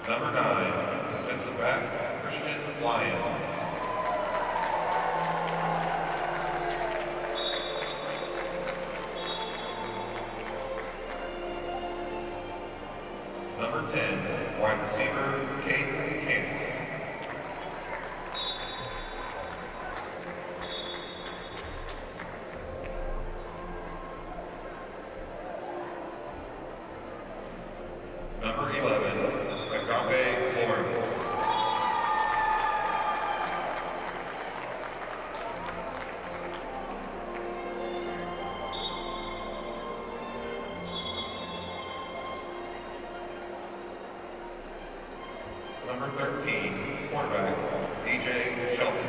Number 9, defensive back, Christian Lyons. Number 10, wide receiver, Kate Camps. Number 11, Agape Lawrence. Number 13, quarterback, DJ Shelton.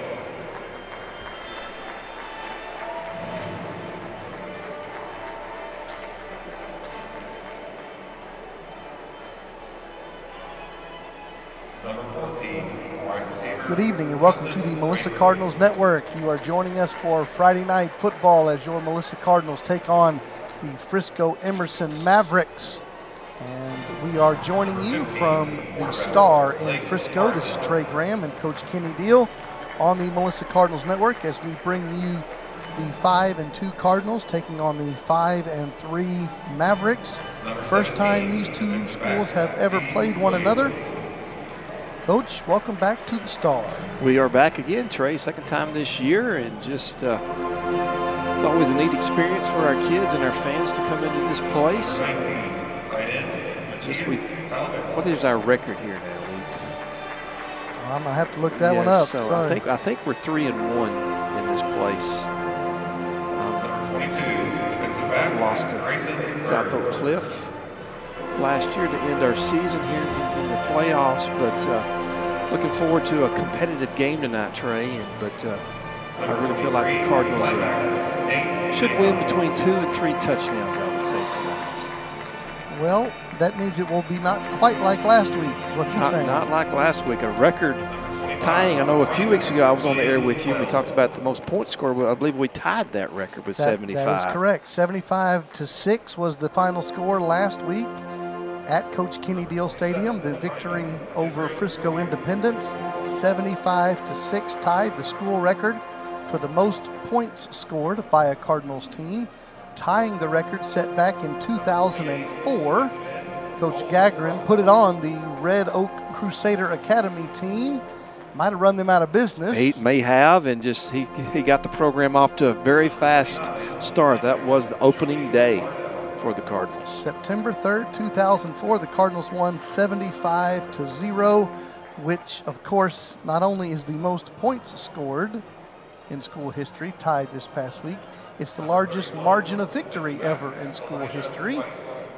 Number 14, wide receiver. Good evening and welcome to the Melissa Cardinals Network. You are joining us for Friday Night Football as your Melissa Cardinals take on the Frisco Emerson Mavericks. And we are joining you from the Star in Frisco. This is Trey Graham and Coach Kenny Deal on the Melissa Cardinals Network as we bring you the 5-2 Cardinals taking on the 5-3 Mavericks. First time these two schools have ever played one another. Coach, welcome back to the Star. We are back again, Trey, second time this year, and just it's always a neat experience for our kids and our fans to come into this place. What is our record here now? I'm gonna have to look that one up. So sorry. I think we're 3-1 in this place. Lost to South Oak Cliff last year to end our season here in the playoffs, but looking forward to a competitive game tonight, Trey. But I really feel like the Cardinals should win between 2 and 3 touchdowns, I would say, tonight. Well, that means it will be not quite like last week, is what you're saying. Not like last week. A record tying. I know a few weeks ago I was on the air with you and we talked about the most points scored. I believe we tied that record with 75. That is correct. 75-6 was the final score last week at Coach Kenny Deal Stadium. The victory over Frisco Independence, 75-6, tied the school record for the most points scored by a Cardinals team, tying the record set back in 2004. Coach Gagrin put it on the Red Oak Crusader Academy team. Might have run them out of business. He may have, and just he got the program off to a very fast start. That was the opening day for the Cardinals. September 3rd, 2004, the Cardinals won 75-0, which, of course, not only is the most points scored in school history, tied this past week, it's the largest margin of victory ever in school history,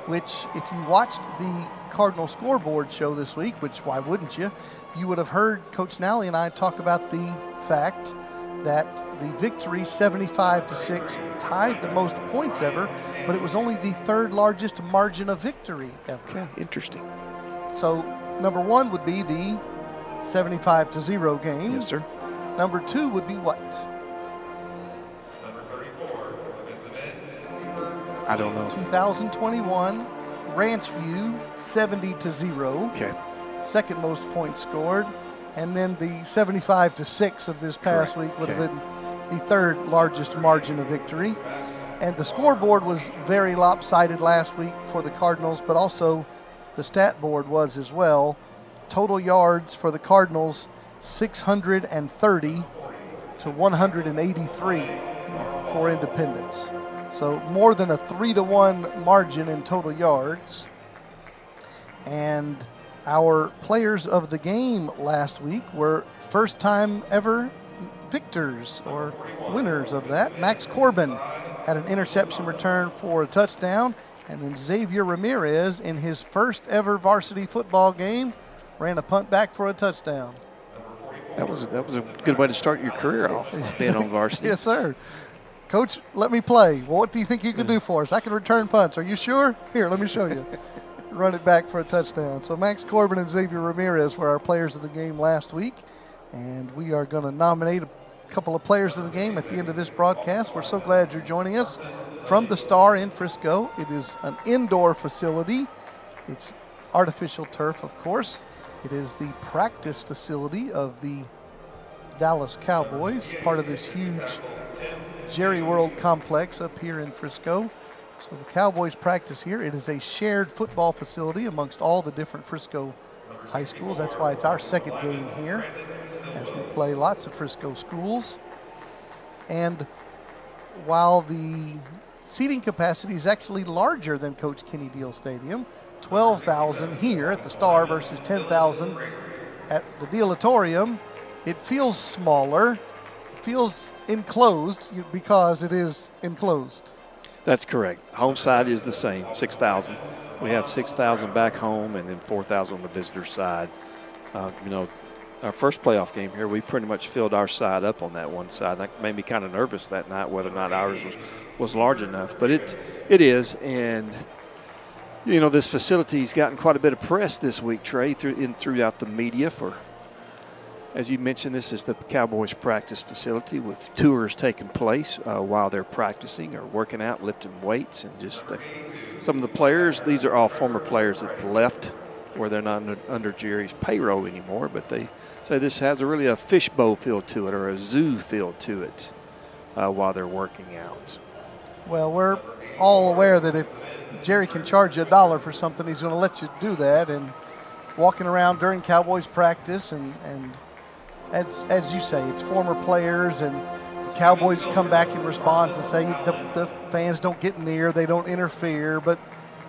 which, if you watched the Cardinal scoreboard show this week, which why wouldn't you, you would have heard Coach Nally and I talk about the fact that the victory, 75-6, tied the most points ever, but it was only the third largest margin of victory ever. Okay, interesting. So number one would be the 75-0 game. Yes, sir. Number two would be what? Number 34, defensive end. I don't know. 2021, Ranch View, 70-0. Okay. Second most points scored. And then the 75-6 of this past week would have been the third largest margin of victory. And the scoreboard was very lopsided last week for the Cardinals, but also the stat board was as well. Total yards for the Cardinals, 630 to 183 for Independence. So more than a 3-1 margin in total yards. And our players of the game last week were first time ever victors or winners of that. Max Corbin had an interception return for a touchdown, and then Xavier Ramirez in his first ever varsity football game ran a punt back for a touchdown. That was a good way to start your career off, being on varsity. Yes, sir. Coach, let me play. Well, what do you think you can do for us? I can return punts. Are you sure? Here, let me show you. Run it back for a touchdown. So Max Corbin and Xavier Ramirez were our players of the game last week, and we are going to nominate a couple of players of the game at the end of this broadcast. We're so glad you're joining us from the Star in Frisco. It is an indoor facility. It's artificial turf, of course, It is the practice facility of the Dallas Cowboys, part of this huge Jerry World complex up here in Frisco. So the Cowboys practice here. It is a shared football facility amongst all the different Frisco high schools. That's why it's our second game here, as we play lots of Frisco schools. And while the seating capacity is actually larger than Coach Kenny Deal Stadium, 12,000 here at the Star versus 10,000 at the Dealatorium, it feels smaller. It feels enclosed because it is enclosed. That's correct. Home side is the same, 6,000. We have 6,000 back home and then 4,000 on the visitor side. Our first playoff game here, we pretty much filled our side up on that one side. That made me kind of nervous that night whether or not ours was large enough. But it is, and this facility's gotten quite a bit of press this week, Trey, throughout the media for. As you mentioned, this is the Cowboys practice facility with tours taking place while they're practicing or working out, lifting weights, and just some of the players. These are all former players that left where they're not under Jerry's payroll anymore, but they say this has really a fishbowl feel to it or a zoo feel to it while they're working out. Well, we're all aware that if Jerry can charge you $1 for something, he's going to let you do that. And walking around during Cowboys practice and as you say, it's former players, and the Cowboys come back in response and say the fans don't get near, they don't interfere, but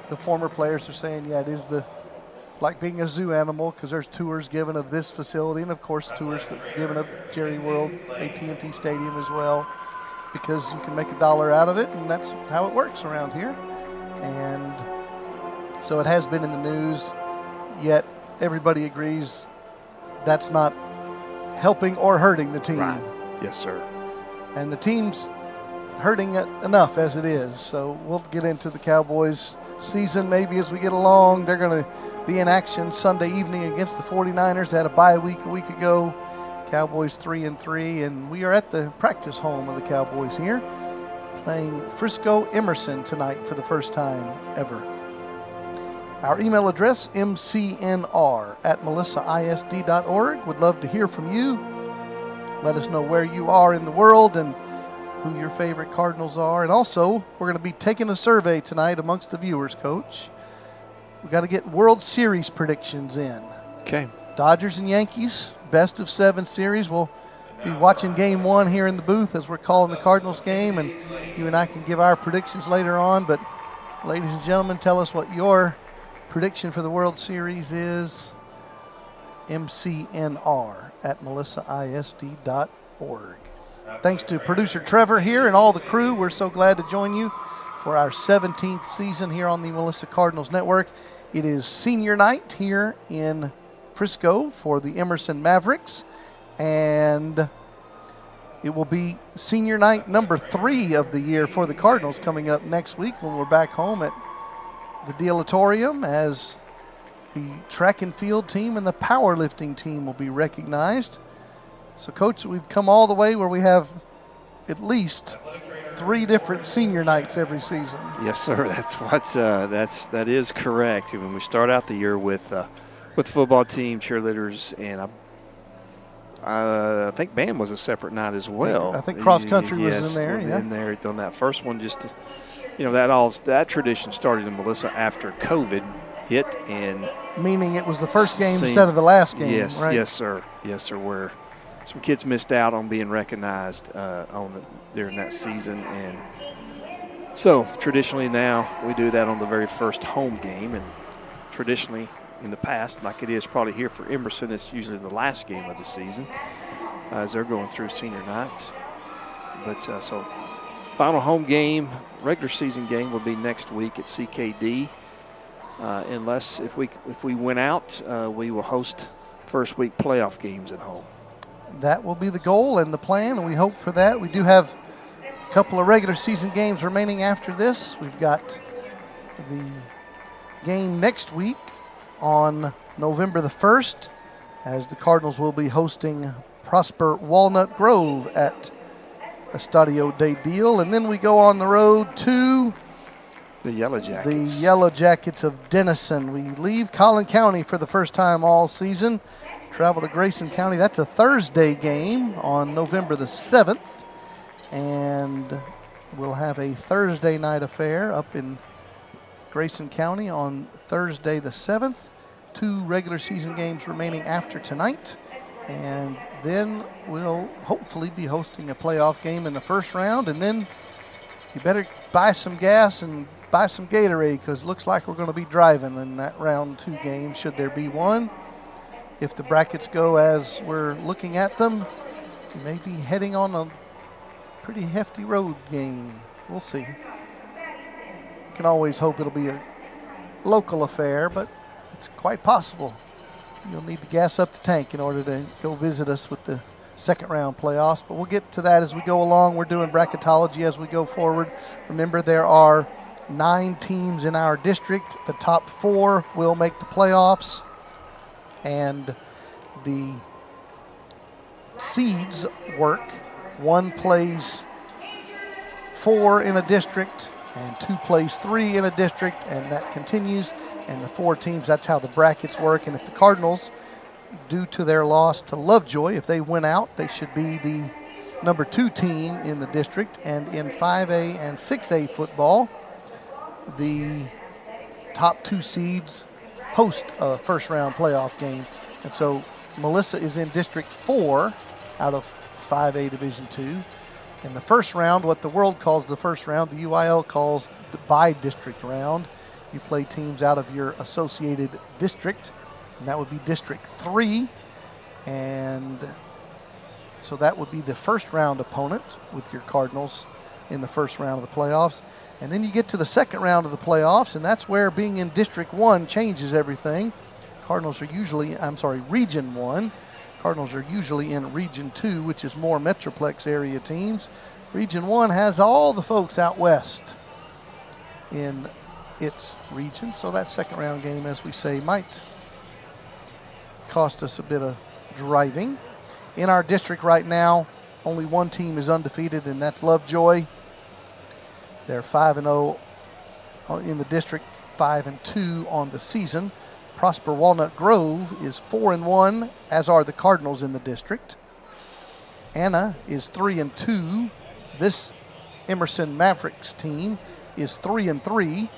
the former players are saying, yeah, it's like being a zoo animal because there's tours given of this facility and, of course, tours given of Jerry World, AT&T Stadium as well, because you can make $1 out of it, and that's how it works around here. And so it has been in the news, yet everybody agrees that's not helping or hurting the team. Right. Yes, sir. And the team's hurting enough as it is. So we'll get into the Cowboys season maybe as we get along. They're going to be in action Sunday evening against the 49ers. They had a bye week a week ago. Cowboys 3-3, and we are at the practice home of the Cowboys here, playing Frisco Emerson tonight for the first time ever. Our email address, mcnr@melissaisd.org. Would love to hear from you. Let us know where you are in the world and who your favorite Cardinals are. And also, we're going to be taking a survey tonight amongst the viewers, Coach. We've got to get World Series predictions in. Okay. Dodgers and Yankees, best of 7 series. We'll be watching game 1 here in the booth as we're calling the Cardinals game, and you and I can give our predictions later on. But, ladies and gentlemen, tell us what your prediction for the World Series is. mcnr@melissaisd.org. Thanks to producer Trevor here and all the crew. We're so glad to join you for our 17th season here on the Melissa Cardinals Network. It is senior night here in Frisco for the Emerson Mavericks, and it will be senior night number 3 of the year for the Cardinals coming up next week when we're back home at the Dealatorium, as the track and field team and the powerlifting team will be recognized. So, Coach, we've come all the way where we have at least 3 different senior nights every season. Yes, sir. That is correct. When we start out the year with football team, cheerleaders, and I think band was a separate night as well. I think cross country was in there. In there on that first one, just to, that tradition started in Melissa after COVID hit, and meaning it was the first game instead of the last game. Yes, right? Yes, sir. Where some kids missed out on being recognized during that season, and so traditionally now we do that on the very first home game, and traditionally in the past, like it is probably here for Emerson, it's usually the last game of the season as they're going through senior night. But so final home game, regular season game will be next week at CKD. Unless if we win out, we will host first week playoff games at home. That will be the goal and the plan, and we hope for that. We do have a couple of regular season games remaining after this. We've got the game next week on November the 1st, as the Cardinals will be hosting Prosper Walnut Grove at Estadio de Deal. And then we go on the road to The Yellow Jackets. The Yellow Jackets of Denison. We leave Collin County for the first time all season. Travel to Grayson County. That's a Thursday game on November the 7th. And we'll have a Thursday night affair up in Grayson County on Thursday the 7th. 2 regular season games remaining after tonight. And then we'll hopefully be hosting a playoff game in the first round. And then you better buy some gas and buy some Gatorade, because it looks like we're going to be driving in that round 2 game, should there be one. If the brackets go as we're looking at them, we may be heading on a pretty hefty road game. We'll see. Can always hope it'll be a local affair, but it's quite possible. You'll need to gas up the tank in order to go visit us with the second round playoffs, but we'll get to that as we go along. We're doing bracketology as we go forward. Remember, there are 9 teams in our district. The top 4 will make the playoffs, and the seeds work. 1 plays 4 in a district, and 2 plays 3 in a district, and that continues. And the 4 teams, that's how the brackets work. And if the Cardinals, due to their loss to Lovejoy, if they win out, they should be the number 2 team in the district. And in 5A and 6A football, the top 2 seeds host a first-round playoff game. And so Melissa is in District 4 out of 5A Division II. In the first round, what the world calls the first round, the UIL calls the by-district round. You play teams out of your associated district, and that would be District 3. And so that would be the first-round opponent with your Cardinals in the first round of the playoffs. And then you get to the second round of the playoffs, and that's where being in District 1 changes everything. Cardinals are usually, Region 1. Cardinals are usually in Region 2, which is more Metroplex area teams. Region 1 has all the folks out west in its region, so that second round game, as we say, might cost us a bit of driving. In our district right now, only 1 team is undefeated, and that's Lovejoy. They're 5-0 in the district, 5-2 on the season. Prosper Walnut Grove is 4-1, as are the Cardinals in the district. Anna is 3-2. This Emerson Mavericks team is 3-3.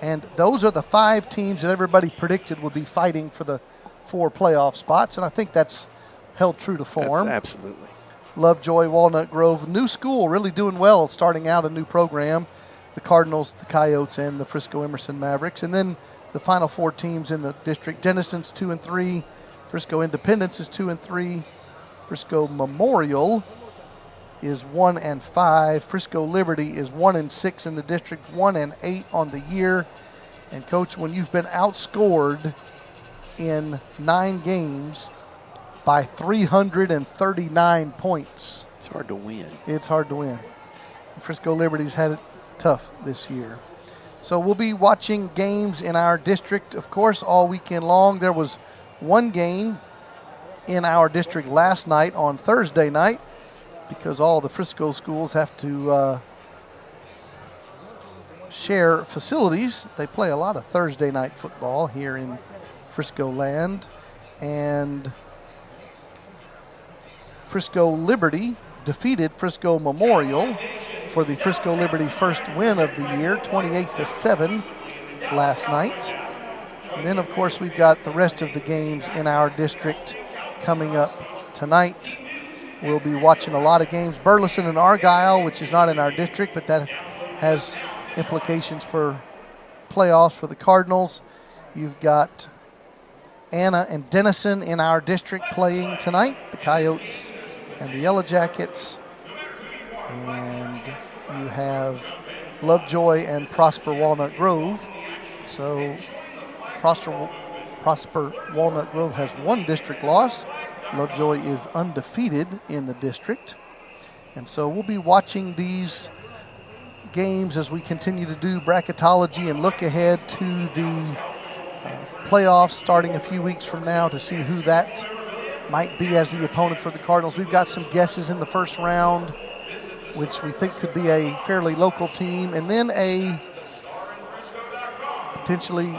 And those are the 5 teams that everybody predicted would be fighting for the 4 playoff spots, and I think that's held true to form. That's absolutely. Lovejoy, Walnut Grove, new school, really doing well, starting out a new program. The Cardinals, the Coyotes, and the Frisco Emerson Mavericks. And then the final 4 teams in the district: Denison's 2-3, Frisco Independence is 2-3, Frisco Memorial is 1-5, Frisco Liberty is 1-6 in the district, 1-8 on the year. And Coach, when you've been outscored in 9 games by 339 points, it's hard to win. It's hard to win. Frisco Liberty's had it tough this year. So we'll be watching games in our district, of course, all weekend long. There was 1 game in our district last night on Thursday night, because all the Frisco schools have to share facilities. They play a lot of Thursday night football here in Frisco land. And Frisco Liberty defeated Frisco Memorial for the Frisco Liberty first win of the year, 28-7 last night. And then, of course, we've got the rest of the games in our district coming up tonight. We'll be watching a lot of games. Burleson and Argyle, which is not in our district, but that has implications for playoffs for the Cardinals. You've got Anna and Denison in our district playing tonight, the Coyotes and the Yellow Jackets. And you have Lovejoy and Prosper Walnut Grove. So Prosper Walnut Grove has 1 district loss. Lovejoy is undefeated in the district. And so we'll be watching these games as we continue to do bracketology and look ahead to the playoffs starting a few weeks from now to see who that might be as the opponent for the Cardinals. We've got some guesses in the first round, which we think could be a fairly local team, and then a potentially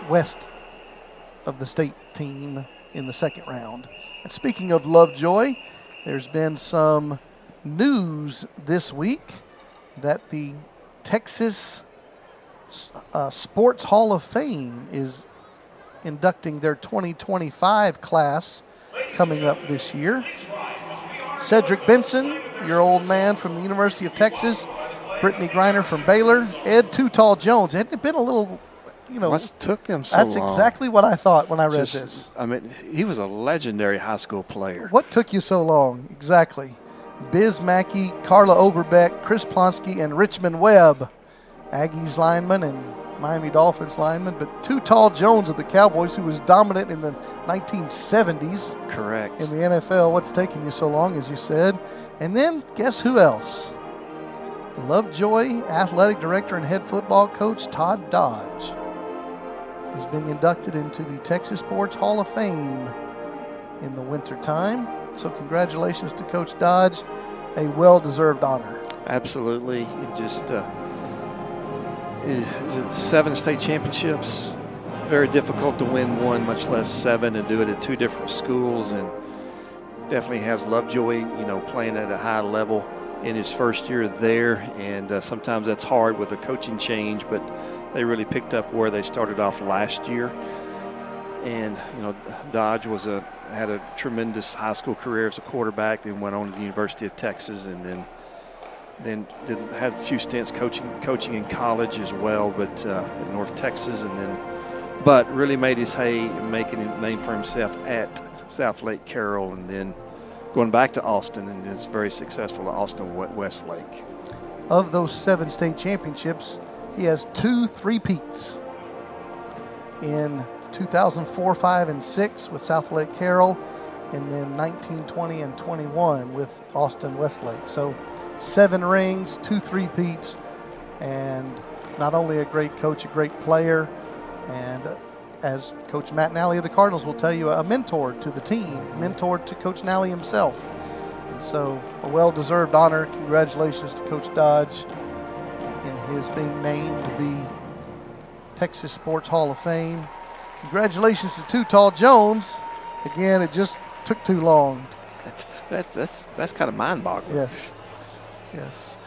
west of the state team in the second round. And speaking of Lovejoy, there's been some news this week that the Texas Sports Hall of Fame is inducting their 2025 class coming up this year. Cedric Benson, your old man from the University of Texas, Brittany Griner from Baylor, Ed Too Tall Jones. Hadn't it been a little, what took them so that's long? exactly what I thought when I read this. I mean, he was a legendary high school player. What took you so long? Exactly. Biz Mackey, Carla Overbeck, Chris Plonsky, and Richmond Webb, Aggies lineman and Miami Dolphins lineman, but Too Tall Jones of the Cowboys, who was dominant in the 1970s. Correct. In the NFL. What's taking you so long, as you said? And then, guess who else? Lovejoy athletic director and head football coach Todd Dodge is being inducted into the Texas Sports Hall of Fame in the wintertime. So congratulations to Coach Dodge, a well-deserved honor. Absolutely. It just is it 7 state championships? Very difficult to win one, much less 7, and do it at 2 different schools. And definitely has Lovejoy, playing at a high level in his first year there. And sometimes that's hard with a coaching change, but they really picked up where they started off last year. And, Dodge had a tremendous high school career as a quarterback, then went on to the University of Texas, and then had a few stints coaching in college as well, but in North Texas, but really made his hay making a name for himself at South Lake Carroll, and then going back to Austin, and is very successful at Austin Westlake. Of those 7 state championships, he has 2 three-peats in 2004, 5, and 6 with South Lake Carroll, and then 19, 20, and 21 with Austin Westlake. So 7 rings, 2 three-peats, and not only a great coach, a great player, and as Coach Matt Nally of the Cardinals will tell you, a mentor to the team, mentor to Coach Nally himself. And so a well-deserved honor. Congratulations to Coach Dodge in his being named the Texas Sports Hall of Fame. Congratulations to Too Tall Jones. Again, it just took too long. That's kind of mind-boggling. Yes.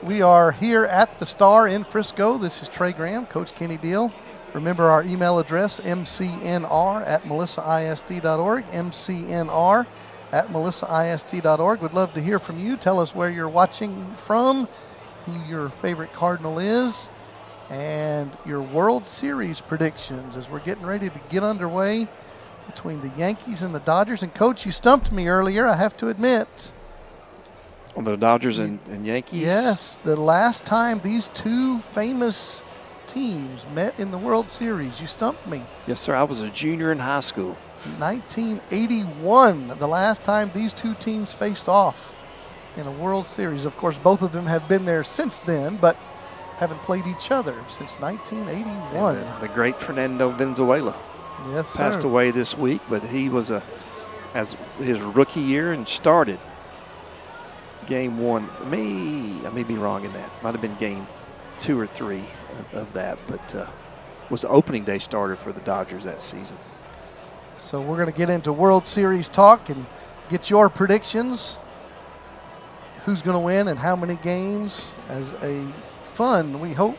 We are here at the Star in Frisco. This is Trey Graham, Coach Kenny Deal. Remember our email address, mcnr@melissaisd.org, mcnr@melissaisd.org. We'd love to hear from you. Tell us where you're watching from, who your favorite Cardinal is, and your World Series predictions as we're getting ready to get underway between the Yankees and the Dodgers. And, Coach, you stumped me earlier, I have to admit. On the Dodgers and Yankees? Yes, the last time these 2 famous teams met in the World Series. You stumped me. Yes, sir. I was a junior in high school. 1981, the last time these 2 teams faced off in a World Series. Of course, both of them have been there since then, but haven't played each other since 1981. The great Fernando Valenzuela. Yes, sir. Passed away this week, but he was as his rookie year and started game 1. I may be wrong in that. Might have been game 2 or 3 of that, but was the opening day starter for the Dodgers that season. So we're going to get into World Series talk and get your predictions. Who's going to win and how many games as a fun, we hope,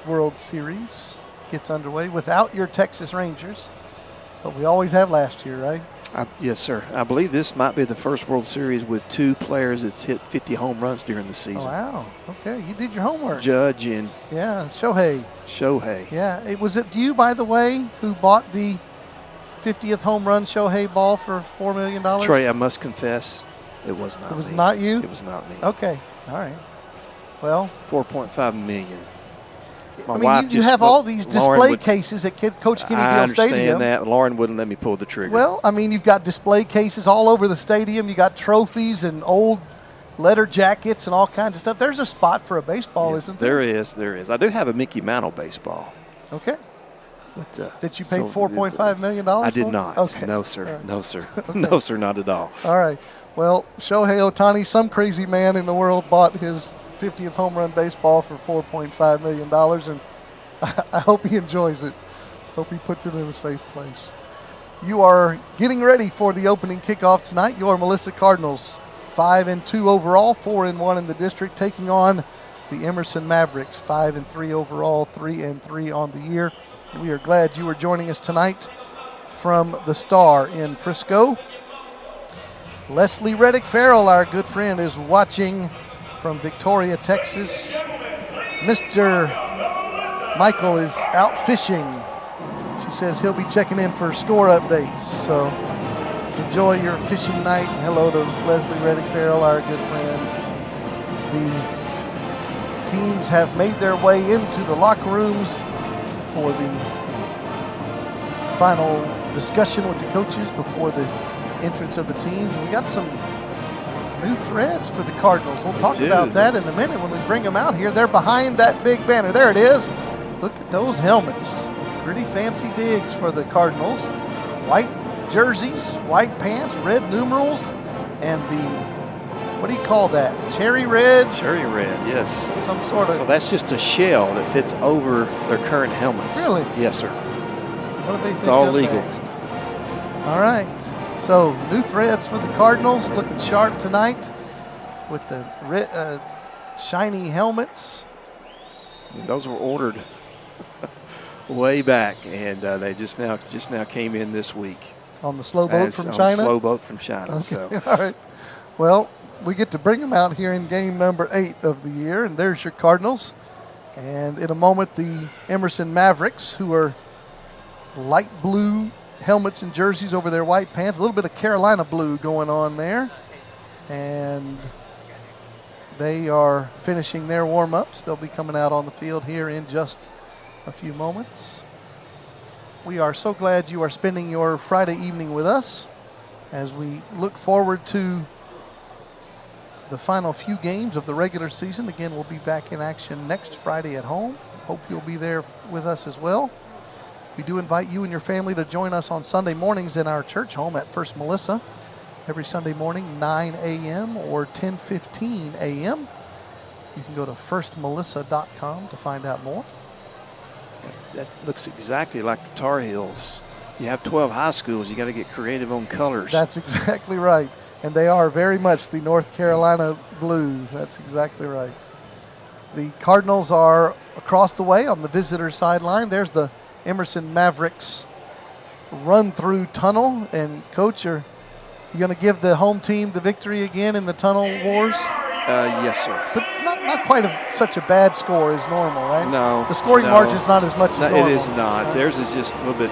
World Series gets underway without your Texas Rangers. But we always have last year, right? Yes, sir. I believe this might be the first World Series with 2 players that's hit 50 home runs during the season. Oh, wow. Okay, you did your homework. Judge and Shohei. Yeah. Was it you, by the way, who bought the 50th home run Shohei ball for $4 million? Trey, I must confess, it was not me. It was not you? It was not me. Okay. All right. Well, $4.5 million. You have all these display cases at Coach Kenny Deal Stadium. I understand that. Lauren wouldn't let me pull the trigger. Well, you've got display cases all over the stadium. You got trophies and old letter jackets and all kinds of stuff. There's a spot for a baseball, isn't there? There is. I do have a Mickey Mantle baseball. Okay. But, that you paid $4.5 million I did for? not. Okay. No, sir. Right. No, sir. Okay. No, sir, not at all. All right. Well, Shohei Ohtani, some crazy man in the world, bought his 50th home run baseball for $4.5 million. And I hope he enjoys it. Hope he puts it in a safe place. You are getting ready for the opening kickoff tonight. Your Melissa Cardinals, 5-2 overall, 4-1 in the district, taking on the Emerson Mavericks, 5-3 overall, 3-3 on the year. We are glad you are joining us tonight from the Star in Frisco. Leslie Reddick Farrell, our good friend, is watching from Victoria, Texas. Mr. Michael is out fishing. She says he'll be checking in for score updates. So enjoy your fishing night. And hello to Leslie Reddick Farrell, our good friend. The teams have made their way into the locker rooms for the final discussion with the coaches before the entrance of the teams. We got some new threads for the Cardinals. We'll talk about that in a minute when we bring them out here. They're behind that big banner. There it is. Look at those helmets. Pretty fancy digs for the Cardinals. White jerseys, white pants, red numerals, and the, what do you call that? Cherry red? Cherry red, yes. Some sort of. So that's just a shell that fits over their current helmets. Really? Yes, sir. What do they think? It's all legal. Next? All right. So new threads for the Cardinals, looking sharp tonight with the red, shiny helmets. And those were ordered way back, and they just now came in this week. On the slow boat from China? Slow boat from China. Okay. So. All right. Well, we get to bring them out here in game number 8 of the year, and there's your Cardinals. And in a moment, the Emerson Mavericks, who are light blue helmets and jerseys over their white pants. A little bit of Carolina blue going on there. And they are finishing their warm-ups. They'll be coming out on the field here in just a few moments. We are so glad you are spending your Friday evening with us as we look forward to the final few games of the regular season. Again, we'll be back in action next Friday at home. Hope you'll be there with us as well. We do invite you and your family to join us on Sunday mornings in our church home at First Melissa. Every Sunday morning, 9 a.m. or 10:15 a.m. You can go to firstmelissa.com to find out more. That looks exactly like the Tar Heels. You have 12 high schools. You got to get creative on colors. That's exactly right. And they are very much the North Carolina Blues. That's exactly right. The Cardinals are across the way on the visitor sideline. There's the Emerson Mavericks run-through tunnel. And, Coach, are you going to give the home team the victory again in the tunnel wars? Yes, sir. But it's not quite such a bad score as normal, right? No. The scoring margin's not as much as normal. It is not. Theirs is just a little bit,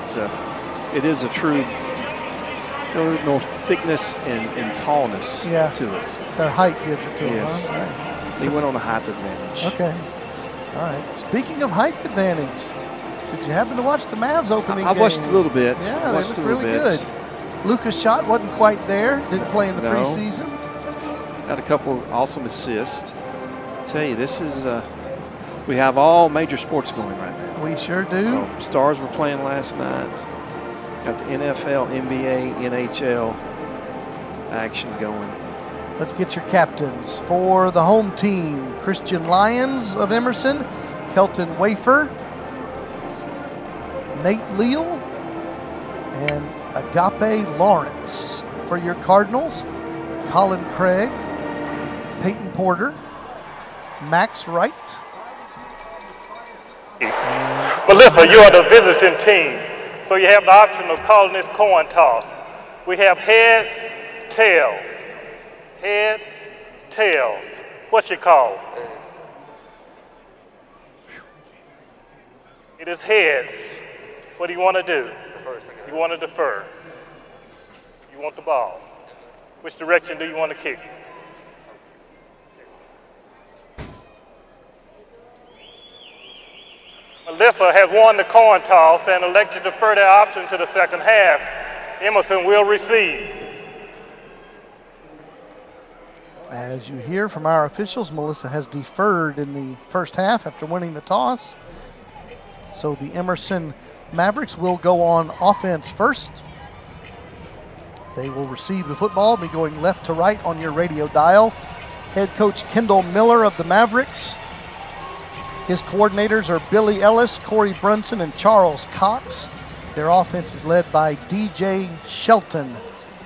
it is a true, a little more thickness and tallness to it. Their height gives it to them, yes. huh? Right. They went on a height advantage. Okay. All right. Speaking of height advantage, did you happen to watch the Mavs opening game? I watched a little bit. Yeah, they looked really good. Lucas Schott wasn't quite there. Didn't play in the preseason. Got a couple awesome assists. I tell you, this is we have all major sports going right now. We sure do. So Stars were playing last night. Got the NFL, NBA, NHL action going. Let's get your captains for the home team. Christian Lyons of Emerson, Kelton Wafer, Nate Leal, and Agape Lawrence. For your Cardinals, Colin Craig, Peyton Porter, Max Wright. Melissa, you are the visiting team, so you have the option of calling this coin toss. We have heads, tails. Heads, tails. What's your call? It is heads. What do you want to do? You want to defer. You want the ball. Which direction do you want to kick? Melissa has won the coin toss and elected to defer their option to the second half. Emerson will receive. As you hear from our officials, Melissa has deferred in the first half after winning the toss. So the Emerson Mavericks will go on offense first. They will receive the football, be going left to right on your radio dial. Head coach Kendall Miller of the Mavericks His coordinators are Billy Ellis, Corey Brunson, and Charles Cox. Their offense is led by DJ Shelton.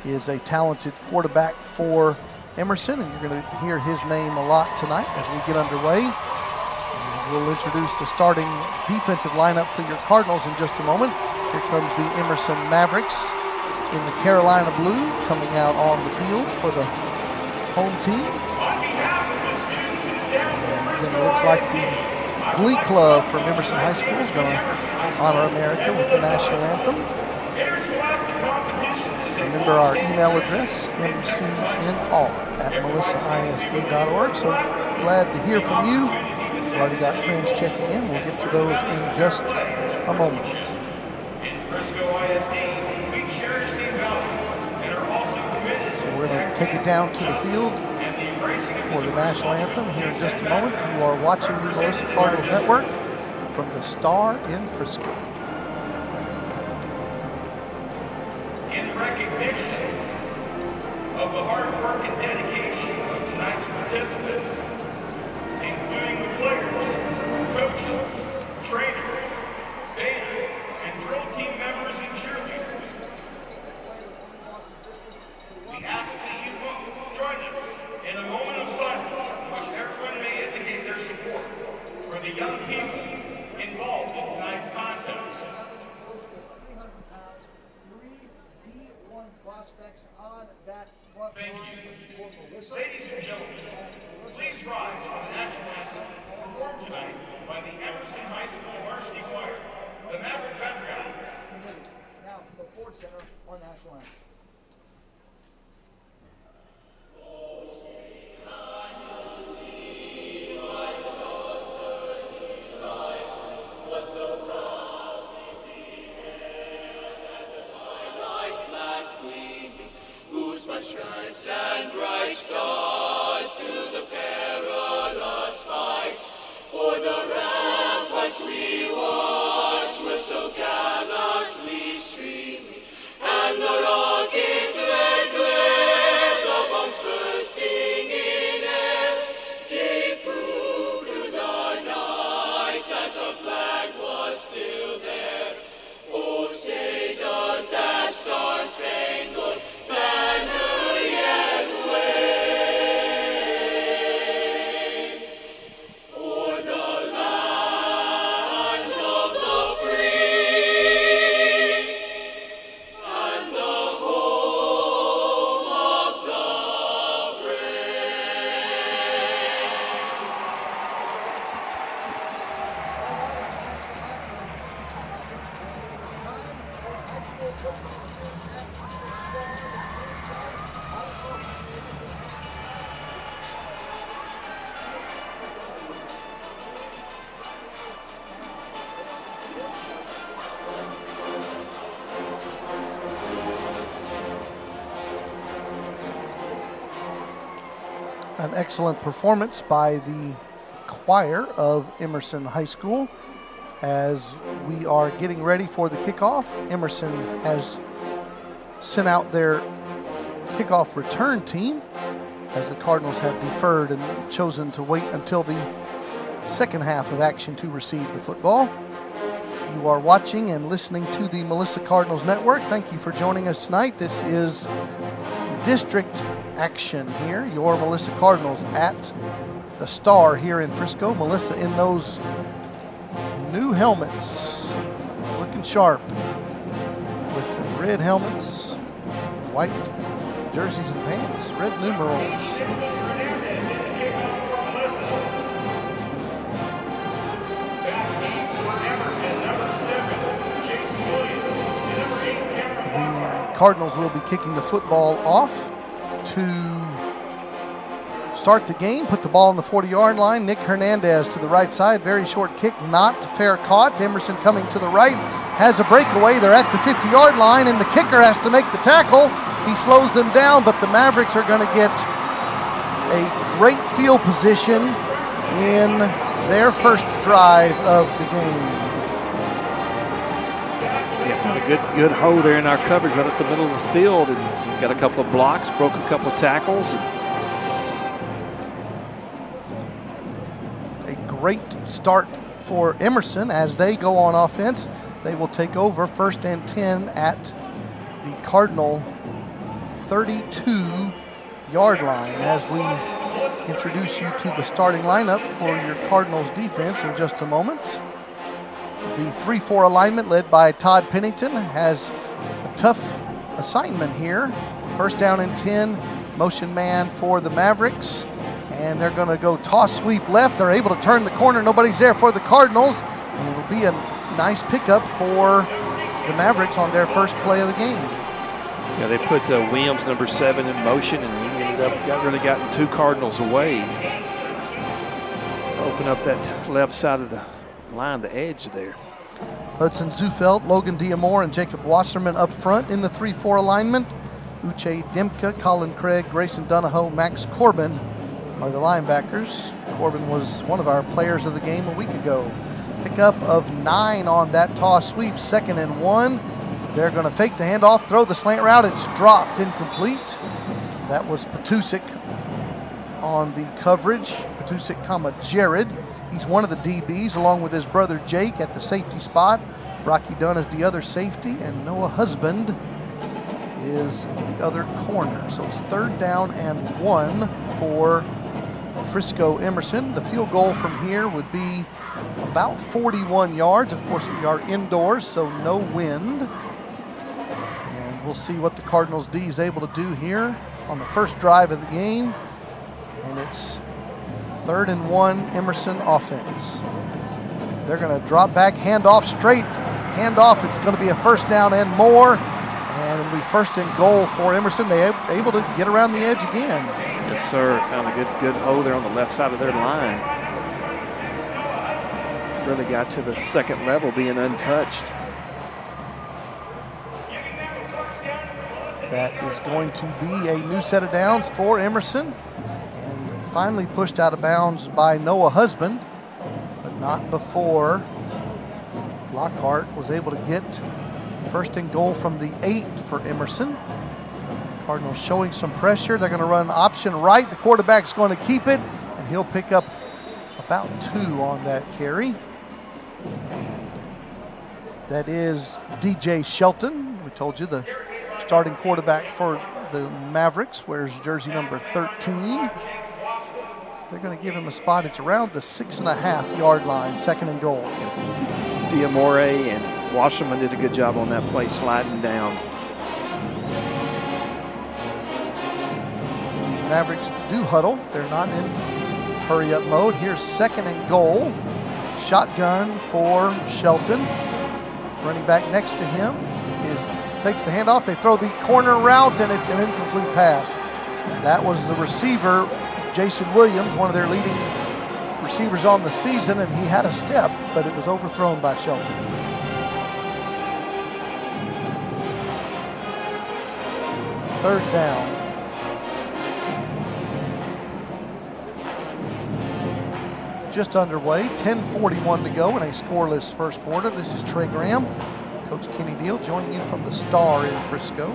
He is a talented quarterback for Emerson, and you're going to hear his name a lot tonight as we get underway. And we'll introduce the starting defensive lineup for your Cardinals in just a moment. Here comes the Emerson Mavericks in the Carolina blue, coming out on the field for the home team. And then it looks like the Glee Club from Emerson High School is going to honor America with the national anthem. Remember our email address, mcnr@melissaisd.org. So glad to hear from you. We've already got friends checking in. We'll get to those in just a moment. So we're going to take it down to the field for the national anthem here in just a moment. You are watching the Melissa Cardinals Network from the Star in Frisco. In recognition of the hard work and dedication of tonight's participants, including the players, coaches, trainers, band, and drill team members and cheerleaders, we ask that you join us in a moment of silence in which everyone may indicate their support for the young people involved in tonight's contest. Thank you. Ladies and gentlemen, please rise for the national anthem performed tonight by the Emerson High School Varsity Choir, the Maverick Backgrounds. Now from the Ford Center, our national anthem. Stripes and bright stars through the perilous fights. For the ramparts we watched were so gallantly streaming, and the rockets' red glare, the bombs bursting in air, gave proof through the night that our flag was still there. Oh, say does that star-spangled banner yet wave o'er the land of the free and the home of the An excellent performance by the choir of Emerson High School. As we are getting ready for the kickoff, Emerson has sent out their kickoff return team as the Cardinals have deferred and chosen to wait until the second half of action to receive the football. You are watching and listening to the Melissa Cardinals Network. Thank you for joining us tonight. This is district action here. Your Melissa Cardinals at the Star here in Frisco. Melissa in those new helmets, looking sharp with the red helmets, white jerseys and pants, red numerals. The Cardinals will be kicking the football off to start the game. Put the ball on the 40-yard line. Nick Hernandez to the right side. Very short kick, not fair caught. Emerson coming to the right, has a breakaway. They're at the 50-yard line, and the kicker has to make the tackle. He slows them down, but the Mavericks are going to get a great field position in their first drive of the game. Yeah, found a good hole there in our coverage right at the middle of the field, and got a couple of blocks, broke a couple of tackles. A great start for Emerson as they go on offense. They will take over 1st and 10 at the Cardinal 32-yard line as we introduce you to the starting lineup for your Cardinals defense in just a moment. The 3-4 alignment led by Todd Pennington has a tough assignment here. 1st down and 10, motion man for the Mavericks. And they're going to go toss sweep left. They're able to turn the corner. Nobody's there for the Cardinals. And it'll be a nice pickup for the Mavericks on their first play of the game. Yeah, they put Williams, number 7, in motion, and he ended up really gotten 2 Cardinals away to open up that left side of the line, the edge there. Hudson Zufeld, Logan Diamore, and Jacob Wasserman up front in the 3-4 alignment. Uche Dimka, Colin Craig, Grayson Donahoe, Max Corbin are the linebackers. Corbin was one of our players of the game a week ago. Pickup of 9 on that toss sweep, 2nd and 1. They're going to fake the handoff, throw the slant route. It's dropped, incomplete. That was Patusik on the coverage. Patusik, Jared. He's one of the DBs along with his brother Jake at the safety spot. Rocky Dunn is the other safety, and Noah Husband is the other corner. So it's 3rd down and 1 for Frisco Emerson. The field goal from here would be about 41 yards. Of course, we are indoors, so no wind. And we'll see what the Cardinals D is able to do here on the first drive of the game. And it's 3rd and 1 Emerson offense. They're going to drop back, handoff straight. Handoff, it's going to be a 1st down and more. And it'll be 1st and goal for Emerson. They're able to get around the edge again. Yes, sir. Found a good hole there on the left side of their line. Really got to the 2nd level being untouched. That is going to be a new set of downs for Emerson. And finally pushed out of bounds by Noah Husband, but not before Lockhart was able to get 1st and goal from the 8 for Emerson. Cardinals showing some pressure. They're going to run option right. The quarterback's going to keep it, and he'll pick up about 2 on that carry. That is DJ Shelton. We told you the starting quarterback for the Mavericks wears jersey number 13. They're going to give him a spot. It's around the 6.5-yard line, 2nd and goal. Diamore and Wasserman did a good job on that play, sliding down. The Mavericks do huddle. They're not in hurry-up mode. Here's 2nd and goal. Shotgun for Shelton. Running back next to him takes the handoff. They throw the corner route, and it's an incomplete pass. That was the receiver, Jason Williams, one of their leading receivers on the season, and he had a step, but it was overthrown by Shelton. Third down. Just underway, 10:41 to go in a scoreless first quarter. This is Trey Graham, Coach Kenny Deal, joining you from the Star in Frisco.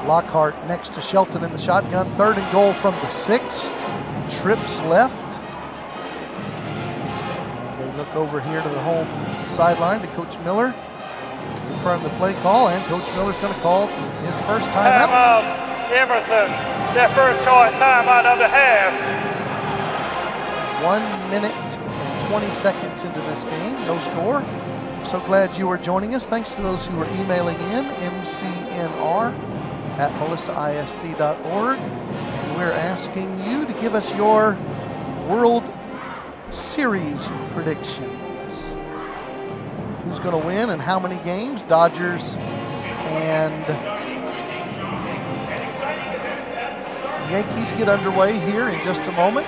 Lockhart next to Shelton in the shotgun. 3rd and goal from the 6. Trips left. And they look over here to the home sideline to Coach Miller to confirm the play call, and Coach Miller's going to call his first timeout. Timeout, Emerson. That first choice timeout of the half. 1 minute and 20 seconds into this game, no score. So glad you are joining us. Thanks to those who are emailing in, mcnr@melissaisd.org. And we're asking you to give us your World Series predictions. Who's going to win and how many games? Dodgers and Yankees get underway here in just a moment.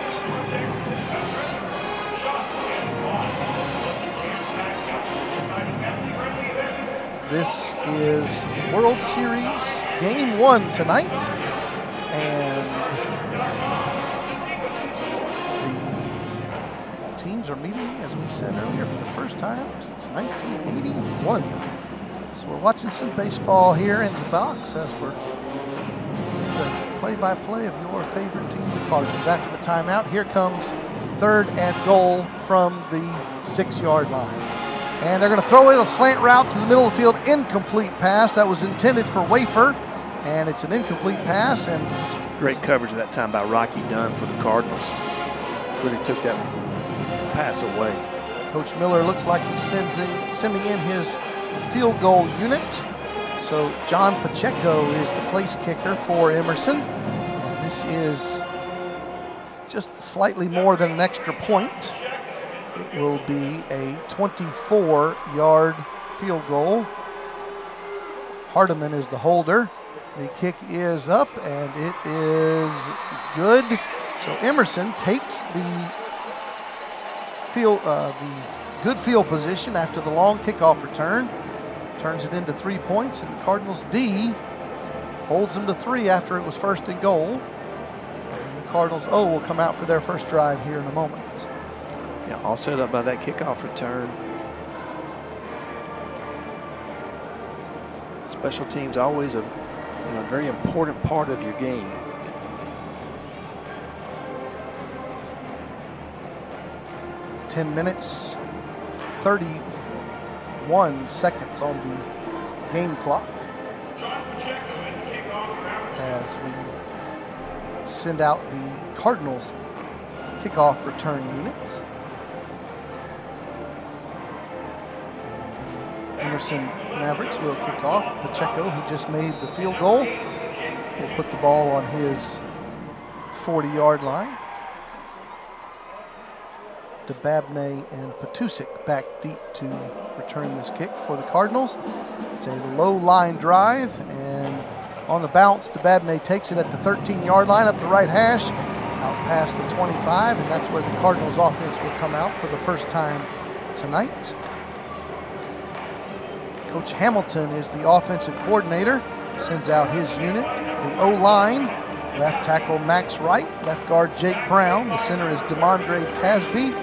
This is World Series Game 1 tonight, and the teams are meeting, as we said earlier, for the first time since 1981. So we're watching some baseball here in the box as we're in the play-by-play of your favorite team, the Cardinals. After the timeout, here comes 3rd and goal from the 6-yard line. And they're going to throw it a slant route to the middle of the field, incomplete pass. That was intended for Wafer, and it's an incomplete pass. And great coverage that time by Rocky Dunn for the Cardinals. Really took that pass away. Coach Miller looks like he's sending in his field goal unit. So John Pacheco is the place kicker for Emerson. And this is just slightly more than an extra point. It will be a 24-yard field goal. Hardiman is the holder. The kick is up, and it is good. So Emerson takes the good field position after the long kickoff return. Turns it into 3 points, and the Cardinals D holds them to 3 after it was 1st and goal. And the Cardinals O will come out for their first drive here in a moment. Yeah, all set up by that kickoff return. Special teams always a very important part of your game. Ten minutes, 31 seconds on the game clock as we send out the Cardinals kickoff return unit. And the Emerson Mavericks will kick off. Pacheco, who just made the field goal, will put the ball on his 40-yard line. Dababneh and Patusik back deep to return this kick for the Cardinals. It's a low line drive, and on the bounce, Dababneh takes it at the 13-yard line up the right hash, out past the 25, and that's where the Cardinals offense will come out for the first time tonight. Coach Hamilton is the offensive coordinator, sends out his unit. The O-line, left tackle Max Wright, left guard Jake Brown, the center is DeMondre Tasby,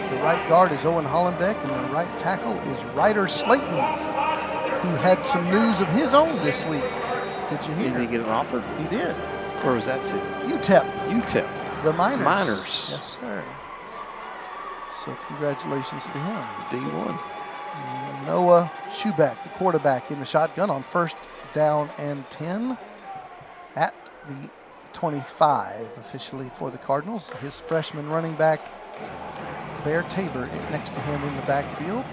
the right guard is Owen Hollenbeck, and the right tackle is Ryder Slayton, who had some news of his own this week. Did you hear? Did he get an offer? He did. Where was that to? UTEP. UTEP. The Miners. Miners. Yes, sir. So congratulations to him. D1. Noah Schuback, the quarterback, in the shotgun on 1st down and 10 at the 25 officially for the Cardinals. His freshman running back, Bear Tabor, next to him in the backfield.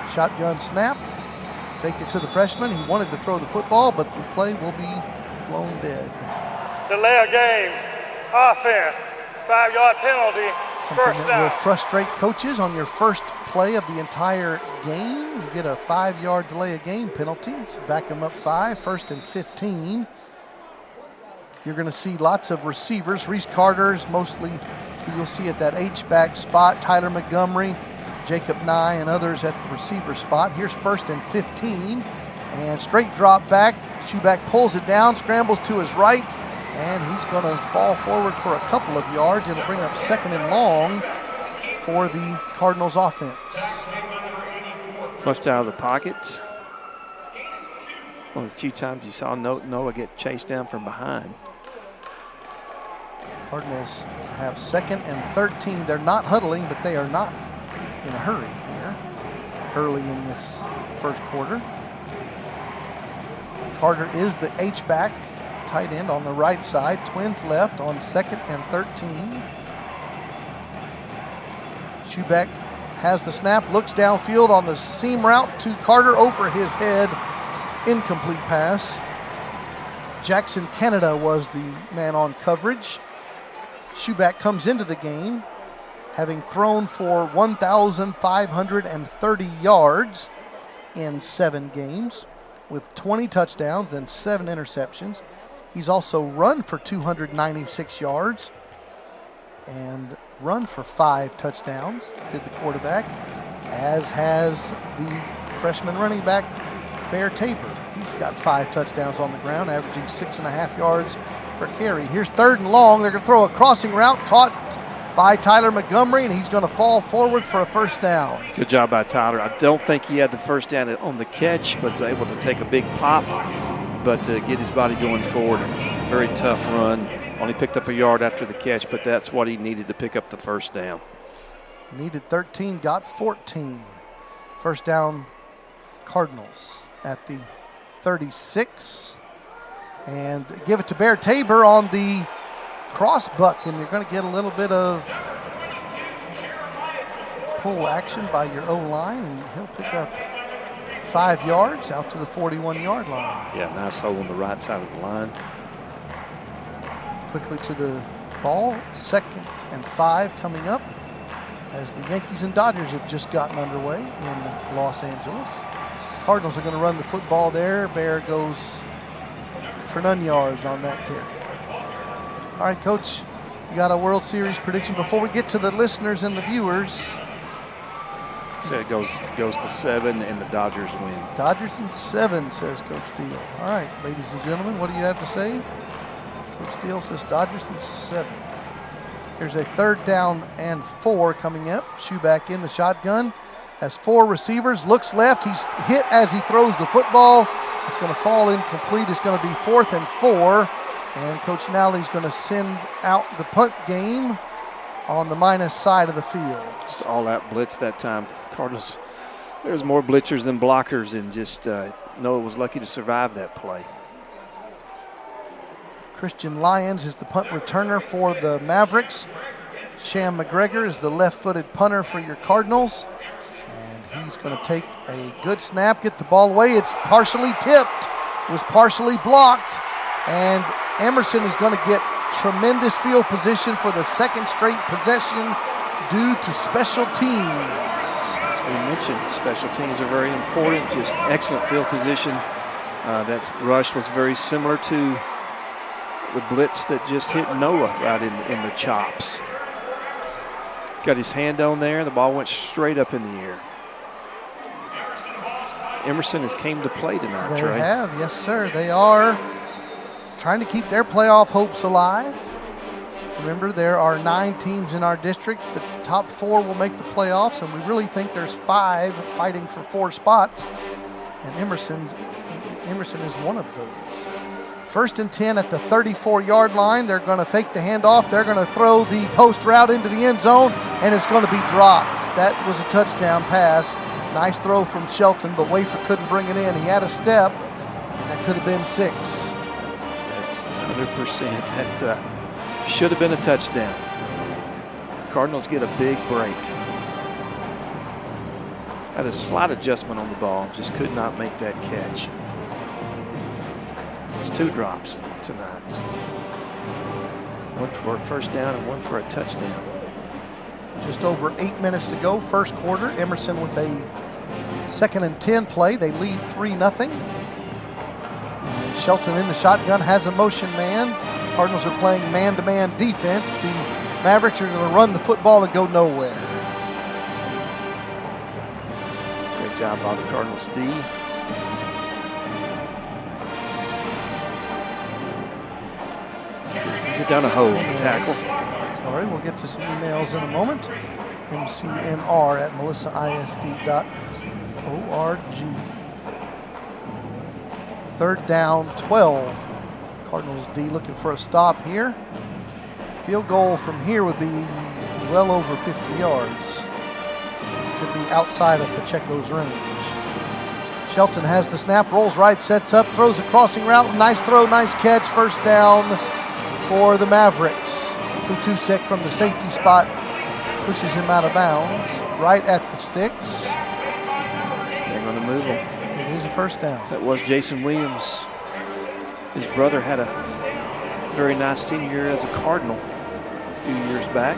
Shotgun snap. Take it to the freshman. He wanted to throw the football, but the play will be blown dead. Delay of game. Offense. 5-yard penalty. Something that will frustrate coaches on your first play of the entire game. You get a 5-yard delay of game penalty. So back them up 5, 1st and 15. You're going to see lots of receivers. Reese Carter's mostly who you'll see at that H-back spot. Tyler Montgomery, Jacob Nye, and others at the receiver spot. Here's 1st and 15. And straight drop back. Schuback pulls it down, scrambles to his right, and he's going to fall forward for a couple of yards. It'll bring up 2nd and long for the Cardinals offense. Flushed out of the pocket. One of the few times you saw Noah get chased down from behind. Cardinals have 2nd and 13. They're not huddling, but they are not in a hurry here early in this first quarter. Carter is the H-back, tight end on the right side. Twins left on 2nd and 13. Schuback has the snap, looks downfield on the seam route to Carter over his head. Incomplete pass. Jackson Canada was the man on coverage. Schuback comes into the game having thrown for 1,530 yards in 7 games with 20 touchdowns and 7 interceptions. He's also run for 296 yards and run for 5 touchdowns, did the quarterback, as has the freshman running back, Bear Tabor. He's got 5 touchdowns on the ground, averaging 6.5 yards per carry. Here's 3rd and long. They're going to throw a crossing route caught by Tyler Montgomery, and he's going to fall forward for a 1st down. Good job by Tyler. I don't think he had the 1st down on the catch, but was able to take a big pop, but to get his body going forward and very tough run. Only picked up a yard after the catch, but that's what he needed to pick up the first down. Needed 13, got 14. First down, Cardinals at the 36. And give it to Bear Tabor on the cross buck, and you're going to get a little bit of pull action by your O-line, and he'll pick up 5 yards out to the 41-yard line. Yeah, nice hole on the right side of the line. Quickly to the ball, 2nd and 5 coming up as the Yankees and Dodgers have just gotten underway in Los Angeles. Cardinals are going to run the football there. Bear goes for none yards on that carry. All right, Coach, you got a World Series prediction before we get to the listeners and the viewers. So it goes to 7 and the Dodgers win. Dodgers in 7, says Coach Deal. All right, ladies and gentlemen, what do you have to say? Coach Deal says Dodgers in 7. Here's a 3rd down and 4 coming up. Schuback in the shotgun. Has 4 receivers. Looks left. He's hit as he throws the football. It's going to fall incomplete. It's going to be 4th and 4. And Coach Nally's going to send out the punt game on the minus side of the field. Just all out blitz that time. Cardinals, there's more blitzers than blockers, and just Noah was lucky to survive that play. Christian Lyons is the punt returner for the Mavericks. Sham McGregor is the left-footed punter for your Cardinals. And he's going to take a good snap, get the ball away. It's partially tipped, was partially blocked, and Emerson is going to get tremendous field position for the 2nd straight possession due to special teams. As we mentioned, special teams are very important, just excellent field position. That rush was very similar to the blitz that just hit Noah right in the chops. Got his hand on there. The ball went straight up in the air. Emerson has came to play tonight, They Trey. have, yes, sir. They are trying to keep their playoff hopes alive. Remember, there are 9 teams in our district. The top 4 will make the playoffs, and we really think there's 5 fighting for 4 spots, and Emerson is one of those. 1st and 10 at the 34-yard line. They're going to fake the handoff. They're going to throw the post route into the end zone, and it's going to be dropped. That was a touchdown pass. Nice throw from Shelton, but Wafer couldn't bring it in. He had a step, and that could have been 6. That's 100%. That should have been a touchdown. Cardinals get a big break. Had a slight adjustment on the ball, just could not make that catch. It's 2 drops tonight. 1 for a first down and 1 for a touchdown. Just over 8 minutes to go, first quarter. Emerson with a 2nd and 10 play. They lead 3-0. And Shelton in the shotgun has a motion man. Cardinals are playing man-to-man defense. The Mavericks are going to run the football and go nowhere. Great job by the Cardinals D. Get down a hole on the tackle. Sorry, we'll get to some emails in a moment. mcnr@melissaisd.org. 3rd down, 12. Cardinals D looking for a stop here. Field goal from here would be well over 50 yards. Could be outside of Pacheco's range. Shelton has the snap, rolls right, sets up, throws a crossing route. Nice throw, nice catch. 1st down for the Mavericks. Kutusek from the safety spot pushes him out of bounds right at the sticks. They're going to move him. It is a 1st down. That was Jason Williams. His brother had a very nice senior year as a Cardinal a few years back.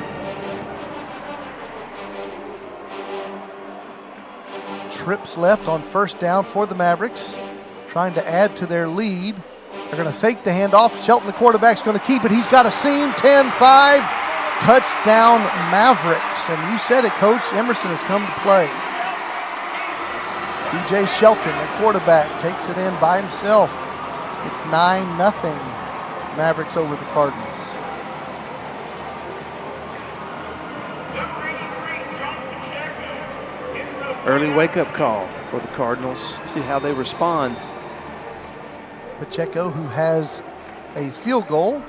Trips left on 1st down for the Mavericks, trying to add to their lead. They're going to fake the handoff. Shelton, the quarterback's going to keep it. He's got a seam. 10-5. Touchdown Mavericks. And you said it, Coach. Emerson has come to play. DJ Shelton, the quarterback, takes it in by himself. It's 9-0. Mavericks over the Cardinals. Early wake-up call for the Cardinals. See how they respond. Pacheco, who has a field goal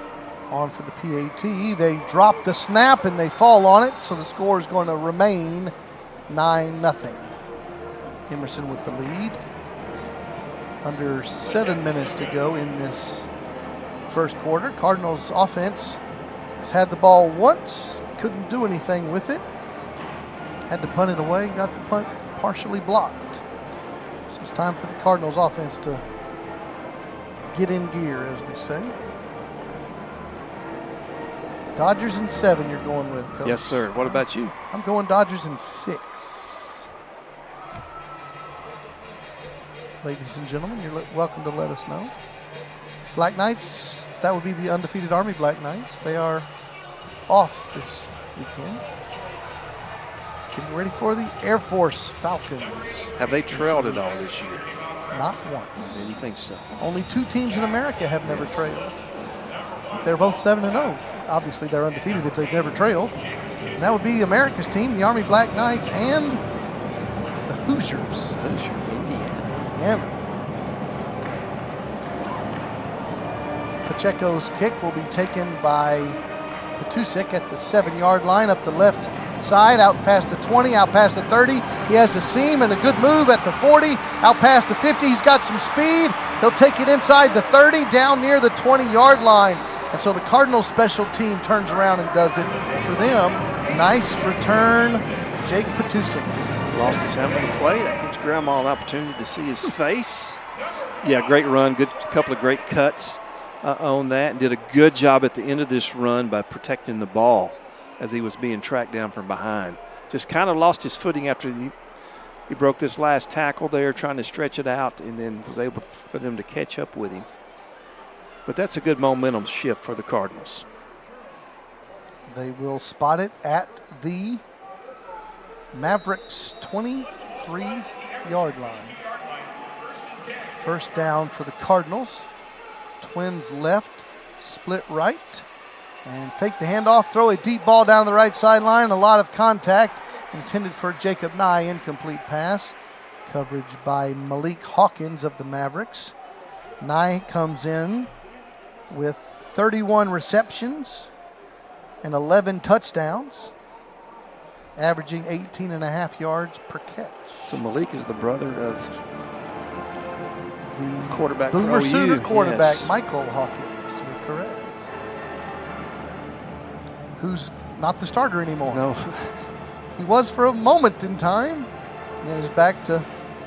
on for the PAT. They drop the snap and they fall on it, so the score is going to remain 9-0. Emerson with the lead. Under 7 minutes to go in this first quarter. Cardinals offense has had the ball once, couldn't do anything with it. Had to punt it away, got the punt partially blocked. So it's time for the Cardinals offense to get in gear, as we say. Dodgers in 7 you're going with, Coach. Yes, sir. What about you? I'm going Dodgers in 6. Ladies and gentlemen, you're welcome to let us know. Black Knights, that would be the undefeated Army Black Knights. They are off this weekend. Getting ready for the Air Force Falcons. Have they trailed at all this year? Not once. Didn't think so. Only 2 teams in America have never trailed. They're both 7-0. Obviously, they're undefeated if they've never trailed. And that would be America's team, the Army Black Knights, and the Hoosiers. Indiana. Pacheco's kick will be taken by Petusik at the 7-yard line, up the left side, out past the 20, out past the 30. He has a seam and a good move at the 40, out past the 50. He's got some speed. He'll take it inside the 30, down near the 20-yard line. And so the Cardinals special team turns around and does it for them. Nice return, Jake Petusik. Lost his helmet to play. That gives Grandma an opportunity to see his face. Yeah, great run. Good couple of great cuts on that, and did a good job at the end of this run by protecting the ball as he was being tracked down from behind. Just kind of lost his footing after he broke this last tackle there, trying to stretch it out, and then was able for them to catch up with him. But that's a good momentum shift for the Cardinals. They will spot it at the Mavericks' 23-yard line. First down for the Cardinals. Twins left, split right, and fake the handoff, throw a deep ball down the right sideline. A lot of contact intended for Jacob Nye, incomplete pass. Coverage by Malik Hawkins of the Mavericks. Nye comes in with 31 receptions and 11 touchdowns, averaging 18.5 yards per catch. So Malik is the brother of the quarterback, Boomer Sooner quarterback, yes. Michael Hawkins. You're correct. Who's not the starter anymore. No. He was for a moment in time, and then is back to.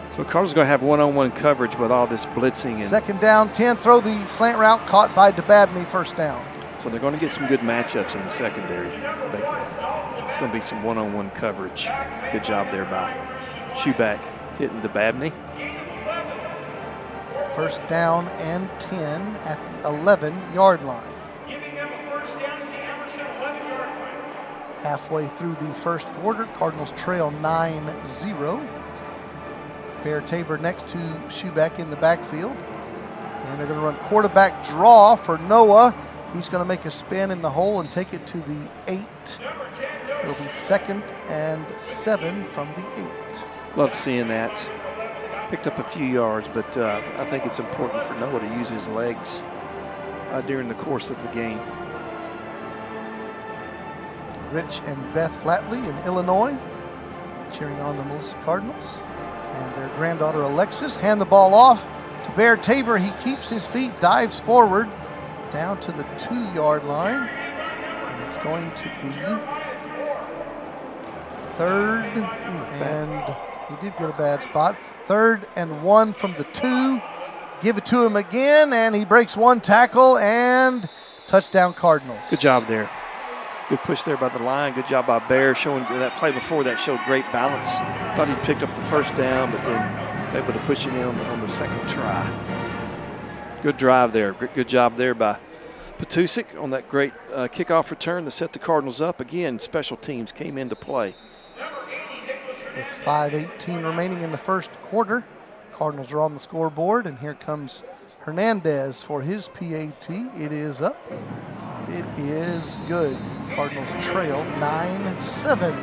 So Cardinals going to have one-on-one coverage with all this blitzing. And second down, 10. Throw the slant route, caught by DeBabney, first down. So they're going to get some good matchups in the secondary. There's going to be some one-on-one coverage. Good job there by Shuback hitting DeBabney. First down and 10 at the 11-yard line. Halfway through the first quarter, Cardinals trail 9-0. Bear Tabor next to Shuback in the backfield. And they're going to run quarterback draw for Noah. He's going to make a spin in the hole and take it to the 8. It'll be 2nd and 7 from the 8. Love seeing that. Picked up a few yards, but I think it's important for Noah to use his legs during the course of the game. Rich and Beth Flatley in Illinois cheering on the Melissa Cardinals. And their granddaughter Alexis hand the ball off to Bear Tabor. He keeps his feet, dives forward down to the 2-yard line. And it's going to be 3rd and he did get a bad spot. 3rd and 1 from the 2. Give it to him again, and he breaks one tackle, and touchdown Cardinals. Good job there. Good push there by the line. Good job by Bear showing that play before that showed great balance. Thought he picked up the first down, but then was able to push it in on the second try. Good drive there. Good job there by Petusik on that great kickoff return to set the Cardinals up. Again, special teams came into play. With 5:18 remaining in the first quarter, Cardinals are on the scoreboard, and here comes Hernandez for his PAT. It is up. It is good. Cardinals trail 9-7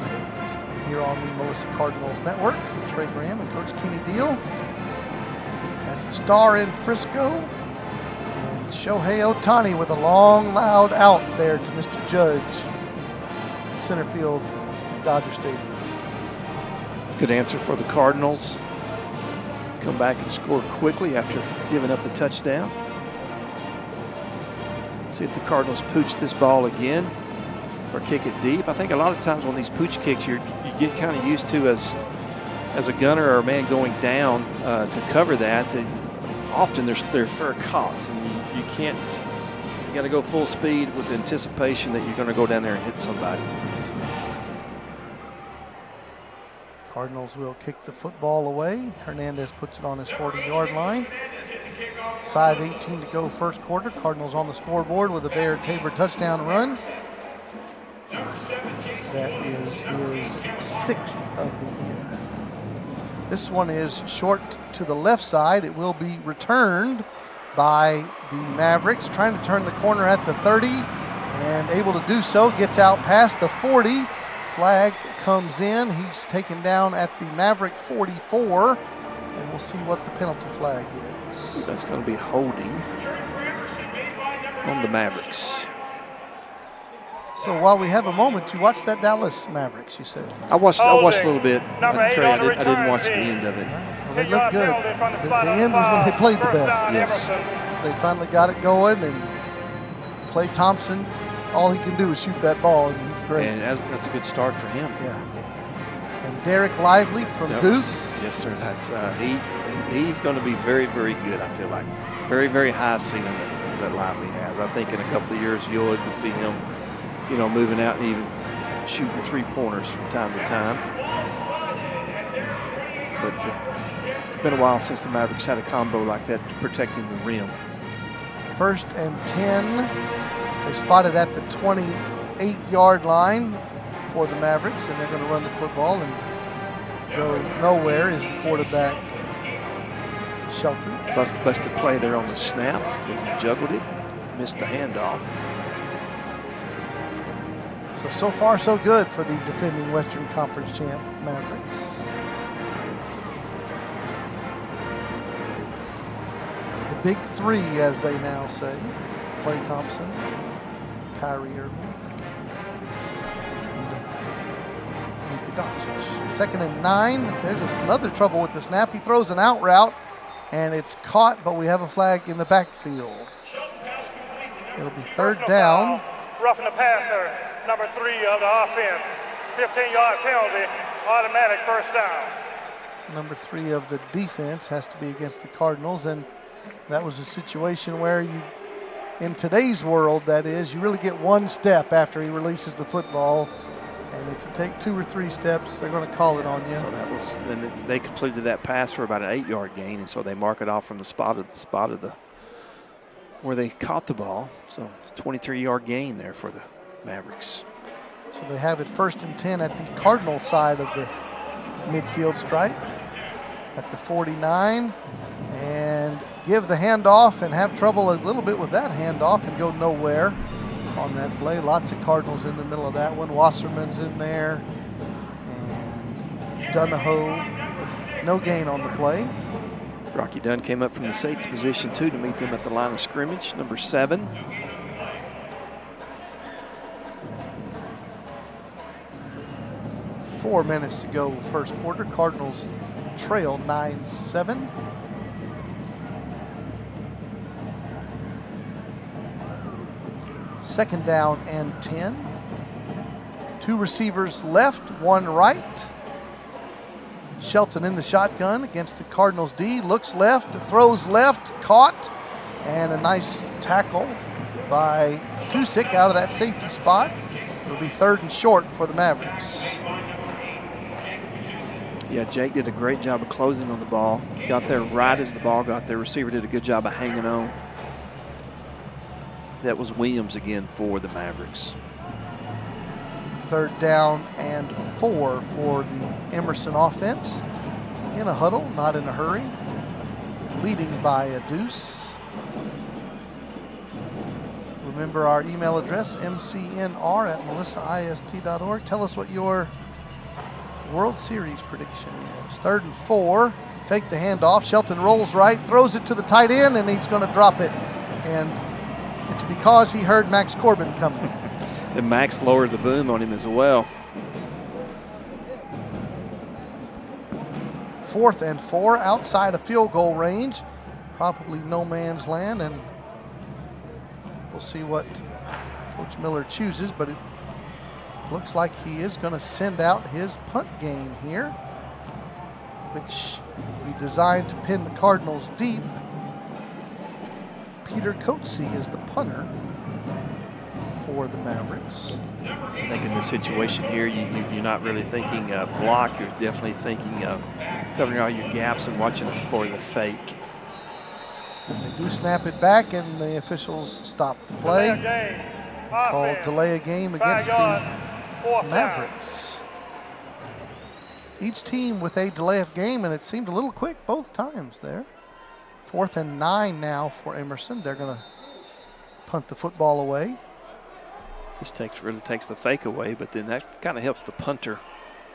here on the Melissa Cardinals Network. Trey Graham and Coach Kenny Deal at the Star in Frisco. And Shohei Ohtani with a long, loud out there to Mr. Judge. Center field at Dodger Stadium. Good answer for the Cardinals. Come back and score quickly after giving up the touchdown. See if the Cardinals pooch this ball again or kick it deep. I think a lot of times when these pooch kicks, you get kind of used to as a gunner or a man going down to cover that. Often they're fair caught, and you can't. You got to go full speed with anticipation that you're going to go down there and hit somebody. Cardinals will kick the football away. Hernandez puts it on his 40-yard line. 5:18 to go first quarter. Cardinals on the scoreboard with a Bear Tabor touchdown run. That is his 6th of the year. This one is short to the left side. It will be returned by the Mavericks, trying to turn the corner at the 30 and able to do so. Gets out past the 40. Flag comes in. He's taken down at the Maverick 44, and we'll see what the penalty flag is. That's going to be holding on the Mavericks. So while we have a moment, you watched that Dallas Mavericks, you said? I watched a little bit. Trey, I didn't watch the end of it. Well, they looked good. The end was when they played the best. Yes. They finally got it going, and Klay Thompson, all he can do is shoot that ball, and he's great. And that's a good start for him. Yeah. And Derek Lively from Duke. Yes, sir. That's he's going to be very, very good, I feel like. Very, very high ceiling that Lively has. I think in a couple of years you'll see him, moving out and even shooting 3-pointers from time to time. But it's been a while since the Mavericks had a combo like that protecting the rim. 1st and 10. They spotted at the 28-yard line for the Mavericks, and they're going to run the football and go nowhere is the quarterback, Shelton. Busted play there on the snap as he juggled it, missed the handoff. So far so good for the defending Western Conference champ Mavericks. The big three, as they now say: Klay Thompson, Kyrie Irving, and Luka Doncic. 2nd and 9. There's another trouble with the snap. He throws an out route, and it's caught, but we have a flag in the backfield. It'll be 3rd down. Roughing the passer, number 3 of the offense. 15-yard penalty, automatic first down. Number 3 of the defense has to be against the Cardinals, and that was a situation where you, in today's world, that is, you really get 1 step after he releases the football, and if you take 2 or 3 steps, they're going to call it on you. So that was, then they completed that pass for about an 8-yard gain, and so they mark it off from the spot of the where they caught the ball. So it's a 23-yard gain there for the Mavericks. So they have it 1st and 10 at the Cardinal side of the midfield stripe at the 49, and give the handoff and have trouble a little bit with that handoff and go nowhere on that play. Lots of Cardinals in the middle of that one. Wasserman's in there, and Donahoe, no gain on the play. Rocky Dunn came up from the safety position too to meet them at the line of scrimmage, number 7. Four minutes to go first quarter. Cardinals trail 9-7. Second down and 10. 2 receivers left, 1 right. Shelton in the shotgun against the Cardinals D. Looks left, throws left, caught, and a nice tackle by Tusick out of that safety spot. It'll be 3rd and short for the Mavericks. Yeah, Jake did a great job of closing on the ball. Got there right as the ball got there. Receiver did a good job of hanging on. That was Williams again for the Mavericks. 3rd down and 4 for the Emerson offense. In a huddle, not in a hurry. Leading by a deuce. Remember our email address, mcnr@melissaist.org. Tell us what your World Series prediction is. 3rd and 4. Take the handoff. Shelton rolls right, throws it to the tight end, and he's going to drop it And it's because he heard Max Corbin coming. And Max lowered the boom on him as well. 4th and 4 outside of field goal range. Probably no man's land, and we'll see what Coach Miller chooses, but it looks like he is going to send out his punt game here, which we designed to pin the Cardinals deep. Peter Coetzee is the punter for the Mavericks. I think in this situation here, you're not really thinking block. You're definitely thinking of covering all your gaps and watching for the fake. They do snap it back, and the officials stop the play. Called delay a game against the Mavericks. Each team with a delay of game, and it seemed a little quick both times there. 4th and 9 now for Emerson. They're going to punt the football away. This really takes the fake away, but then that kind of helps the punter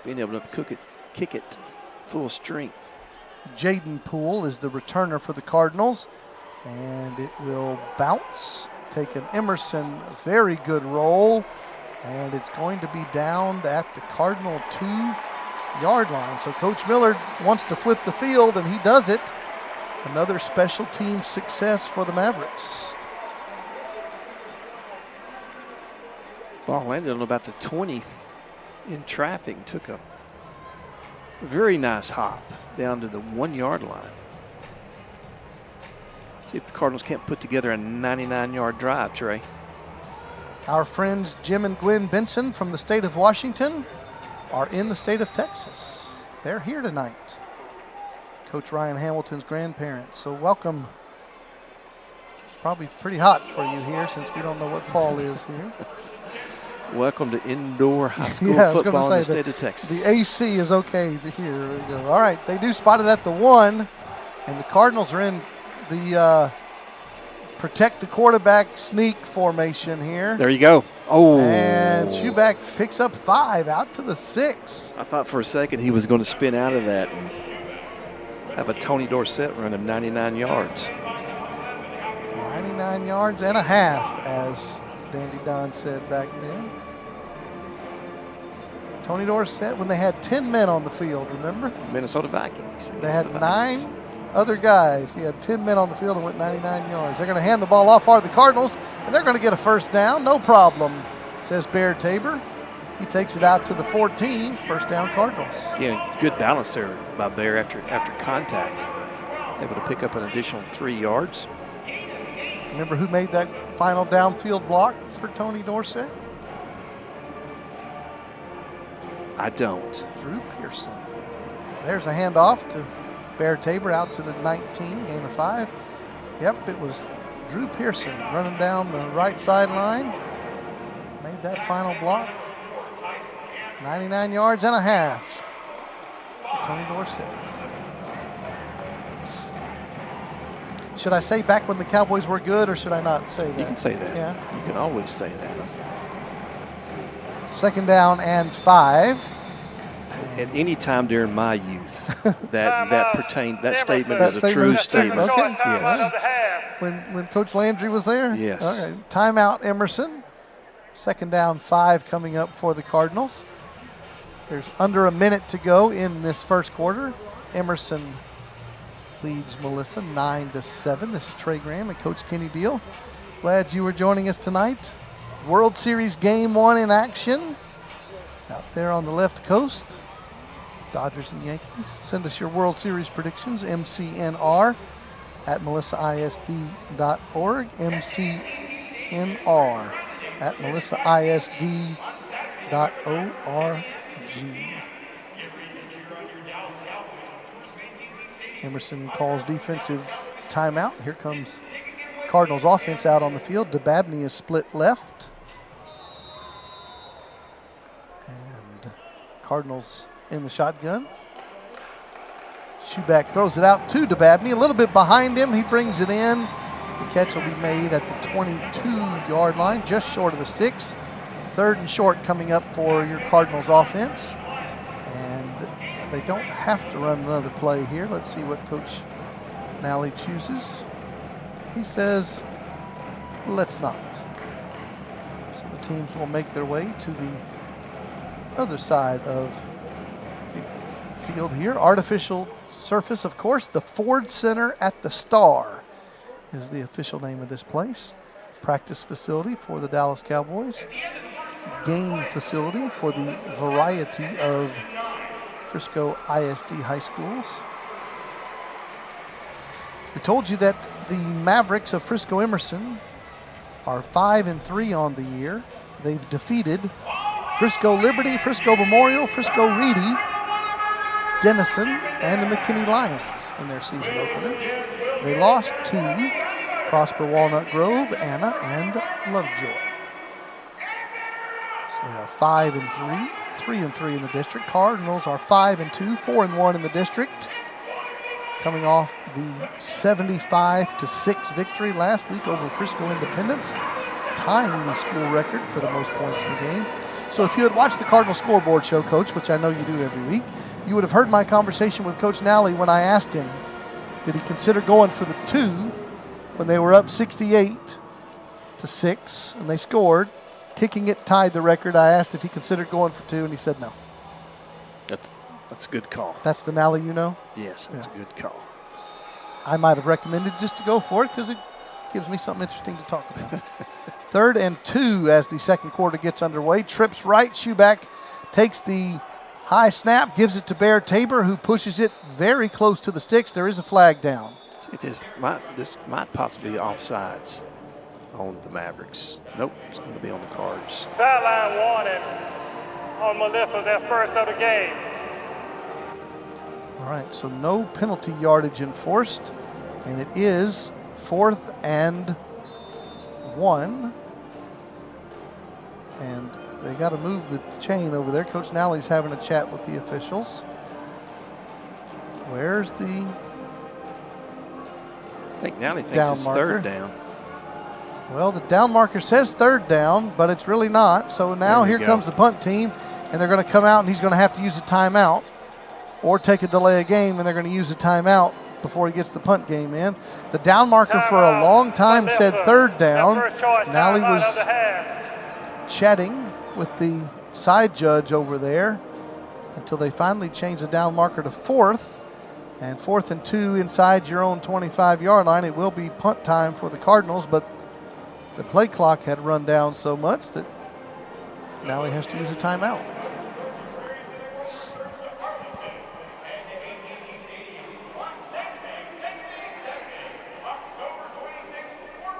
being able to kick it full strength. Jaden Poole is the returner for the Cardinals, and it will bounce, take an Emerson very good roll, and it's going to be downed at the Cardinal 2-yard line. So Coach Miller wants to flip the field, and he does it. Another special team success for the Mavericks. Ball landed on about the 20 in traffic. Took a very nice hop down to the 1-yard line. See if the Cardinals can't put together a 99-yard drive, Trey. Our friends Jim and Gwen Benson from the state of Washington are in the state of Texas. They're here tonight. Coach Ryan Hamilton's grandparents. So welcome. It's probably pretty hot for you here since we don't know what fall is here. Welcome to indoor high school yeah, football in the state of Texas. The AC is okay here. We go. All right, they do spot it at the 1, and the Cardinals are in the protect the quarterback sneak formation here. There you go. Oh. And Schuback picks up 5 out to the 6. I thought for a second he was going to spin out of that and have a Tony Dorsett run of 99 yards. 99 yards and a half, as Dandy Don said back then. Tony Dorsett, when they had 10 men on the field, remember? Minnesota Vikings. They had 9 other guys. He had 10 men on the field and went 99 yards. They're going to hand the ball off for the Cardinals, and they're going to get a first down. No problem, says Bear Tabor. He takes it out to the 14. First down, Cardinals. Yeah, good balance there by Bear after contact. Able to pick up an additional 3 yards. Remember who made that final downfield block for Tony Dorsett? I don't. Drew Pearson. There's a handoff to Bear Tabor out to the 19, gain of 5. Yep, it was Drew Pearson running down the right sideline. Made that final block. 99 yards and a half for Tony Dorsett. Should I say back when the Cowboys were good, or should I not say that? You can say that. Yeah. You can always say that. Second down and 5. At any time during my youth, that statement That is a true statement. Okay. Yes. When Coach Landry was there? Yes. All right. Timeout, Emerson. Second down, 5 coming up for the Cardinals. There's under a minute to go in this first quarter. Emerson leads Melissa 9-7. This is Trey Graham and Coach Kenny Deal. Glad you were joining us tonight. World Series Game 1 in action out there on the left coast. Dodgers and Yankees. Send us your World Series predictions, MCNR at melissaisd.org, MCNR at melissaisd.org. Emerson calls defensive timeout. Here comes Cardinals offense out on the field. DeBabney is split left. And Cardinals in the shotgun. Schuback throws it out to DeBabney. A little bit behind him. He brings it in. The catch will be made at the 22-yard line, just short of the 6. Third and short coming up for your Cardinals offense. And they don't have to run another play here. Let's see what Coach Nally chooses. He says let's not. So the teams will make their way to the other side of the field here. Artificial surface, of course. The Ford Center at the Star is the official name of this place. Practice facility for the Dallas Cowboys. Game facility for the variety of Frisco ISD high schools. We told you that the Mavericks of Frisco Emerson are 5-3 on the year. They've defeated Frisco Liberty, Frisco Memorial, Frisco Reedy, Denison, and the McKinney Lions in their season opener. They lost to Prosper Walnut Grove, Anna, and Lovejoy. So they are 5-3, 3-3 in the district. Cardinals are 5-2, 4-1 in the district, coming off the 75-6 victory last week over Frisco Independence, tying the school record for the most points in the game. So if you had watched the Cardinal scoreboard show, Coach, which I know you do every week, you would have heard my conversation with Coach Nally when I asked him, did he consider going for the 2 when they were up 68-6 and they scored, kicking it tied the record. I asked if he considered going for 2, and he said no. That's a good call. That's the Nally you know? Yes, that's a good call. I might have recommended just to go for it because it gives me something interesting to talk about. 3rd and 2 as the second quarter gets underway. Trips right, Schuback takes the high snap, gives it to Bear Tabor, who pushes it very close to the sticks. There is a flag down. See, this might possibly be offsides on the Mavericks. Nope, it's going to be on the Cards. Sideline warning on Melissa, their first of the game. All right, so no penalty yardage enforced, and it is 4th and 1. And they got to move the chain over there. Coach Nally's having a chat with the officials. Where's the I think Nally thinks it's third down. Well, the down marker says 3rd down, but it's really not. So now here comes the punt team, and they're going to come out, and he's going to have to use a timeout or take a delay of game, and they're going to use a timeout before he gets the punt game in. The down marker for a long time said 3rd down. Nally was chatting with the side judge over there until they finally changed the down marker to 4th. And 4th and 2 inside your own 25-yard line. It will be punt time for the Cardinals, but the play clock had run down so much that now he has to use a timeout.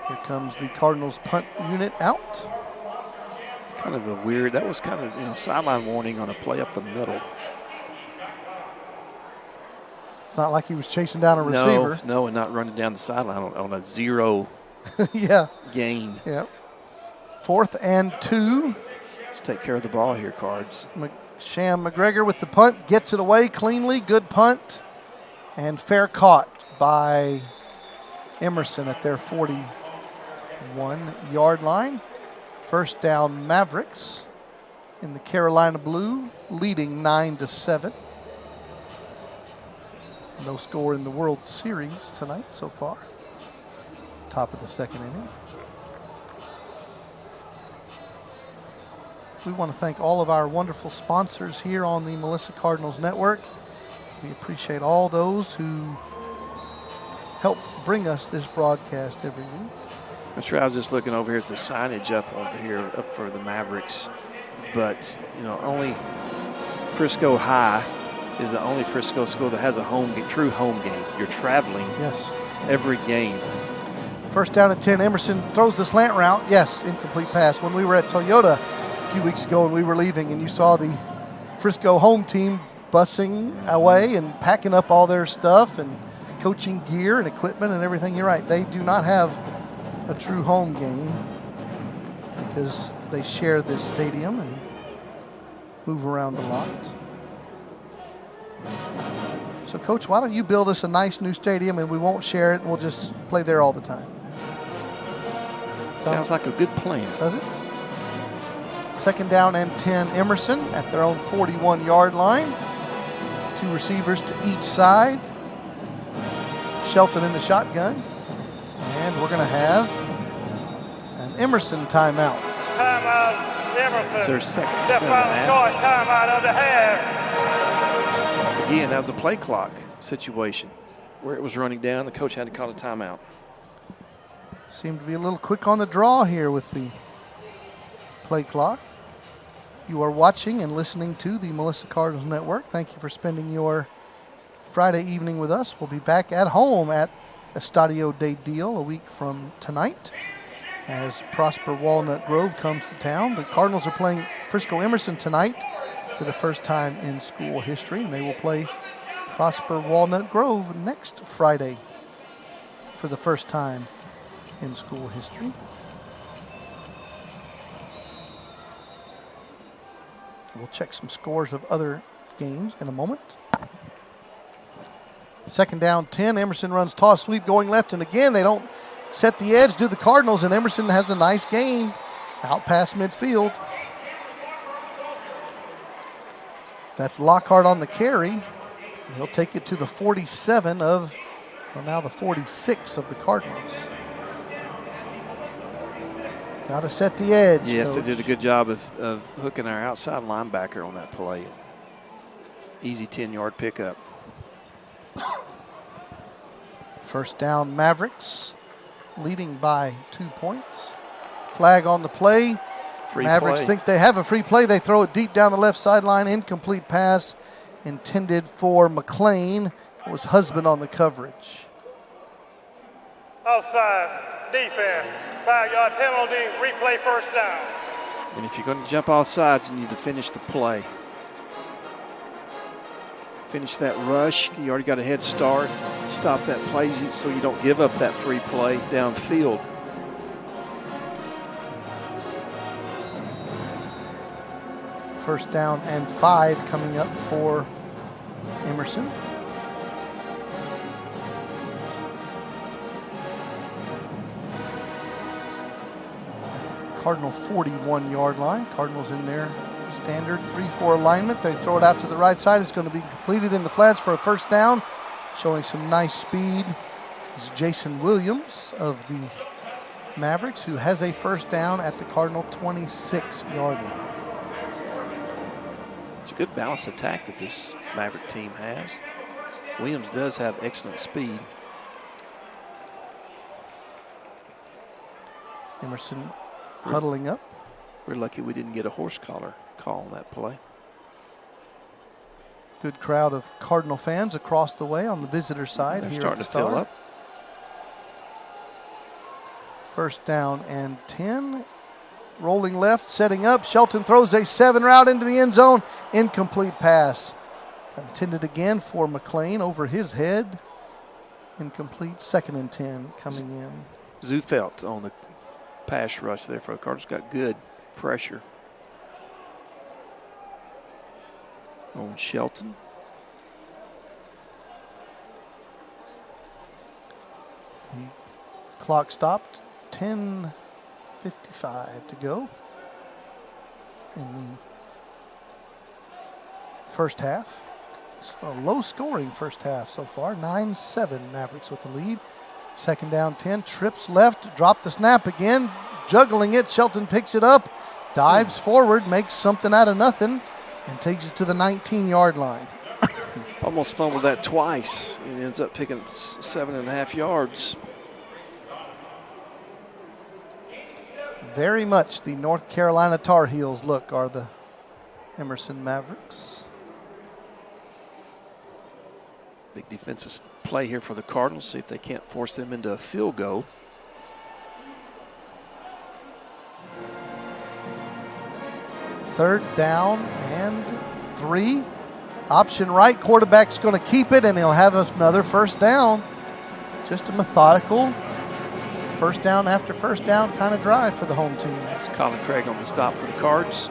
Here comes the Cardinals punt unit out. It's kind of a weird, that was kind of, sideline warning on a play up the middle. It's not like he was chasing down a receiver. No, and not running down the sideline on a 0 gain. Yeah. 4th and 2. Let's take care of the ball here, Cards. Sham McGregor with the punt, gets it away cleanly. Good punt. And fair caught by Emerson at their 41-yard line. First down, Mavericks in the Carolina blue, leading 9-7. No score in the World Series tonight so far. Top of the second inning. We want to thank all of our wonderful sponsors here on the Melissa Cardinals Network. We appreciate all those who help bring us this broadcast every week. That's right. I was just looking over here at the signage up over here, up for the Mavericks. But, only Frisco High is the only Frisco school that has a true home game. You're traveling every game. First down and 10. Emerson throws the slant route. Yes, incomplete pass. When we were at Toyota a few weeks ago and we were leaving and you saw the Frisco home team bussing away and packing up all their stuff and coaching gear and equipment and everything, you're right. They do not have a true home game because they share this stadium and move around a lot. So, Coach, why don't you build us a nice new stadium and we won't share it and we'll just play there all the time? Sounds like a good plan. Does it? Second down and 10, Emerson at their own 41-yard line. 2 receivers to each side. Shelton in the shotgun. And we're going to have Emerson timeout. Timeout, Emerson. It's their second The time final out. choice timeout of the half. Again, that was a play clock situation where it was running down. The coach had to call a timeout. Seemed to be a little quick on the draw here with the play clock. You are watching and listening to the Melissa Cardinals Network. Thank you for spending your Friday evening with us. We'll be back at home at Estadio de Deal a week from tonight as Prosper Walnut Grove comes to town. The Cardinals are playing Frisco Emerson tonight for the first time in school history, and they will play Prosper Walnut Grove next Friday for the first time in school history. We'll check some scores of other games in a moment. Second down 10. Emerson runs toss sweep going left, and again they don't set the edge, do the Cardinals, and Emerson has a nice gain out past midfield. That's Lockhart on the carry. He'll take it to the 47 of, well, now the 46 of the Cardinals. Got to set the edge. Yes, Coach. they did a good job of hooking our outside linebacker on that play. Easy 10-yard pickup. First down, Mavericks, leading by 2 points. Flag on the play. Free Mavericks play. think they have a free play. They throw it deep down the left sideline. Incomplete pass intended for McLean. It was Husband on the coverage. Offside, defense, 5-yard penalty, replay first down. And if you're going to jump off sides, you need to finish the play. Finish that rush. You already got a head start. Stop that play so you don't give up that free play downfield. First down and 5 coming up for Emerson. At the Cardinal 41-yard line. Cardinals in their standard 3-4 alignment. They throw it out to the right side. It's going to be completed in the flats for a first down. Showing some nice speed is Jason Williams of the Mavericks, who has a first down at the Cardinal 26-yard line. It's a good balanced attack that this Maverick team has. Williams does have excellent speed. Emerson huddling up. We're lucky we didn't get a horse collar call on that play. Good crowd of Cardinal fans across the way on the visitor side. They're here starting at to the fill Star. up. First down and 10. Rolling left, setting up. Shelton throws a 7 route into the end zone. Incomplete pass. Intended again for McLean over his head. Incomplete. 2nd and 10 coming in. Zufelt on the pass rush there for the Cardinals. Got good pressure on Shelton. The clock stopped. 10:55 to go in the first half. So a low scoring first half so far. 9-7 Mavericks with the lead. Second down 10. Trips left. Drop the snap again. Juggling it. Shelton picks it up. Dives forward. Makes something out of nothing. And takes it to the 19-yard line. Almost fumbled that twice and ends up picking up 7.5 yards. Very much the North Carolina Tar Heels look are the Emerson Mavericks. Big defensive play here for the Cardinals. See if they can't force them into a field goal. Third down and 3. Option right. Quarterback's going to keep it, and he'll have another first down. Just a methodical first down after first down kind of drive for the home team. It's Colin Craig on the stop for the Cards.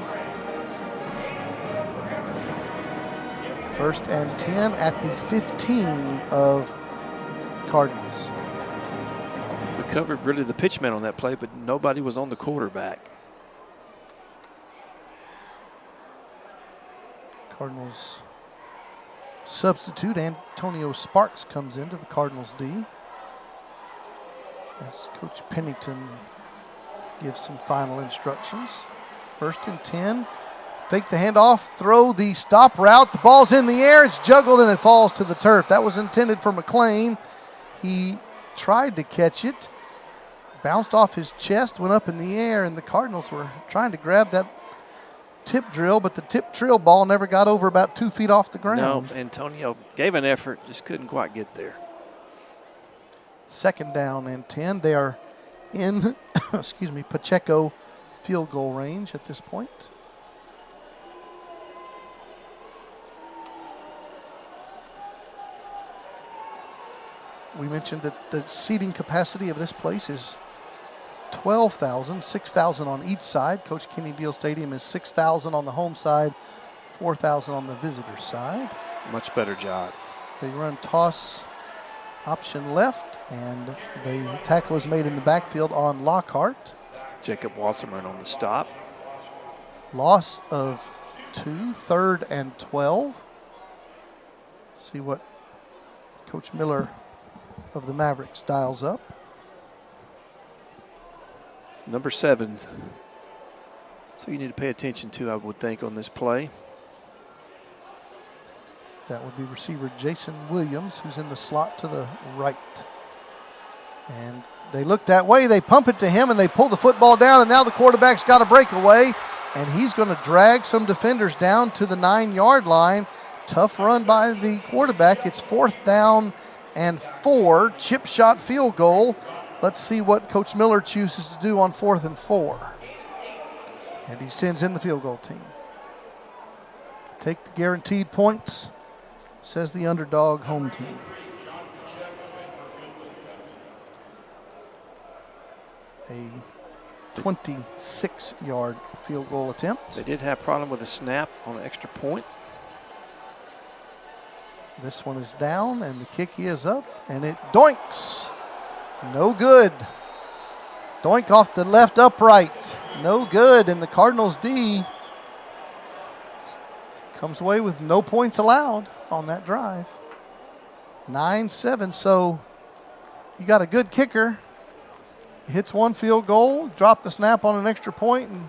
First and 10 at the 15 of Cardinals. We covered really the pitchman on that play, but nobody was on the quarterback. Cardinals substitute Antonio Sparks comes into the Cardinals D. As Coach Pennington gives some final instructions. 1st and 10. Fake the handoff, throw the stop route. The ball's in the air. It's juggled and it falls to the turf. That was intended for McLean. He tried to catch it. Bounced off his chest, went up in the air, and the Cardinals were trying to grab that tip drill, but the tip drill ball never got over about 2 feet off the ground. No, Antonio gave an effort, just couldn't quite get there. 2nd down and 10. They are in, Pacheco field goal range at this point. We mentioned that the seating capacity of this place is 12,000, 6,000 on each side. Coach Kenny Deal Stadium is 6,000 on the home side, 4,000 on the visitor side. Much better job. They run toss option left, and the tackle is made in the backfield on Lockhart. Jacob Wasserman on the stop. Loss of 2, 3rd and 12. See what Coach Miller of the Mavericks dials up. Number 7. So you need to pay attention to, I would think, on this play. That would be receiver Jason Williams, who's in the slot to the right. And they look that way, they pump it to him, and they pull the football down, and now the quarterback's got a breakaway, and he's going to drag some defenders down to the 9-yard line. Tough run by the quarterback. It's 4th down and 4, chip shot field goal. Let's see what Coach Miller chooses to do on 4th and 4. And he sends in the field goal team. Take the guaranteed points, says the underdog home team. A 26-yard field goal attempt. They did have a problem with a snap on an extra point. This one is down, and the kick is up, and it doinks. No good. Doink off the left upright. No good, and the Cardinals D comes away with no points allowed on that drive. 9-7, so you got a good kicker. He hits one field goal, drop the snap on an extra point, and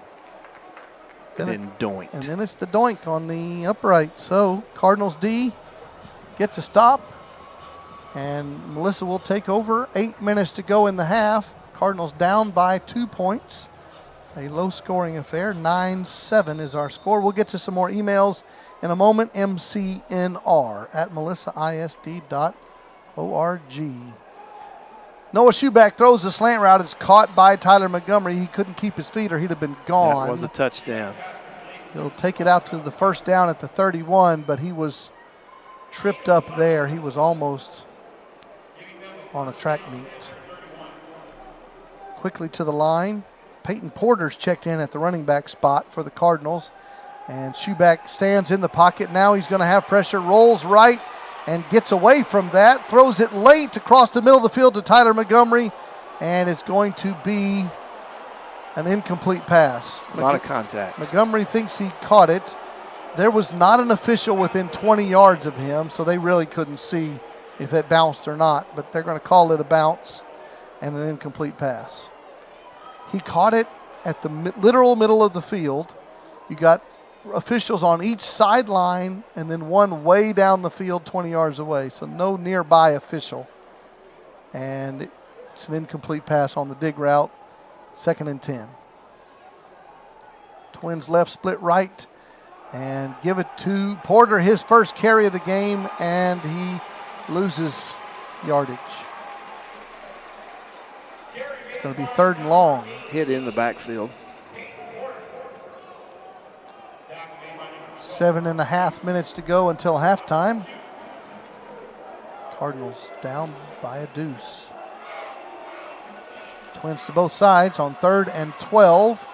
then doinked. And then it's the doink on the upright. So Cardinals D gets a stop, and Melissa will take over. 8 minutes to go in the half. Cardinals down by 2 points. A low-scoring affair. 9-7 is our score. We'll get to some more emails in a moment. mcnr@melissaisd.org. Noah Schuback throws the slant route. It's caught by Tyler Montgomery. He couldn't keep his feet or he'd have been gone. That was a touchdown. He'll take it out to the 1st down at the 31, but he was tripped up there. He was almost on a track meet. Quickly to the line. Peyton Porter's checked in at the running back spot for the Cardinals. And Schuback stands in the pocket. Now he's going to have pressure. Rolls right and gets away from that. Throws it late across the middle of the field to Tyler Montgomery. And it's going to be an incomplete pass. A lot of contact. Montgomery thinks he caught it. There was not an official within 20 yards of him, so they really couldn't see if it bounced or not. But they're going to call it a bounce and an incomplete pass. He caught it at the literal middle of the field. You got officials on each sideline and then one way down the field 20 yards away, so no nearby official. And it's an incomplete pass on the dig route, 2nd and 10. Twins left, split right, and give it to Porter, his first carry of the game, and he loses yardage. It's going to be 3rd and long. Hit in the backfield. 7.5 minutes to go until halftime. Cardinals down by a deuce. Twins to both sides on 3rd and 12.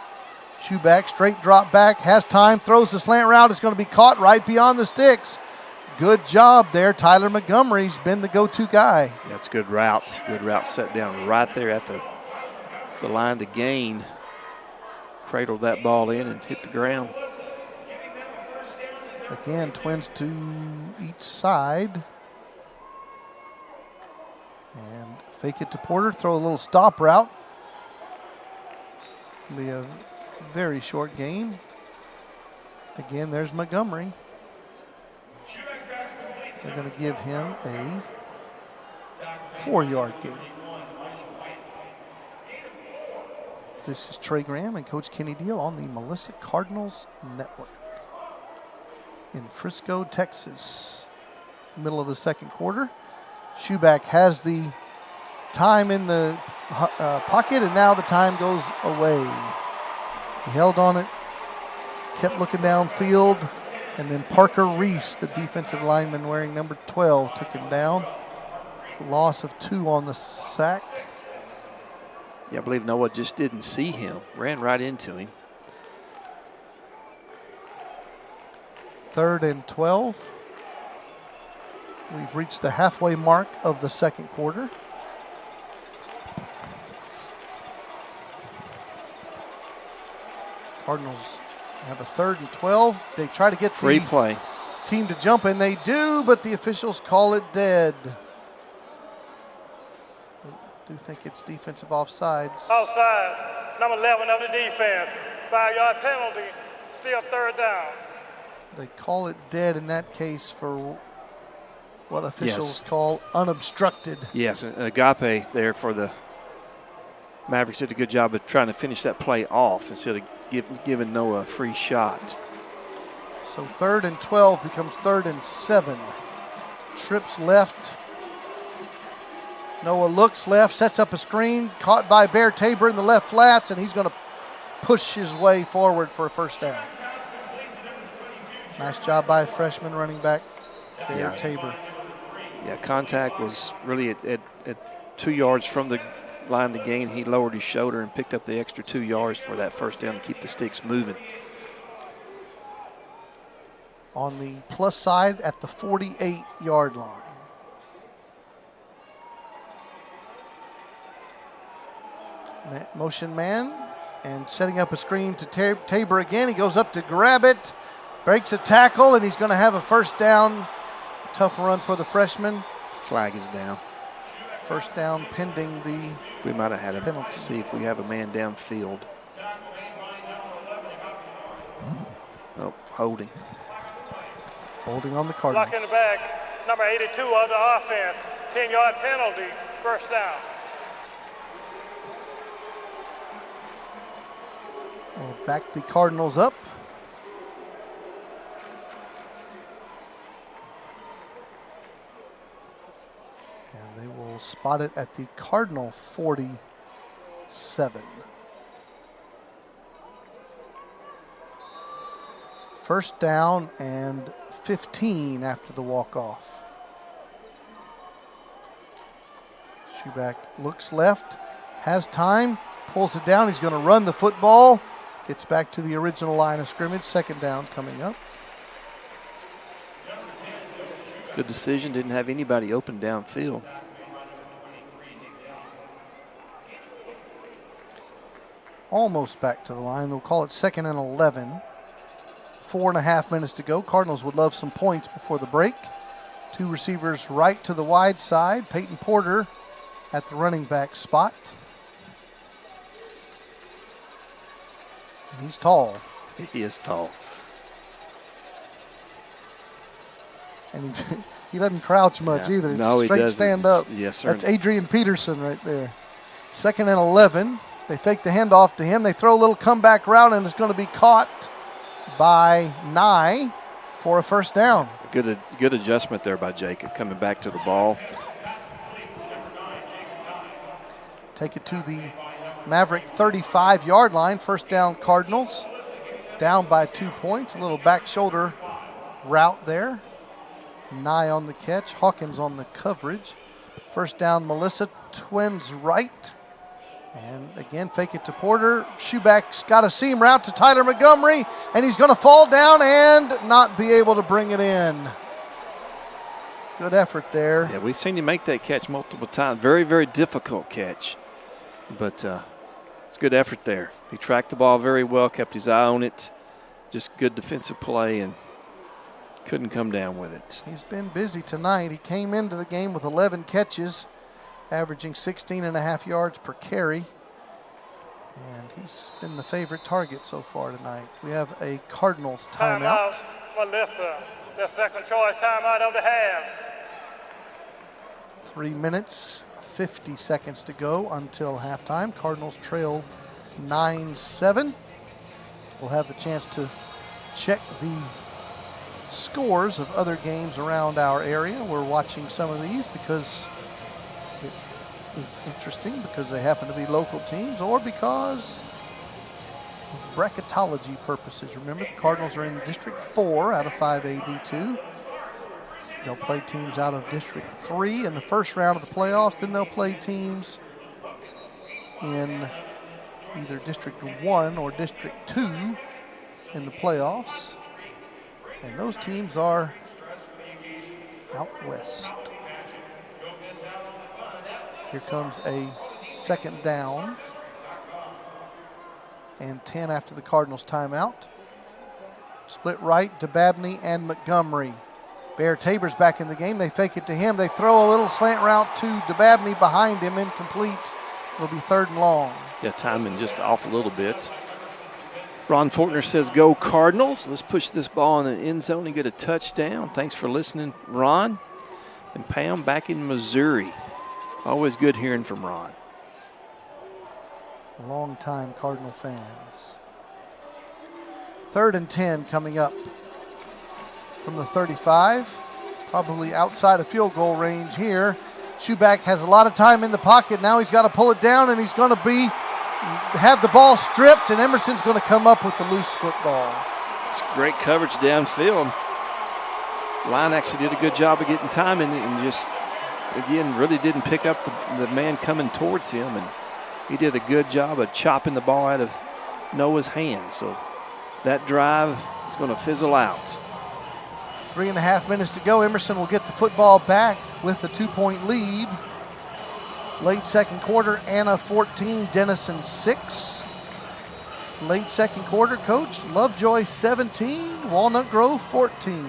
Schuback, straight drop back, has time, throws the slant route. It's going to be caught right beyond the sticks. Good job there. Tyler Montgomery's been the go-to guy. That's good route. Good route set down right there at the line to gain. Cradled that ball in and hit the ground. Again, Twins to each side. And fake it to Porter, throw a little stop route. It'll be a very short game. Again, there's Montgomery. They're going to give him a 4-yard gain. This is Trey Graham and Coach Kenny Deal on the Melissa Cardinals Network in Frisco, Texas. Middle of the second quarter. Schuback has the time in the pocket, and now the time goes away. He held on it, kept looking downfield, and then Parker Reese, the defensive lineman wearing number 12, took him down. Loss of 2 on the sack. Yeah, I believe Noah just didn't see him, ran right into him. 3rd and 12. We've reached the halfway mark of the second quarter. Cardinals have a 3rd and 12. They try to get Free play. Team to jump, and they do, but the officials call it dead. I do think it's defensive offsides. Offsides, number 11 of the defense. 5-yard penalty, still 3rd down. They call it dead in that case for what officials call unobstructed. Yes, and Agape there for the Mavericks did a good job of trying to finish that play off instead of giving Noah a free shot. So 3rd and 12 becomes 3rd and 7. Trips left. Noah looks left, sets up a screen, caught by Bear Tabor in the left flats, and he's going to push his way forward for a first down. Nice job by freshman running back Bear Tabor. Yeah, contact was really at 2 yards from the line to gain. He lowered his shoulder and picked up the extra 2 yards for that first down to keep the sticks moving. On the plus side at the 48-yard line. Motion man and setting up a screen to Tabor again. He goes up to grab it, breaks a tackle, and he's going to have a first down. Tough run for the freshman. Flag is down. First down pending the We might have had him penalty. see if we have a man downfield. Oh, holding. Holding on the Cardinals. Block in the back, number 82 of the offense. 10-yard penalty, first down. We'll back the Cardinals up. And they will spot it at the Cardinal 47. First down and 15 after the walk-off. Schuback looks left, has time, pulls it down. He's going to run the football. Gets back to the original line of scrimmage. Second down coming up. Good decision. Didn't have anybody open downfield. Almost back to the line. They'll call it 2nd and 11. 4.5 minutes to go. Cardinals would love some points before the break. 2 receivers right to the wide side. Peyton Porter at the running back spot. And he's tall. He is tall. And he doesn't crouch much either. It's No, he straight doesn't. stand up. Yes, sir. That's Adrian Peterson right there. 2nd and 11. They fake the handoff to him. They throw a little comeback route, and it's going to be caught by Nye for a first down. Good adjustment there by Jacob, coming back to the ball. Take it to the Maverick 35-yard line. First down Cardinals. Down by 2 points. A little back shoulder route there. Nye on the catch. Hawkins on the coverage. First down Melissa. Twins right. And again, fake it to Porter. Schuback's got a seam route to Tyler Montgomery, and he's going to fall down and not be able to bring it in. Good effort there. Yeah, we've seen him make that catch multiple times. Very, very difficult catch. But it's good effort there. He tracked the ball very well, kept his eye on it. Just good defensive play and couldn't come down with it. He's been busy tonight. He came into the game with 11 catches, averaging 16.5 yards per carry. And he's been the favorite target so far tonight. We have a Cardinals timeout. Melissa, the second choice timeout of the half. 3 minutes, 50 seconds to go until halftime. Cardinals trail 9-7. We'll have the chance to check the scores of other games around our area. We're watching some of these because it is interesting, because they happen to be local teams, or because of bracketology purposes. Remember, the Cardinals are in District 4 out of 5AD2. They'll play teams out of District 3 in the first round of the playoffs. Then they'll play teams in either District 1 or District 2 in the playoffs. And those teams are out west. Here comes a second down and 10 after the Cardinals timeout. Split right, DeBabney and Montgomery. Bear Tabor's back in the game. They fake it to him. They throw a little slant route to DeBabney behind him, incomplete. It'll be 3rd and long. Yeah, timing just off a little bit. Ron Fortner says, go Cardinals. Let's push this ball in the end zone and get a touchdown. Thanks for listening, Ron. And Pam back in Missouri. Always good hearing from Ron. Long-time Cardinal fans. 3rd and 10 coming up from the 35. Probably outside of field goal range here. Schuback has a lot of time in the pocket. Now he's got to pull it down, and he's going to have the ball stripped, and Emerson's going to come up with the loose football. It's great coverage downfield. Line actually did a good job of getting time and just, again, really didn't pick up the man coming towards him, and he did a good job of chopping the ball out of Noah's hand. So that drive is going to fizzle out. 3.5 minutes to go. Emerson will get the football back with the 2-point lead. Late second quarter, Anna 14, Denison 6. Late second quarter, Coach, Lovejoy 17, Walnut Grove 14.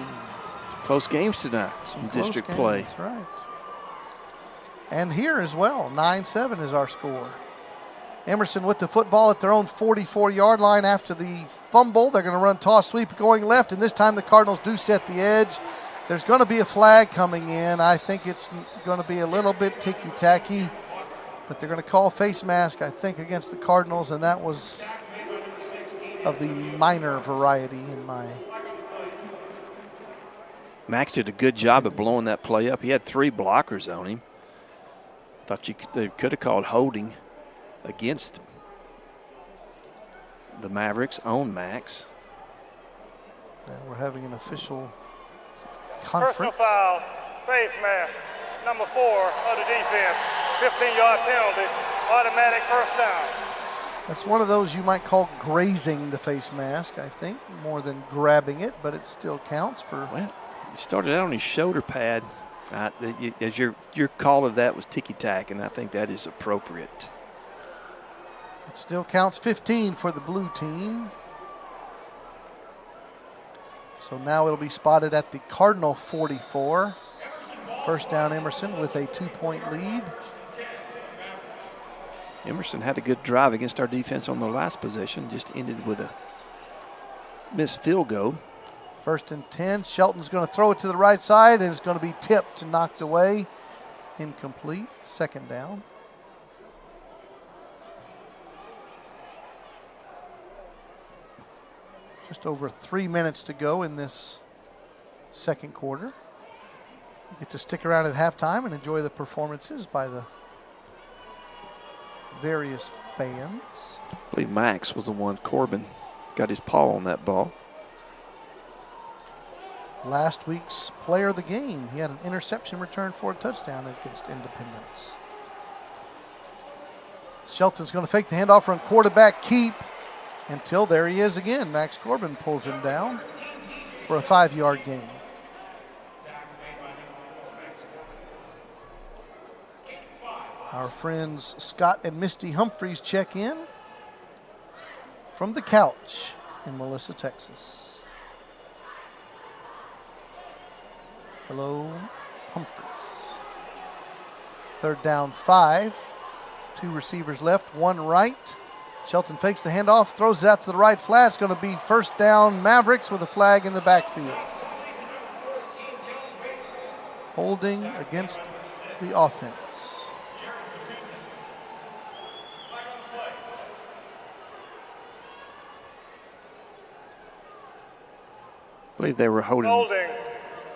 Close games tonight, some district play. That's right. And here as well, 9-7 is our score. Emerson with the football at their own 44-yard line after the fumble. They're going to run toss sweep going left, and this time the Cardinals do set the edge. There's going to be a flag coming in. I think it's going to be a little bit ticky-tacky, but they're going to call face mask, I think, against the Cardinals, and that was of the minor variety in my... Max did a good job of blowing that play up. He had 3 blockers on him. Thought they could have called holding against the Mavericks on Max. And we're having an official conference. Personal foul, face mask, number 4 of the defense, 15-yard penalty, automatic first down. That's one of those you might call grazing the face mask, I think, more than grabbing it, but it still counts for. Well, he started out on his shoulder pad. As your call of that was ticky-tack, and I think that is appropriate. It still counts 15 for the blue team. So now it'll be spotted at the Cardinal 44. First down, Emerson with a 2-point lead. Emerson had a good drive against our defense on the last possession, just ended with a missed field goal. 1st and 10. Shelton's going to throw it to the right side, and it's going to be tipped and knocked away. Incomplete. 2nd down. Just over 3 minutes to go in this second quarter. You get to stick around at halftime and enjoy the performances by the various bands. I believe Max was the one. Corbin got his paw on that ball. Last week's player of the game. He had an interception return for a touchdown against Independence. Shelton's going to fake the handoff from quarterback keep until there he is again. Max Corbin pulls him down for a 5-yard gain. Our friends Scott and Misty Humphreys check in from the couch in Melissa, Texas. Hello, Humphreys. 3rd down, 5. 2 receivers left, 1 right. Shelton fakes the handoff, throws it out to the right flat. It's going to be first down Mavericks with a flag in the backfield. Holding against the offense. I believe they were holding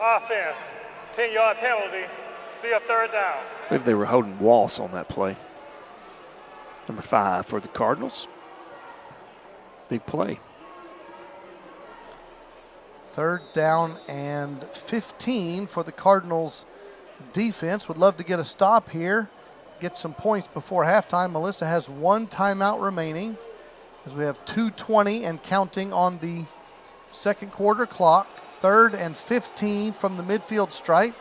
offense, 10-yard penalty, still third down. I believe they were holding Walsh on that play. Number 5 for the Cardinals. Big play. Third down and 15 for the Cardinals defense. Would love to get a stop here, get some points before halftime. Melissa has 1 timeout remaining as we have 2:20 and counting on the second quarter clock. Third and 15 from the midfield stripe.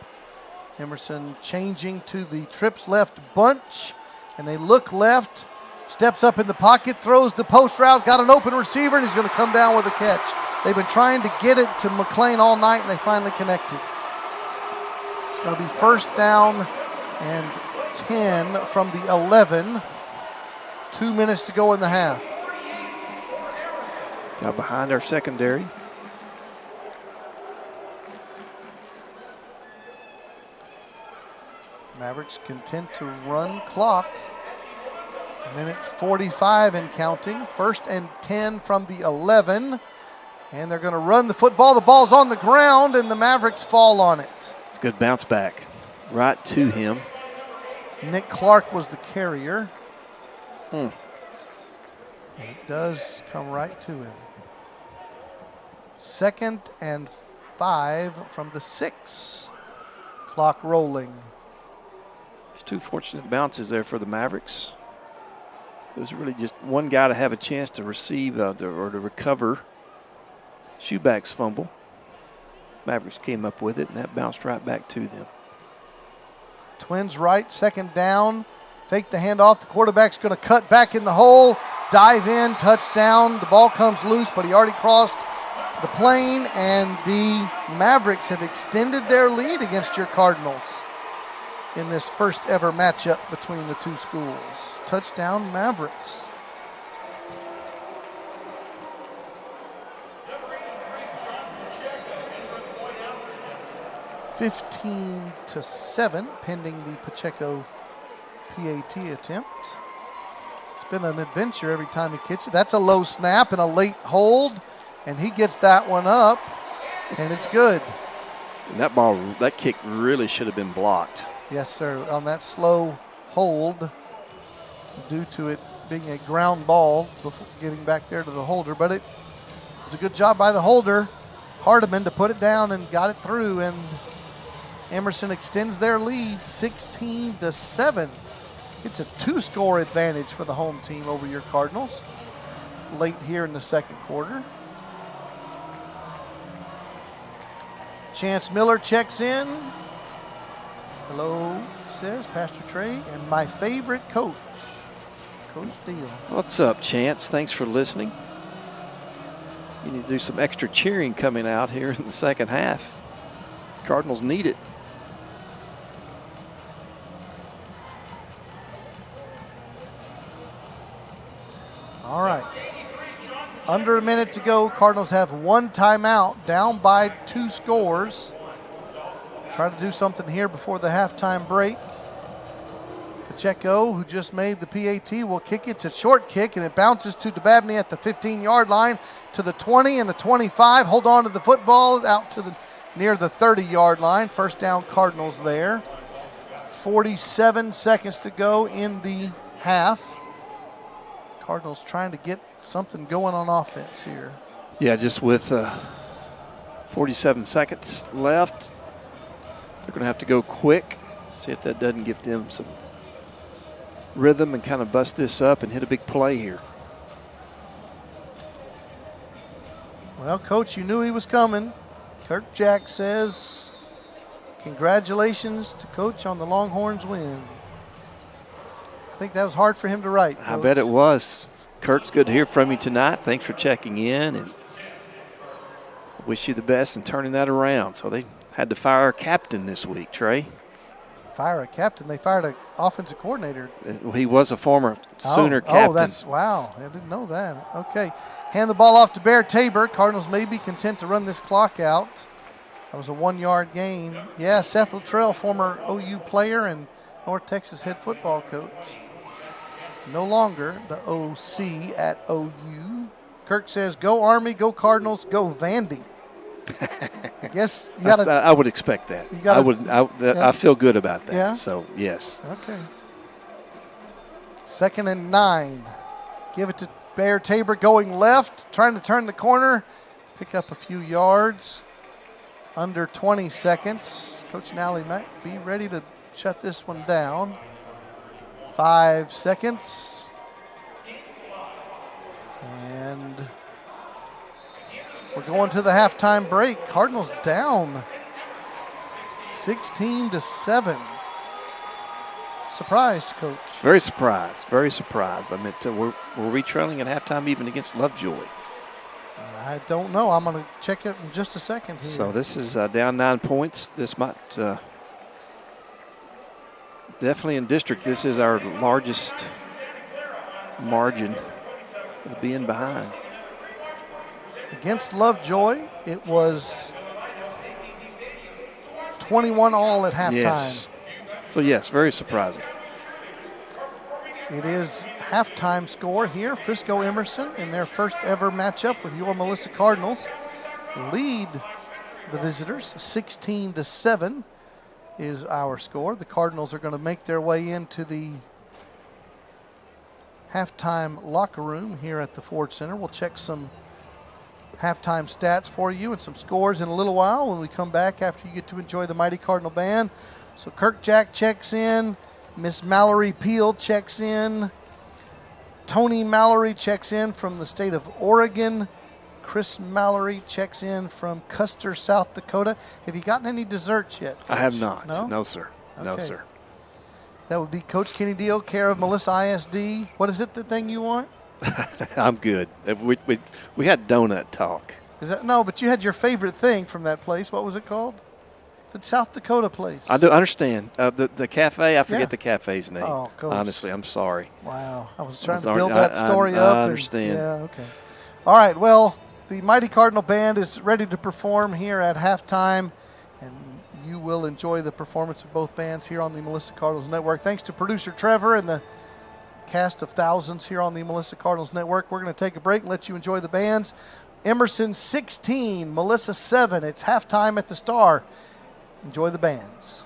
Emerson changing to the trips left bunch, and they look left. Steps up in the pocket, throws the post route, got an open receiver, and he's going to come down with a catch. They've been trying to get it to McLean all night, and they finally connected. It's going to be first down and 10 from the 11. 2 minutes to go in the half. Got behind our secondary. Mavericks content to run clock. Minute 45 and counting. First and 10 from the 11. And they're going to run the football. The ball's on the ground, and the Mavericks fall on it. It's a good bounce back. Right to him. Nick Clark was the carrier. And it does come right to him. Second and 5 from the 6. Clock rolling. There's 2 fortunate bounces there for the Mavericks. It was really just one guy to have a chance to receive or to recover Shoeback's fumble. Mavericks came up with it, and that bounced right back to them. Twins right, second down. Fake the handoff. The quarterback's going to cut back in the hole, dive in, touchdown. The ball comes loose, but he already crossed the plane, and the Mavericks have extended their lead against your Cardinals in this first ever matchup between the two schools. Touchdown Mavericks. (15-7) pending the Pacheco PAT attempt. It's been an adventure every time he kicks it. That's a low snap and a late hold, and he gets that one up, and it's good. And that kick really should have been blocked. Yes, sir, on that slow hold due to it being a ground ball before getting back there to the holder. But it was a good job by the holder, Hardiman, to put it down and got it through. And Emerson extends their lead 16-7. It's a 2-score advantage for the home team over your Cardinals late here in the second quarter. Chance Miller checks in. Hello, says Pastor Trey, and my favorite coach, Coach Deal. What's up, Chance? Thanks for listening. You need to do some extra cheering coming out here in the second half. Cardinals need it. All right. Under a minute to go. Cardinals have 1 timeout, down by 2 scores. Try to do something here before the halftime break. Pacheco, who just made the PAT, will kick it. It's a short kick, and it bounces to Dababney at the 15-yard line, to the 20 and the 25. Hold on to the football out to the near the 30-yard line. First down Cardinals there. 47 seconds to go in the half. Cardinals trying to get something going on offense here. Yeah, just with 47 seconds left. They're going to have to go quick, see if that doesn't give them some rhythm and kind of bust this up and hit a big play here. Well, Coach, you knew he was coming. Kirk Jack says, congratulations to Coach on the Longhorns win. I think that was hard for him to write, Coach. I bet it was. Kirk's good to hear from you tonight. Thanks for checking in, and wish you the best in turning that around. So they had to fire our captain this week, Trey. fire a captain. They fired an offensive coordinator. He was a former Sooner captain. Oh, wow. I didn't know that. Okay. Hand the ball off to Bear Tabor. Cardinals may be content to run this clock out. That was a 1-yard gain. Yeah, Seth Luttrell, former OU player and North Texas head football coach. No longer the OC at OU. Kirk says, go Army, go Cardinals, go Vandy. I guess you got to. I would expect that. I feel good about that. Yeah? So, yes. Okay. 2nd and 9. Give it to Bear Tabor going left, trying to turn the corner, pick up a few yards. Under 20 seconds. Coach Nally might be ready to shut this one down. 5 seconds. And we're going to the halftime break. Cardinals down 16-7. Surprised, Coach? Very surprised. Very surprised. I mean, were we trailing at halftime even against Lovejoy? I don't know. I'm going to check it in just a second here. So this is down 9 points. This might definitely in district. This is our largest margin of being behind. Against Lovejoy, it was 21-all at halftime. Yes. So, yes, very surprising. It is halftime score here. Frisco Emerson in their first ever matchup with your Melissa Cardinals lead the visitors 16-7 is our score. The Cardinals are going to make their way into the halftime locker room here at the Ford Center. We'll check some halftime stats for you and some scores in a little while when we come back after you get to enjoy the mighty Cardinal band. So Kirk Jack checks in. Miss Mallory Peel checks in. Tony Mallory checks in from the state of Oregon. Chris Mallory checks in from Custer, South Dakota. Have you gotten any desserts yet, Coach? I have not. No, sir. Okay. No, sir. That would be Coach Kenny Deal, care of Melissa ISD. What is it, the thing you want? I'm good. We had donut talk. Is that no? But you had your favorite thing from that place. What was it called? The South Dakota place. I do understand. The cafe, I forget Yeah. the cafe's name. Oh, Coach. Honestly, I'm sorry. Wow. I was trying to sorry. build that story up. I understand. Yeah, okay. All right, well, the Mighty Cardinal Band is ready to perform here at halftime, and you will enjoy the performance of both bands here on the Melissa Cardinals Network. Thanks to producer Trevor and the cast of thousands here on the Melissa Cardinals Network. We're going to take a break and let you enjoy the bands. Emerson 16, Melissa 7. It's halftime at the Star. Enjoy the bands.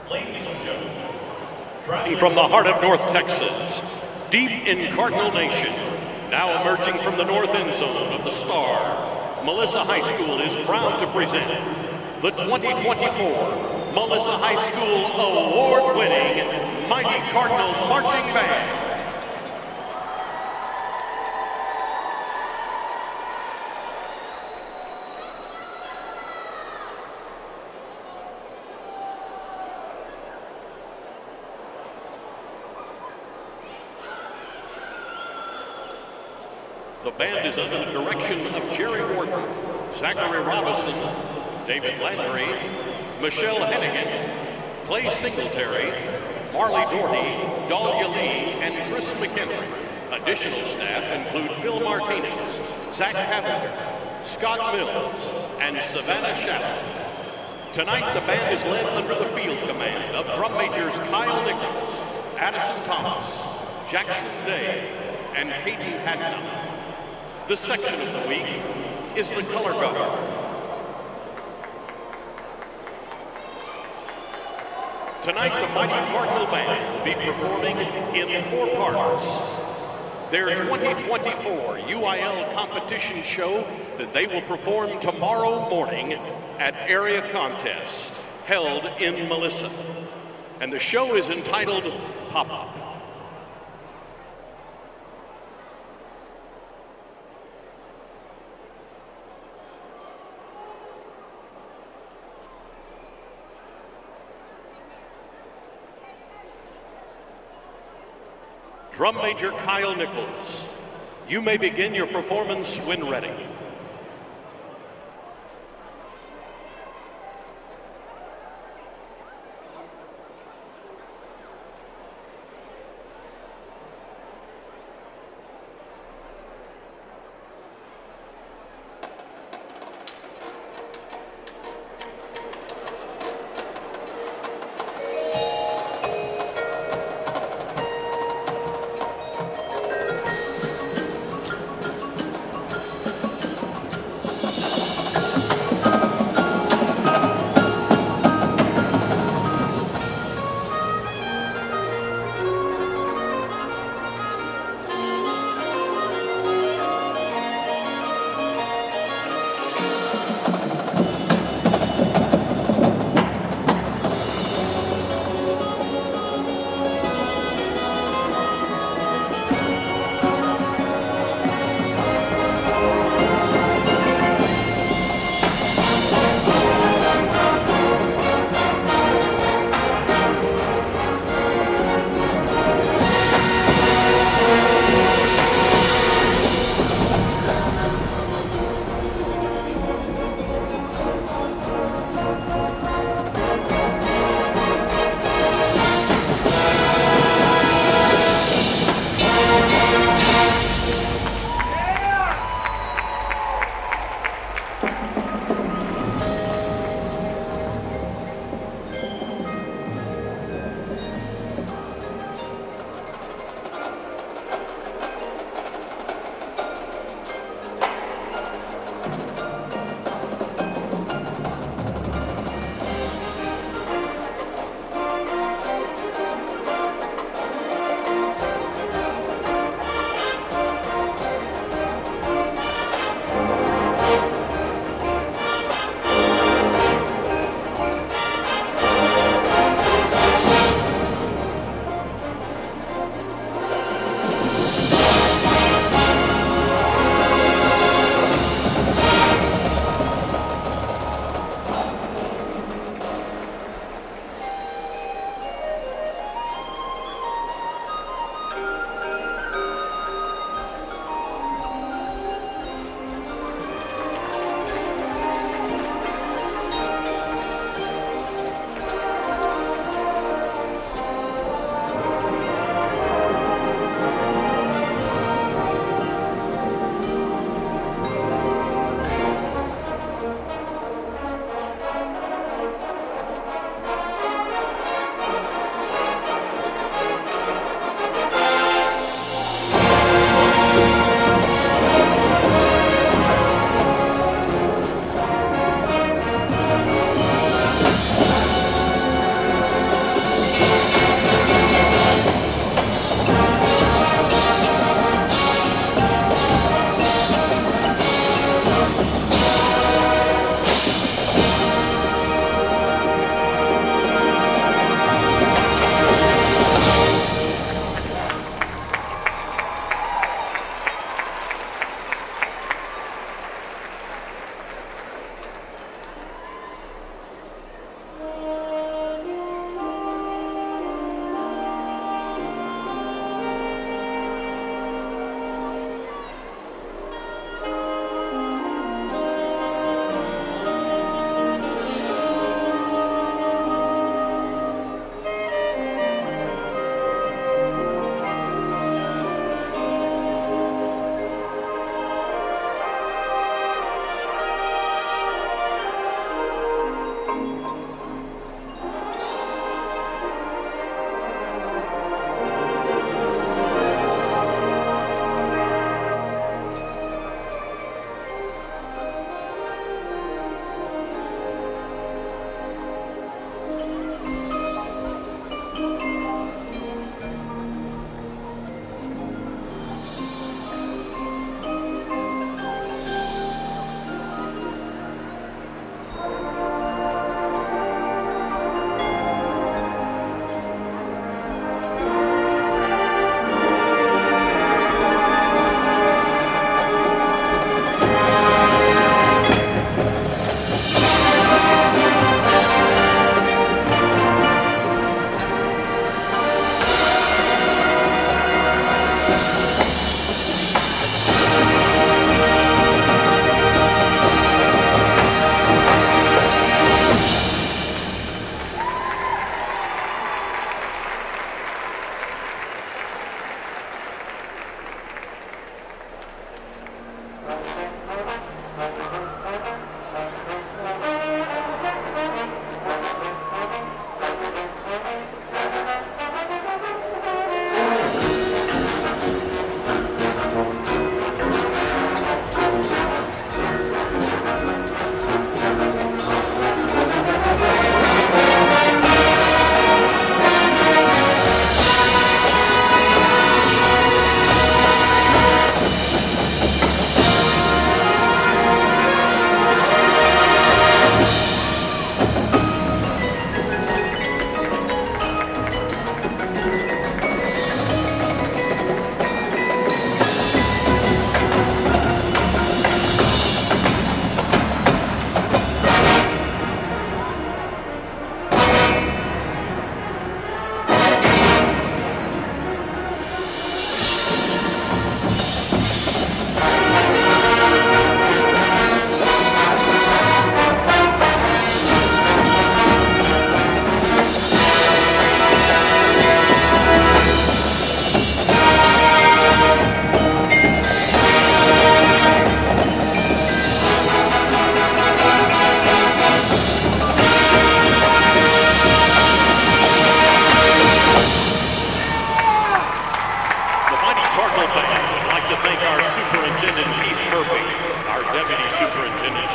Ladies and gentlemen, driving from the heart of North Texas, deep in Cardinal Nation, now emerging from the north end zone of the Star, Melissa High School is proud to present the 2024 Melissa High School award-winning Mighty Cardinal Marching Band. The band is under the direction of Jerry Wharton, Zachary Robinson, David Landry, Michelle Hennigan, Clay Singletary, Marley Doherty, Dahlia Lee, and Chris McHenry. Additional staff include Phil Martinez, Zach Cavender, Scott Mills, and Savannah Shattuck. Tonight, the band is led under the field command of drum majors Kyle Nichols, Addison Thomas, Jackson Day, and Hayden Hadnot. The section of the week is the color guard. Tonight, the Mighty Cardinal Band will be performing in 4 parts. Their 2024 UIL competition show that they will perform tomorrow morning at Area Contest, held in Melissa. And the show is entitled Pop-Up. Drum Major Kyle Nichols, you may begin your performance when ready.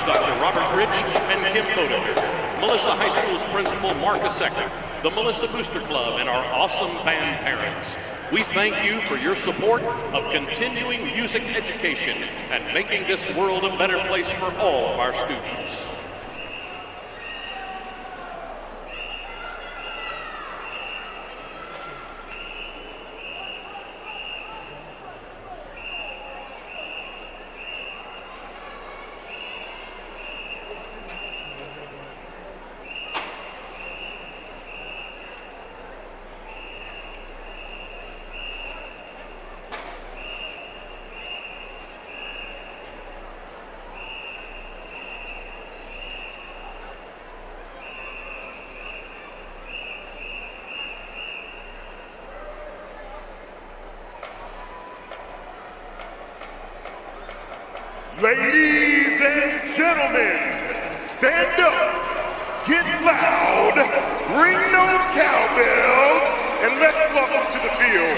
coaches, Dr. Robert Rich and Kim Bodeker, Melissa High School's principal, Marcus Eckler, the Melissa Booster Club, and our awesome band parents. We thank you for your support of continuing music education and making this world a better place for all of our students. Ladies and gentlemen, stand up, get loud, ring those cowbells, and let's welcome to the field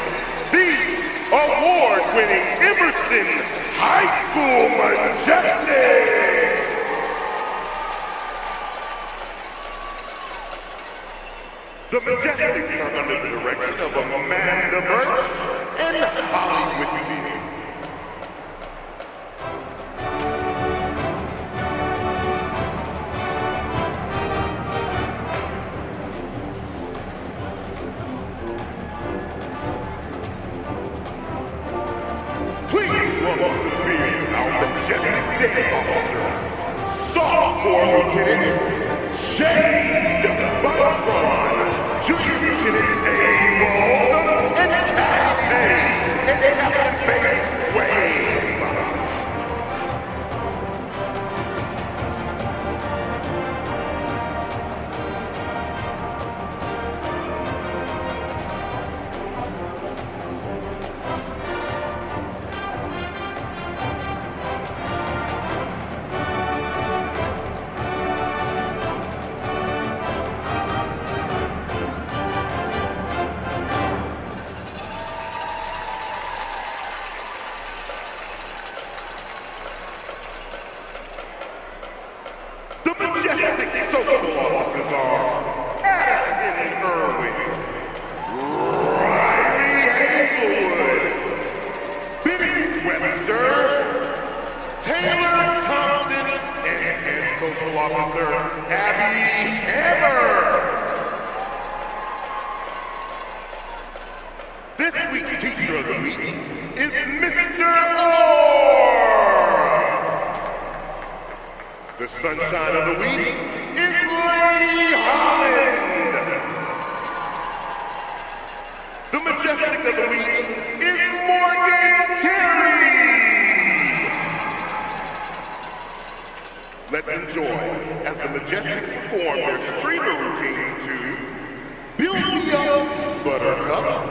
the award-winning Emerson High School Majestics. The Majestics are under the direction of Amanda Birch and Holly Whitfield. Welcome to the field, our Majestics dance officers, Sophomore Lieutenant Shade Buntron, Junior Lieutenants A. Bolton and Callie Petty, and Captain Faith Wave. Social officers are Addison Irwin, Riley Hazelwood, Bennett Webster, Taylor Thompson, and Head Social Officer Abby Hammer. This week's Teacher of the Week is Mr. Orr. The Sunshine of the Week is Lady Holland. The Majestic of the Week is Morgan Terry. Let's enjoy as the Majestics perform their streamer routine to Build Me Up, Buttercup.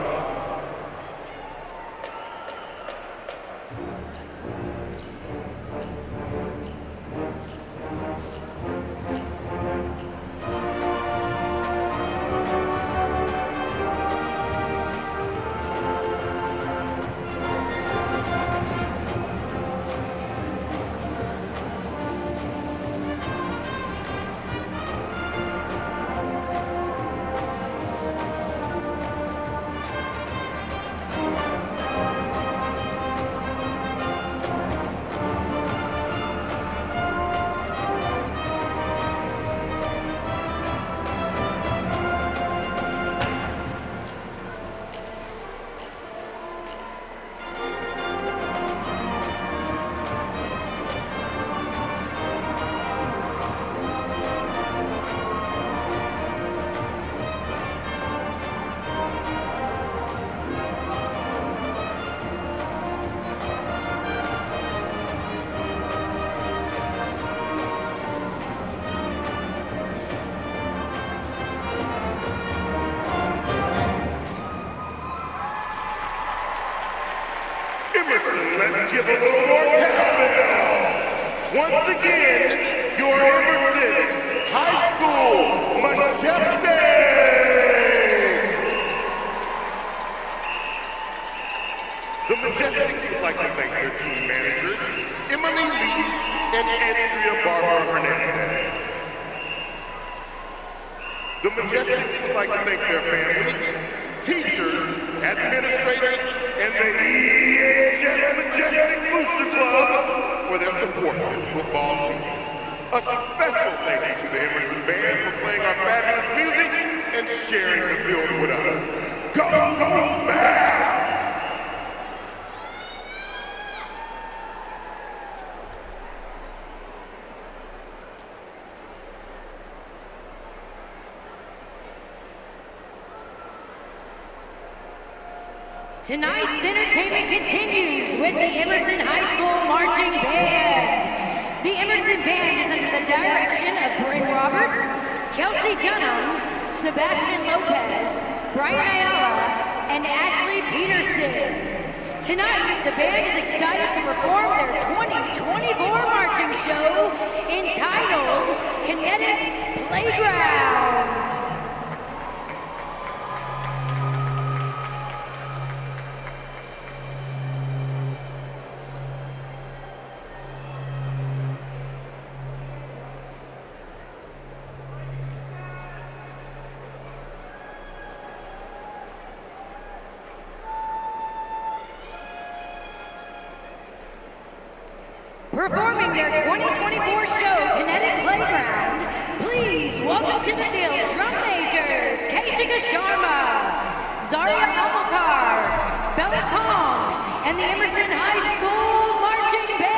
Emerson, let's give a little more cowbell. Once again, your Emerson High School Majestics. The Majestics would like to thank their team managers, Emily Leach and Andrea Barbara Hernandez. The Majestics would like to thank their families, teachers, administrators, and the EHS Majestics Booster Club for their support this football season. A special thank you to the Emerson Band for playing our fabulous music and sharing the field with us. Go, go, Mavs! Tonight's entertainment continues with the Emerson High School Marching Band. The Emerson Band is under the direction of Bryn Roberts, Kelsey Dunham, Sebastian Lopez, Brian Ayala, and Ashley Peterson. Tonight, the band is excited to perform their 2024 marching show entitled Kinetic Playground. Performing their 2024 show, Kinetic Playground, please welcome to the field drum majors, Keishika Sharma, Zaria Abelkar, Bella Kong, and the Emerson High School Marching Band.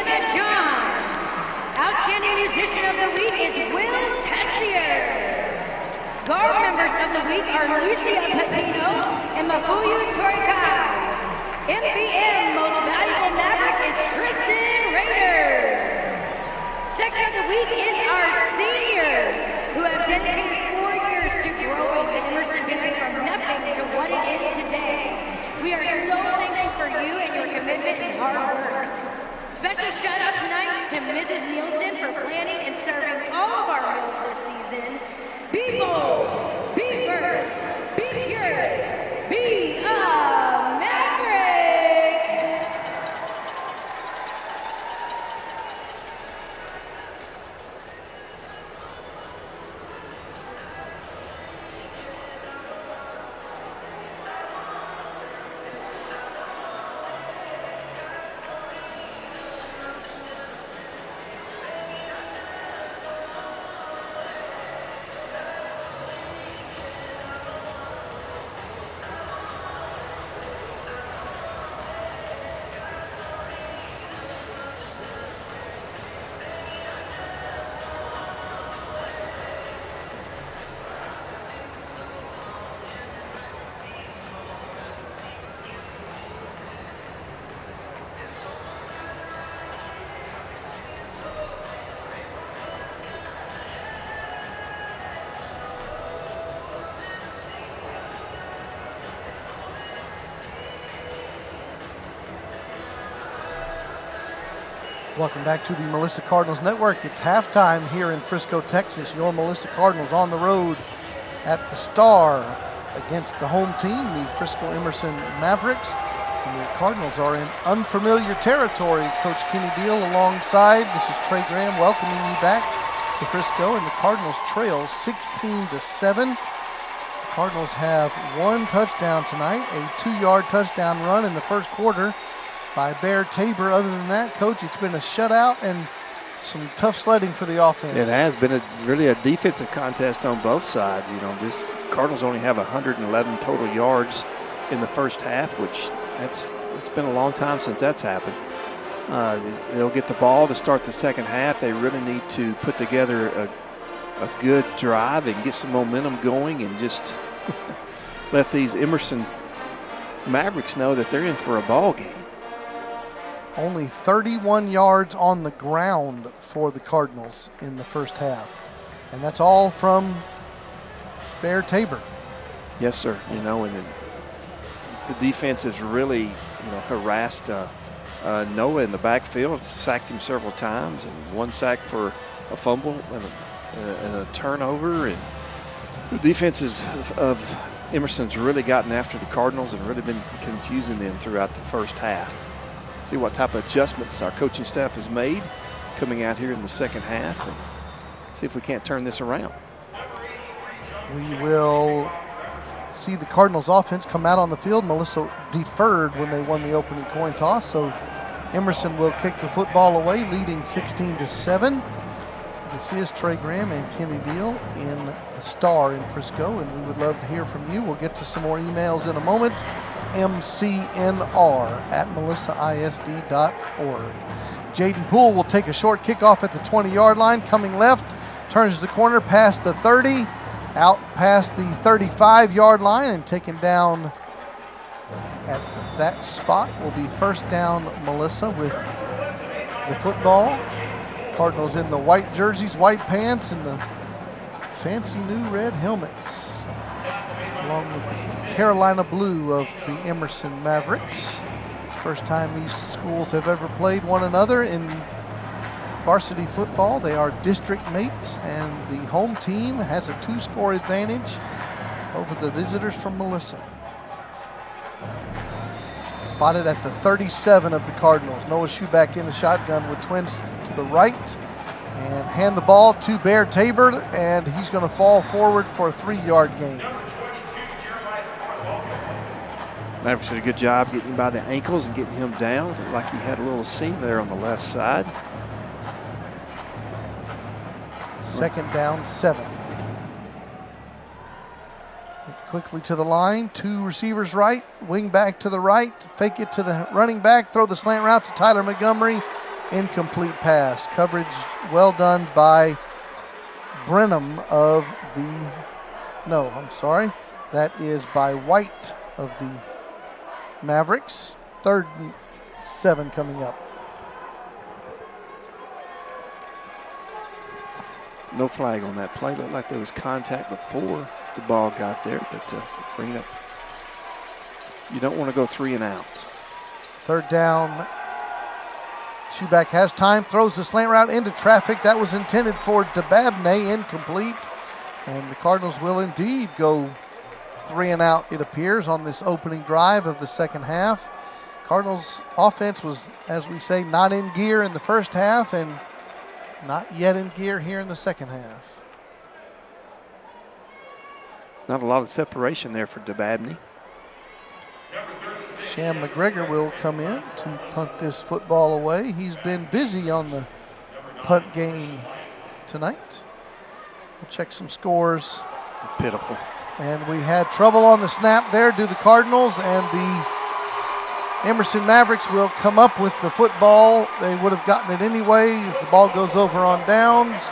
St. John. Outstanding Musician of the Week is Will Tessier. Guard members of the week are Lucia Patino and Mafuyu Torikai. MVM Most Valuable Maverick is Tristan Rader. Section of the week is our seniors, who have dedicated 4 years to growing the Emerson Band from nothing to what it is today. We are so thankful for you and your commitment and hard work. Special shout out tonight to Mrs. Nielsen for planning and serving all of our meals this season. Be bold, be first, be curious, be a Maverick! Welcome back to the Melissa Cardinals Network. It's halftime here in Frisco, Texas. Your Melissa Cardinals on the road at the Star against the home team, the Frisco Emerson Mavericks. And the Cardinals are in unfamiliar territory. Coach Kenny Deal alongside. This is Trey Graham welcoming you back to Frisco. And the Cardinals trail 16-7. The Cardinals have one touchdown tonight, a 2-yard touchdown run in the first quarter by Bear Tabor. Other than that, Coach, it's been a shutout and some tough sledding for the offense. It has been really a defensive contest on both sides. You know, this Cardinals only have 111 total yards in the first half, which it's been a long time since that's happened. They'll get the ball to start the second half. They really need to put together a good drive and get some momentum going and just let these Emerson Mavericks know that they're in for a ball game. Only 31 yards on the ground for the Cardinals in the first half. And that's all from Bear Tabor. Yes, sir. You know, and the defense has really, harassed Noah in the backfield, sacked him several times, and one sack for a fumble and a turnover. And the defenses of Emerson's really gotten after the Cardinals and really been confusing them throughout the first half. See what type of adjustments our coaching staff has made coming out here in the second half and see if we can't turn this around. We will see the Cardinals offense come out on the field. Melissa deferred when they won the opening coin toss, so Emerson will kick the football away, leading 16-7. You can see us, Trey Graham and Kenny Deal in the Star in Frisco, and we would love to hear from you. We'll get to some more emails in a moment. mcnr@melissaisd.org. Jaden Poole will take a short kickoff at the 20-yard line, coming left, turns the corner past the 30, out past the 35-yard line, and taken down at that spot will be first down Melissa with the football. Cardinals in the white jerseys, white pants, and the fancy new red helmets, along with the Carolina blue of the Emerson Mavericks. First time these schools have ever played one another in varsity football. They are district mates, and the home team has a 2-score advantage over the visitors from Melissa. Spotted at the 37 of the Cardinals. Noah Schuback in the shotgun with twins to the right, and hand the ball to Bear Tabor, and he's going to fall forward for a 3-yard gain. Mavericks did a good job getting him by the ankles and getting him down. It looked like he had a little seam there on the left side. Second down, 7. Quickly to the line, 2 receivers right, wing back to the right, fake it to the running back, throw the slant route to Tyler Montgomery, incomplete pass. Coverage well done by Brenham of the, no, I'm sorry. That is by White of the Mavericks. 3rd and 7 coming up. No flag on that play. Looked like there was contact before the ball got there, but bring it up. You don't want to go 3 and out. 3rd down. Shuback has time, throws the slant route into traffic. That was intended for DeBabney, incomplete. And the Cardinals will indeed go 3 and out, it appears, on this opening drive of the second half. Cardinals offense was, as we say, not in gear in the first half and not yet in gear here in the second half. Not a lot of separation there for DeBabney. Sham McGregor will come in to punt this football away. He's been busy on the punt game tonight. We'll check some scores. Pitiful. And we had trouble on the snap there, do the Cardinals, and the Emerson Mavericks will come up with the football. They would have gotten it anyway as the ball goes over on downs.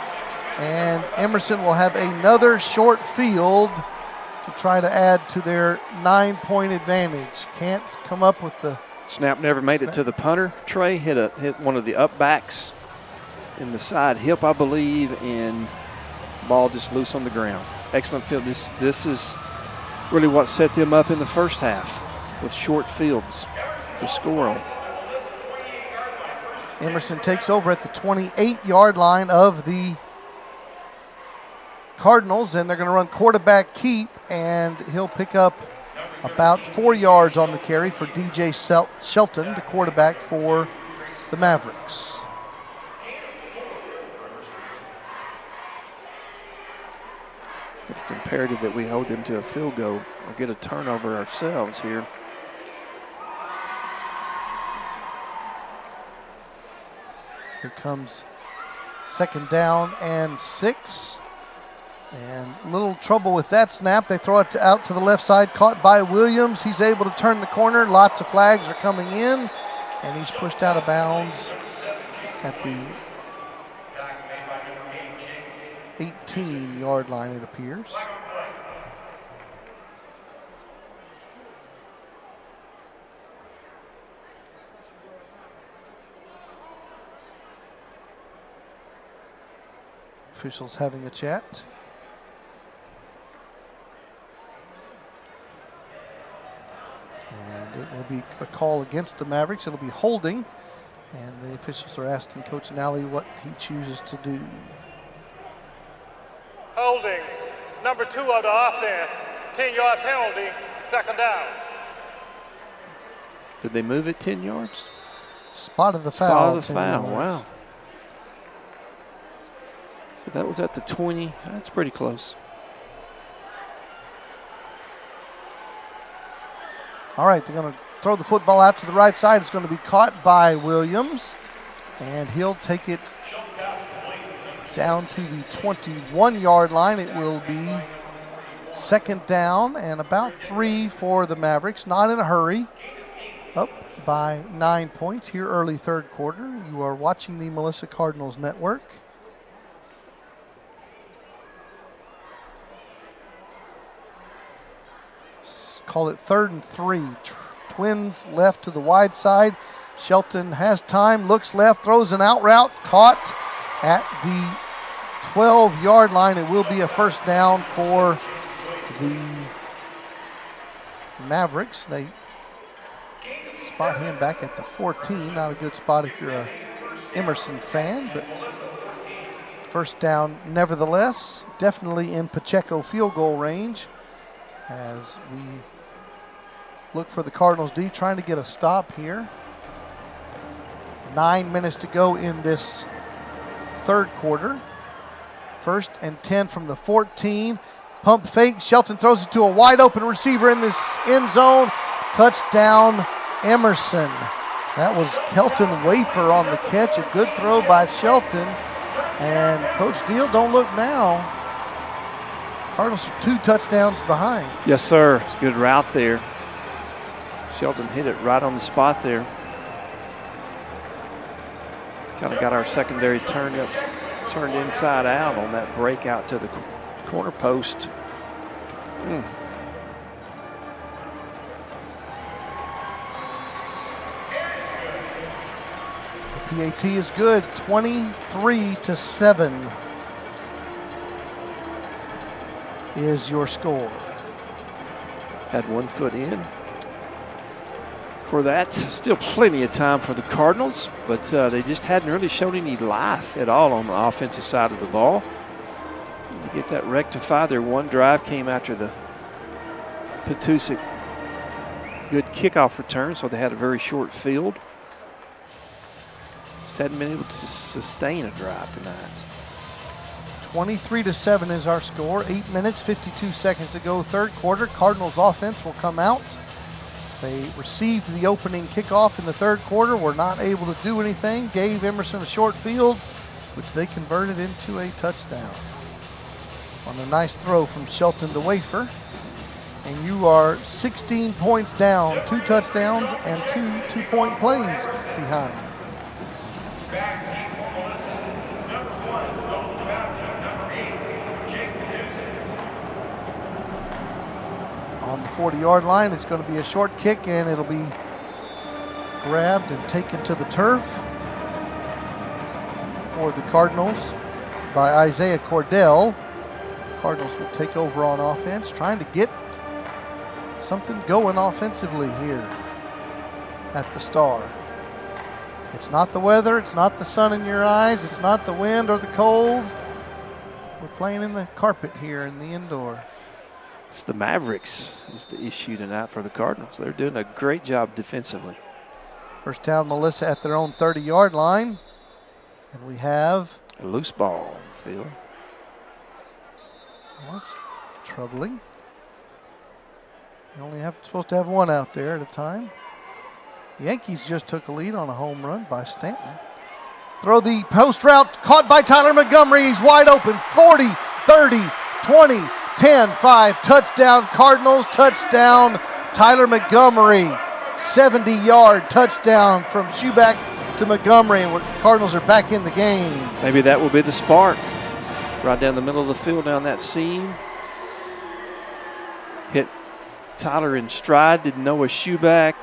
And Emerson will have another short field to try to add to their 9-point advantage. Can't come up with the snap. Never made it to the punter. Trey hit one of the up backs in the side hip, I believe, and ball just loose on the ground. Excellent field. This is really what set them up in the first half with short fields to score on. Emerson takes over at the 28-yard line of the Cardinals, and they're going to run quarterback keep, and he'll pick up about 4 yards on the carry for DJ Shelton, the quarterback for the Mavericks. It's imperative that we hold them to a field goal or get a turnover ourselves here. Here comes 2nd down and 6. And a little trouble with that snap. They throw it out to the left side, caught by Williams. He's able to turn the corner. Lots of flags are coming in, and he's pushed out of bounds at the 18-yard line, it appears. Officials having a chat. And it will be a call against the Mavericks. It'll be holding. And the officials are asking Coach Nally what he chooses to do. Holding. Number 2 of the offense. 10-yard penalty. 2nd down. Did they move it 10 yards? Spotted the foul. Spotted the foul. Wow. So that was at the 20. That's pretty close. All right, they're going to throw the football out to the right side. It's going to be caught by Williams, and he'll take it down to the 21-yard line. It will be 2nd down and about 3 for the Mavericks. Not in a hurry. Up by 9 points here early 3rd quarter. You are watching the Melissa Cardinals Network. Call it 3rd and 3. Twins left to the wide side. Shelton has time, looks left, throws an out route, caught at the 12-yard line. It will be a 1st down for the Mavericks. They spot him back at the 14. Not a good spot if you're a Emerson fan, but 1st down nevertheless. Definitely in Pacheco field goal range as we look for the Cardinals D trying to get a stop here. 9 minutes to go in this 3rd quarter. 1st and 10 from the 14. Pump fake. Shelton throws it to a wide open receiver in this end zone. Touchdown, Emerson. That was Kelton Wafer on the catch. A good throw by Shelton. And Coach Deal, don't look now. Cardinals are 2 touchdowns behind. Yes, sir. It's a good route there. Shelton hit it right on the spot there. Kind of got our secondary turned inside out on that break out to the corner post. The PAT is good, 23-7 is your score. Had 1 foot in for that. Still plenty of time for the Cardinals, but they just hadn't really shown any life at all on the offensive side of the ball. To get that rectified, their one drive came after the Patusic good kickoff return, so they had a very short field. Just hadn't been able to sustain a drive tonight. 23-7 is our score. 8 minutes, 52 seconds to go, third quarter. Cardinals offense will come out. They received the opening kickoff in the third quarter, were not able to do anything, gave Emerson a short field, which they converted into a touchdown. On a nice throw from Shelton to Wafer. And you are 16 points down, 2 touchdowns and 2 two-point plays behind. Back deep for Melissa. Number 1, Dalton Bowden. Number 8, Jake Petusic. On the 40-yard line, it's going to be a short kick, and it'll be grabbed and taken to the turf for the Cardinals by Isaiah Cordell. The Cardinals will take over on offense, trying to get something going offensively here at the Star. It's not the weather, it's not the sun in your eyes, it's not the wind or the cold. We're playing in the carpet here in the indoor. It's the Mavericks is the issue tonight for the Cardinals. They're doing a great job defensively. First down, Melissa at their own 30-yard line. And we have a loose ball on the field. Well, that's troubling. You only supposed to have one out there at a time. The Yankees just took a lead on a home run by Stanton. Throw the post route, caught by Tyler Montgomery. He's wide open. 40, 30, 20, 10, 5. Touchdown Cardinals, touchdown Tyler Montgomery. 70-yard touchdown from Schuback to Montgomery, and Cardinals are back in the game. Maybe that will be the spark. Right down the middle of the field, down that seam. Hit Tyler in stride, didn't know a Schuback.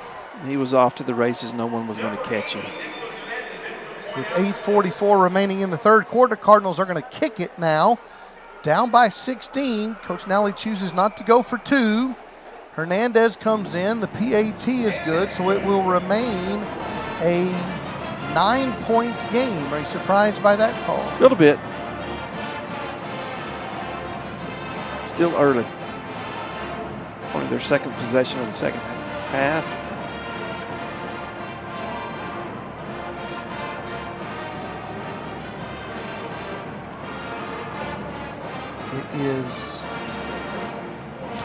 He was off to the races. No one was going to catch him. With 8:44 remaining in the third quarter, Cardinals are going to kick it now. Down by 16. Coach Nally chooses not to go for 2. Hernandez comes in. The PAT is good, so it will remain a 9-point game. Are you surprised by that call? A little bit. Still early. Only their second possession of the second half. It is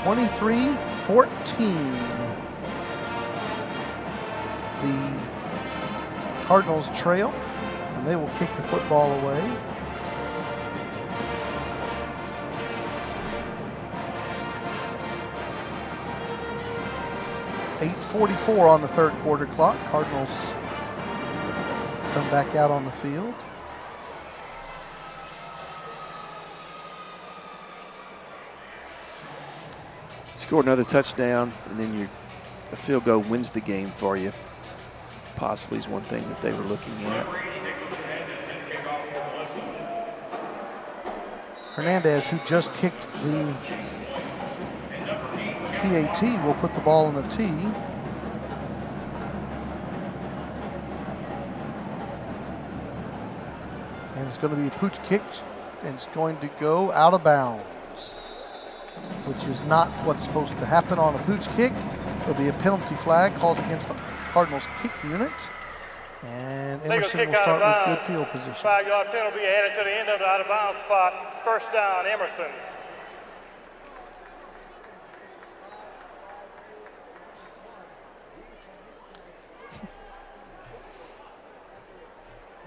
23-14. The Cardinals trail, and they will kick the football away. .8:44 on the third quarter clock. Cardinals come back out on the field. Score another touchdown, and then a field goal wins the game for you. Possibly is one thing that they were looking at. Hernandez, who just kicked the PAT, will put the ball in the tee. And it's going to be a pooch kick, and it's going to go out of bounds, which is not what's supposed to happen on a pooch kick. There'll be a penalty flag called against the Cardinals kick unit. And Emerson will start with good field position. 5-yard penalty added to the end of the out-of-bounds spot. First down, Emerson.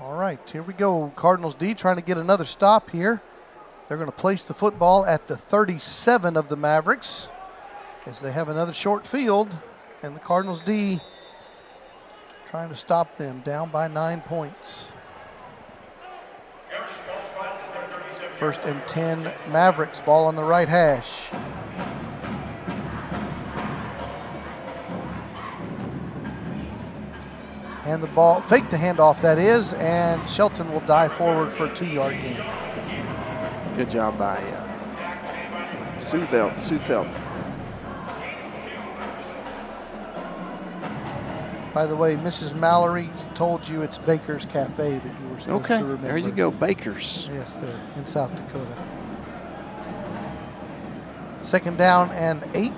All right, here we go. Cardinals D trying to get another stop here. They're going to place the football at the 37 of the Mavericks as they have another short field, and the Cardinals D trying to stop them, down by 9 points. First and 10 Mavericks. Ball on the right hash. And the ball, fake the handoff that is, and Shelton will dive forward for a 2-yard gain. Good job by Sufelt. By the way, Mrs. Mallory told you it's Baker's Cafe that you were supposed to remember. There you go, Baker's. Yes, there in South Dakota. Second down and 8.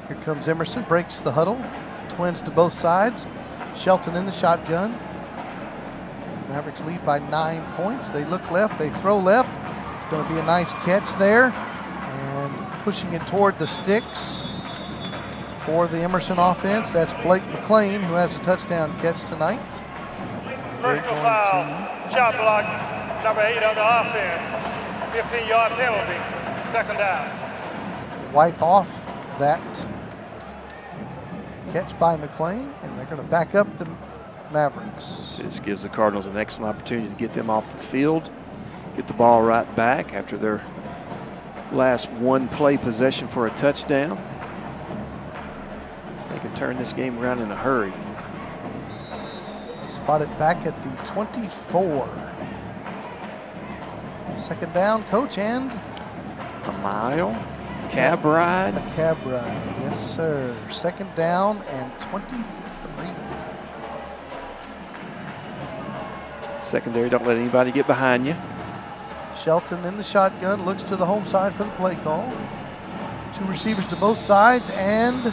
Here comes Emerson, breaks the huddle. Twins to both sides. Shelton in the shotgun. The Mavericks lead by 9 points. They look left, they throw left. It's going to be a nice catch there. And pushing it toward the sticks for the Emerson offense. That's Blake McLean, who has a touchdown catch tonight. Personal foul, shot block, number 8 on the offense. 15-yard penalty, second down. Wipe off that catch by McLean, and they're going to back up the Mavericks. This gives the Cardinals an excellent opportunity to get them off the field, get the ball right back after their last one-play possession for a touchdown. They can turn this game around in a hurry. Spot it back at the 24. Second down, coach, and a mile. Cab ride. A cab ride, yes, sir. Second down and 23. Secondary, don't let anybody get behind you. Shelton in the shotgun, looks to the home side for the play call. 2 receivers to both sides, and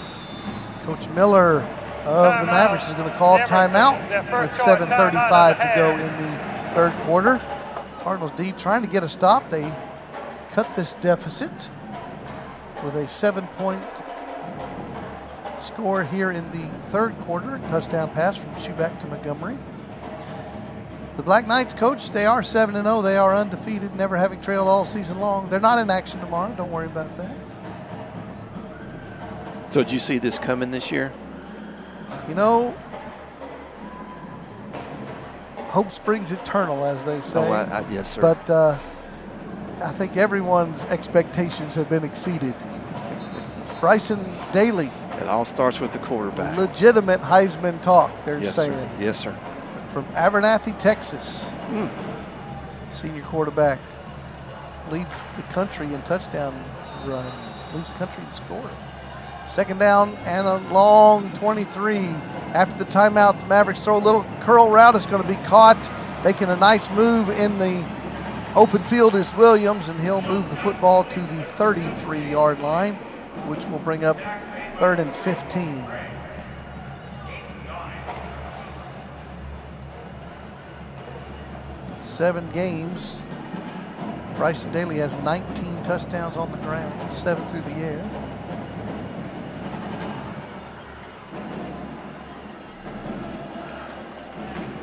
Coach Miller of the Mavericks is going to call timeout with 7:35 to go in the third quarter. Cardinals D trying to get a stop. They cut this deficit with a 7-point score here in the third quarter. Touchdown pass from Schuback to Montgomery. The Black Knights, coach, they are 7-0. They are undefeated, never having trailed all season long. They're not in action tomorrow. Don't worry about that. So did you see this coming this year? You know, hope springs eternal, as they say. Oh, yes, sir. But I think everyone's expectations have been exceeded. Bryson Daly. It all starts with the quarterback. Legitimate Heisman talk, they're saying. Sir. Yes, sir. From Abernathy, Texas. Senior quarterback. Leads the country in touchdown runs. Leads the country in scoring. Second down and a long 23. After the timeout, the Mavericks throw a little curl route. It's going to be caught. Making a nice move in the open field is Williams, and he'll move the football to the 33-yard line, which will bring up 3rd and 15. Seven games. Bryson Daly has 19 touchdowns on the ground, 7 through the air.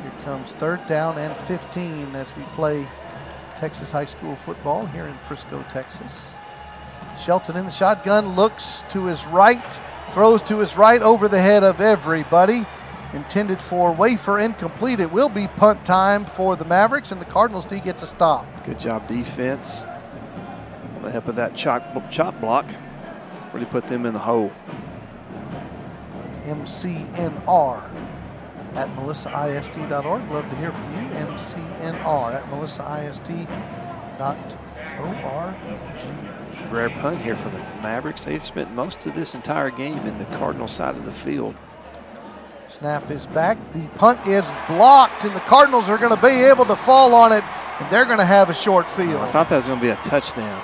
Here comes 3rd down and 15 as we play Texas high school football here in Frisco, Texas. Shelton in the shotgun, looks to his right, throws to his right over the head of everybody. Intended for Wafer, incomplete. It will be punt time for the Mavericks, and the Cardinals D gets a stop. Good job defense. With the help of that chop block, really put them in the hole. MCNR at melissaisd.org. Love to hear from you. MCNR at melissaisd.org. Rare punt here for the Mavericks. They've spent most of this entire game in the Cardinal side of the field. Snap is back. The punt is blocked, and the Cardinals are going to be able to fall on it, and they're going to have a short field. I thought that was going to be a touchdown.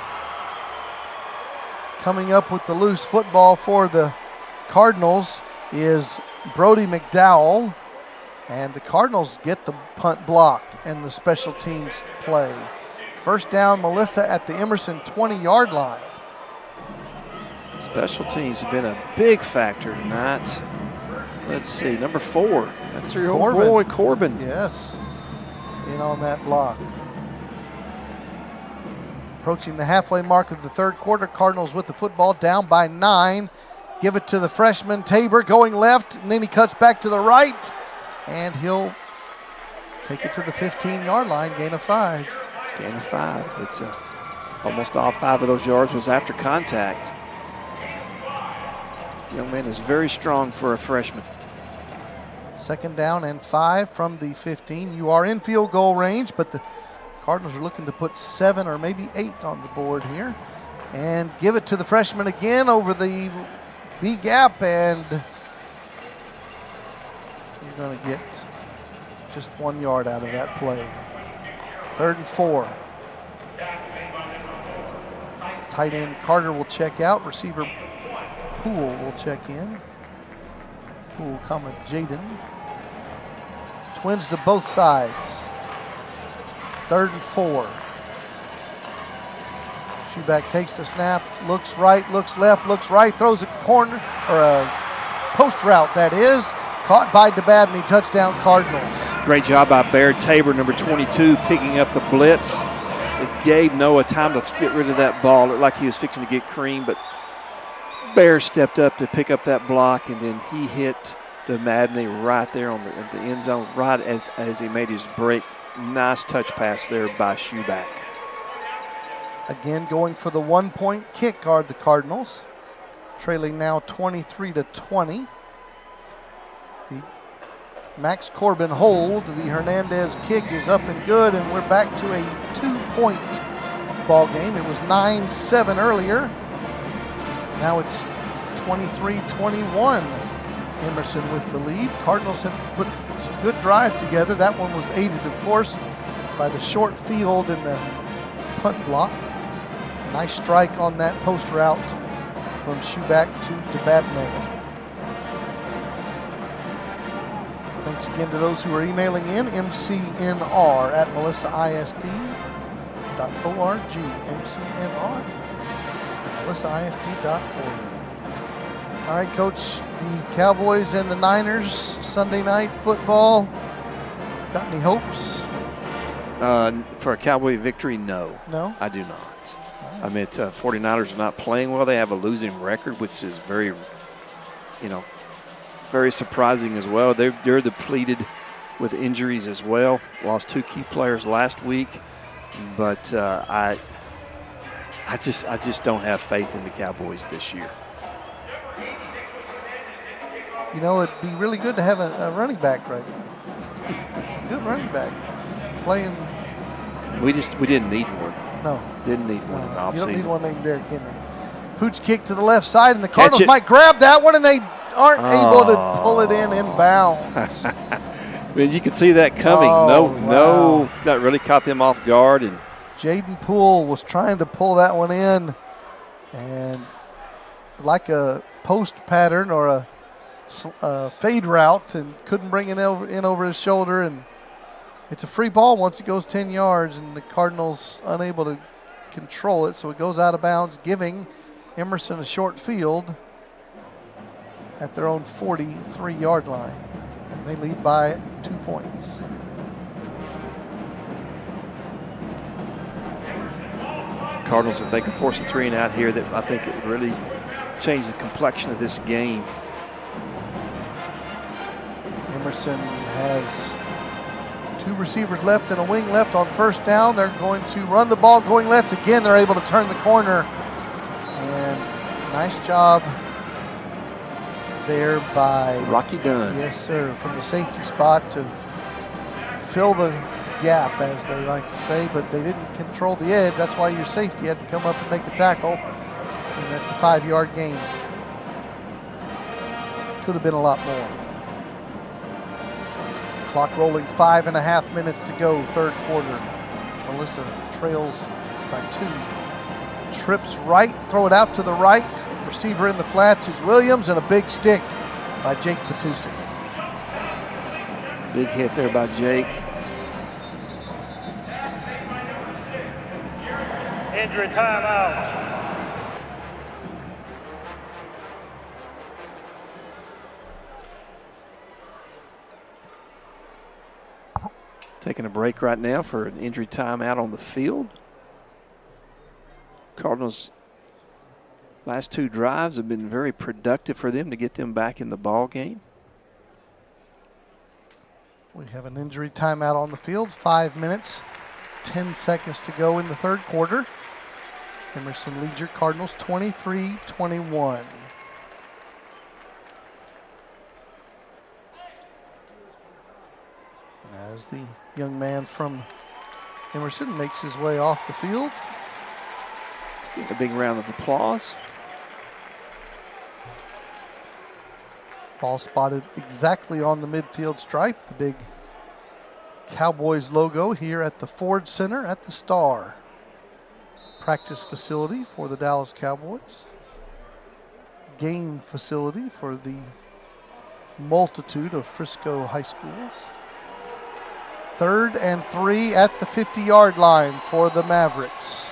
Coming up with the loose football for the Cardinals is Brody McDowell, and the Cardinals get the punt blocked and the special teams play. First down, Melissa at the Emerson 20-yard line. Special teams have been a big factor tonight. Let's see, number 4. That's your old boy, Corbin. Yes, in on that block. Approaching the halfway mark of the third quarter, Cardinals with the football, down by 9. Give it to the freshman, Tabor, going left, and then he cuts back to the right, and he'll take it to the 15-yard line, gain of 5. Gain of 5. It's almost all 5 of those yards was after contact. Young man is very strong for a freshman. 2nd down and 5 from the 15. You are in field goal range, but the Cardinals are looking to put 7 or maybe 8 on the board here. And give it to the freshman again over the B gap, and you're going to get just 1 yard out of that play. 3rd and 4. Tight end Carter will check out. Receiver Poole will check in. Poole coming Jaden. Twins to both sides. 3rd and 4. Shuback takes the snap, looks right, looks left, looks right, throws a corner, or a post route, that is. Caught by DeBabney, touchdown Cardinals. Great job by Baird Tabor, number 22, picking up the blitz. It gave Noah time to get rid of that ball. It looked like he was fixing to get cream, but Bear stepped up to pick up that block, and then he hit DeBabney right there on the end zone, right as he made his break. Nice touch pass there by Shuback. Again, going for the 1-point kick are the Cardinals, trailing now 23-20. The Max Corbin hold, the Hernandez kick is up and good, and we're back to a 2-point ball game. It was 9-7 earlier. Now it's 23-21. Emerson with the lead. Cardinals have put some good drives together. That one was aided, of course, by the short field and the punt block. Nice strike on that post route from Shuback to DeBabney. Thanks again to those who are emailing in, mcnr@melissaisd.org, mcnr@melissaisd.org. All right, Coach, the Cowboys and the Niners, Sunday night football. Got any hopes? For a Cowboy victory, no. No? I do not. I mean, 49ers are not playing well. They have a losing record, which is very, very surprising as well. They're depleted with injuries as well. Lost 2 key players last week, but I just don't have faith in the Cowboys this year. It'd be really good to have a running back right now. Good running back playing. We didn't need one. No. Didn't need one in the offseason. You don't need one named Derrick Henry. Pooch kick to the left side, and the Cardinals might grab that one, and they aren't able to pull it in bounds. Well, you could see that coming. No, that really caught them off guard. And Jaden Poole was trying to pull that one in, and like a post pattern or a fade route, and couldn't bring it in over his shoulder, and it's a free ball once it goes 10 yards, and the Cardinals unable to control it, so it goes out of bounds, giving Emerson a short field at their own 43-yard line, and they lead by 2 points. Cardinals, if they can force a 3 and out here, that I think it would really change the complexion of this game. Emerson has 2 receivers left and a wing left on first down. They're going to run the ball going left again. They're able to turn the corner. And nice job there by Rocky Dunn. Yes, sir, from the safety spot to fill the gap, as they like to say, but they didn't control the edge. That's why your safety had to come up and make a tackle. And that's a 5-yard gain. Could have been a lot more. Clock rolling, 5.5 minutes to go, 3rd quarter. Melissa trails by 2. Trips right, throw it out to the right. Receiver in the flats is Williams, and a big stick by Jake Patusik. Big hit there by Jake. Injury timeout. Taking a break right now for an injury timeout on the field. Cardinals' last 2 drives have been very productive for them to get them back in the ball game. We have an injury timeout on the field, 5 minutes 10 seconds to go in the third quarter. Emerson leads your Cardinals 23-21. As the young man from Emerson makes his way off the field. Let's get a big round of applause. Ball spotted exactly on the midfield stripe, the big Cowboys logo here at the Ford Center at the Star. Practice facility for the Dallas Cowboys. Game facility for the multitude of Frisco high schools. 3rd and 3 at the 50-yard line for the Mavericks.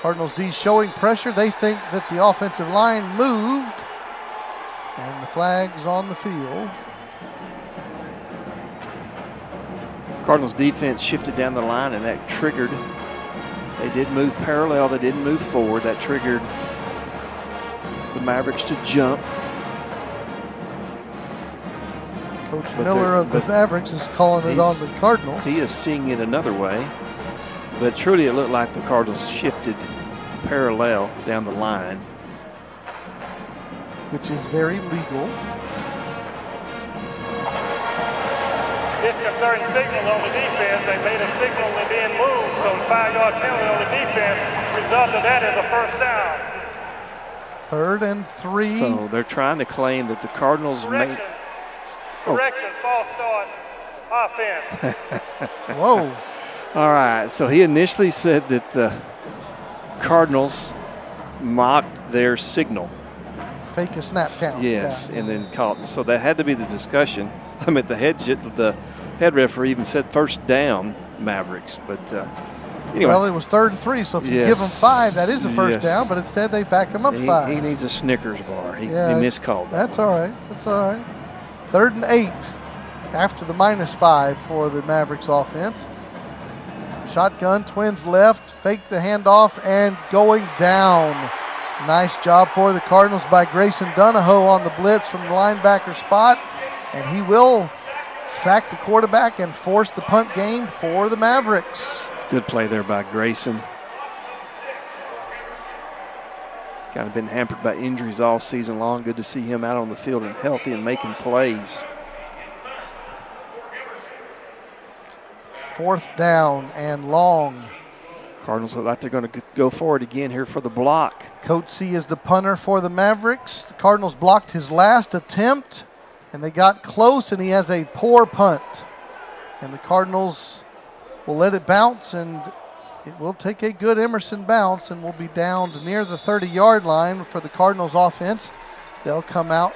Cardinals D showing pressure. They think that the offensive line moved, and the flag's on the field. Cardinals defense shifted down the line, and that triggered. They did move parallel. They didn't move forward. That triggered the Mavericks to jump. Coach Miller of the Mavericks is calling it on the Cardinals. He is seeing it another way. But truly it looked like the Cardinals shifted parallel down the line. Which is very legal. Disconcerting signal on the defense. They made a signal when being moved, so the 5-yard penalty on the defense. Result of that is a first down. 3rd and 3. So they're trying to claim that the Cardinals made... Correction, false start, offense. Whoa. All right, so he initially said that the Cardinals mocked their signal. Fake a snap count. Yes, and then caught. So that had to be the discussion. I mean, the head referee even said first down Mavericks, but anyway. Well, it was 3rd and 3, so if you give them 5, that is a first down, but instead they back them up 5. He needs a Snickers bar. He miscalled. That's all right. That's all right. 3rd and 8 after the -5 for the Mavericks offense. Shotgun, twins left, fake the handoff, and going down. Nice job for the Cardinals by Grayson Donahoe on the blitz from the linebacker spot. And he will sack the quarterback and force the punt game for the Mavericks. It's a good play there by Grayson. He's kind of been hampered by injuries all season long. Good to see him out on the field and healthy and making plays. 4th down and long. Cardinals look like they're going to go forward again here for the block. Coach C is the punter for the Mavericks. The Cardinals blocked his last attempt, and they got close, and he has a poor punt. And the Cardinals will let it bounce, and it will take a good Emerson bounce, and will be down to near the 30-yard line for the Cardinals offense. They'll come out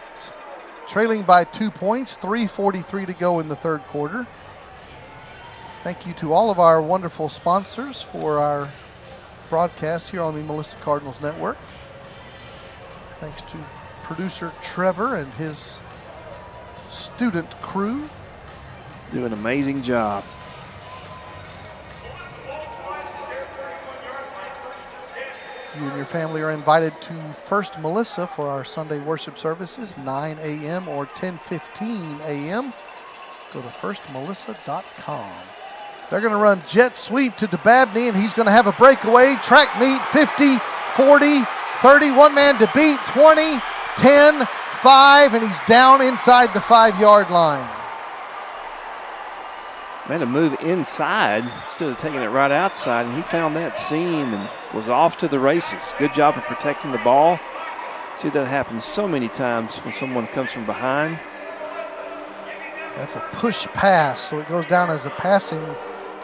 trailing by 2 points, 3:43 to go in the third quarter. Thank you to all of our wonderful sponsors for our broadcast here on the Melissa Cardinals Network. Thanks to producer Trevor and his student crew. Do an amazing job. You and your family are invited to First Melissa for our Sunday worship services, 9 a.m. or 10:15 a.m. Go to firstmelissa.com. They're going to run jet sweep to DeBabney, and he's going to have a breakaway. Track meet, 50, 40, 30, one man to beat, 20, 10, 5, and he's down inside the 5-yard line. Man, to move inside instead of taking it right outside, and he found that seam and was off to the races. Good job of protecting the ball. See that happen so many times when someone comes from behind. That's a push pass, so it goes down as a passing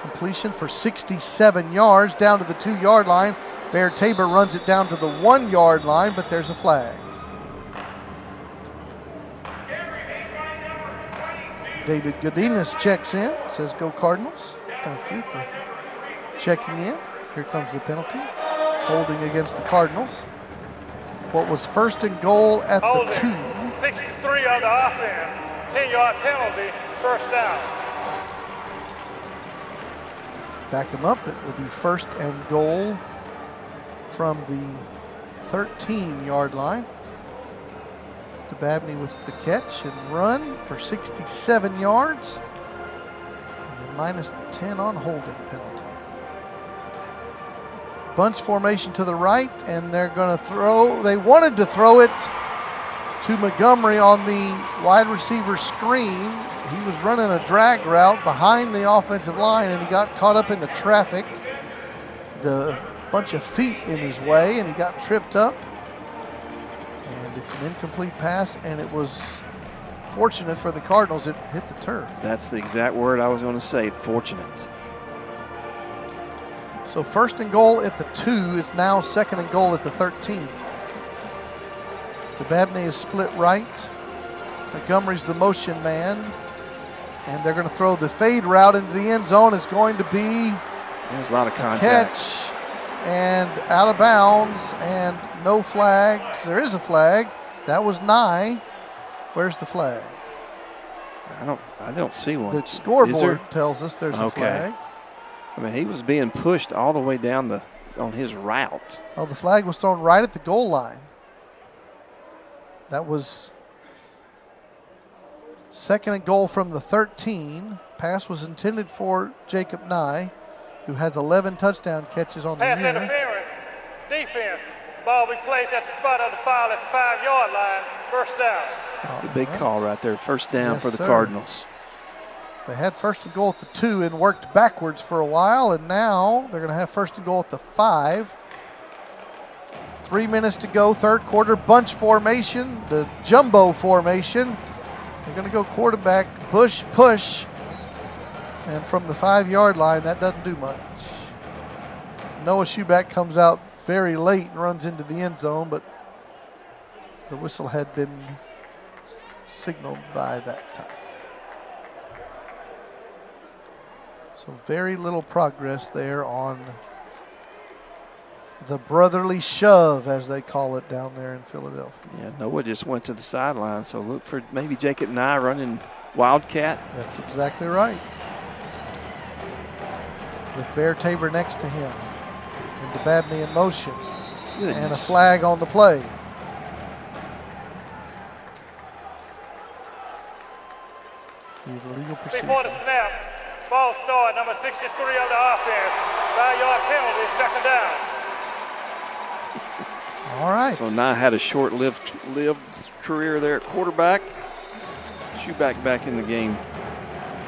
completion for 67 yards down to the 2-yard line. Bear Tabor runs it down to the 1-yard line, but there's a flag. David Godinez checks in, says go Cardinals. Thank you for checking in. Here comes the penalty. Holding against the Cardinals. What was 1st and goal at the 2. 63 on the offense. 10-yard penalty, first down. Back him up. It will be 1st and goal from the 13-yard line. DeBabney with the catch and run for 67 yards. And then -10 on holding penalty. Bunch formation to the right, and they're going to throw. They wanted to throw it to Montgomery on the wide receiver screen. He was running a drag route behind the offensive line, and he got caught up in the traffic. The bunch of feet in his way, and he got tripped up. And it's an incomplete pass, and it was fortunate for the Cardinals it hit the turf. That's the exact word I was going to say, fortunate. So 1st and goal at the 2. It's now 2nd and goal at the 13. DeBabney is split right. Montgomery's the motion man. And they're going to throw the fade route into the end zone. It's going to be There's a lot of contact. Catch and out of bounds and no flags. There is a flag. That was Nye. Where's the flag? I don't see one. The scoreboard tells us there's a flag. I mean, he was being pushed all the way down on his route. Oh, the flag was thrown right at the goal line. That was 2nd and goal from the 13. Pass was intended for Jacob Nye, who has 11 touchdown catches on the Pass year. interference. Defense. Ball be placed at the spot of the foul at the 5-yard line. 1st down. That's the big call right there. 1st down Yes, for the sir. Cardinals. They had 1st and goal at the 2 and worked backwards for a while, and now they're going to have 1st and goal at the 5. 3 minutes to go, 3rd quarter. Bunch formation, the jumbo formation. They're going to go quarterback, push. And from the 5-yard line, that doesn't do much. Noah Schuback comes out very late and runs into the end zone, but the whistle had been signaled by that time. So very little progress there on the brotherly shove, as they call it down there in Philadelphia. Yeah, Noah just went to the sideline, so look for maybe Jacob Nye running Wildcat. That's exactly right. With Bear Tabor next to him. And DeBabney in motion. Goodness. And a flag on the play. The illegal pursuit. Before the snap, ball start, number 63 of the offense. 5-yard penalty, 2nd down. All right. So Nye had a short-lived career there at quarterback. Schuback back in the game.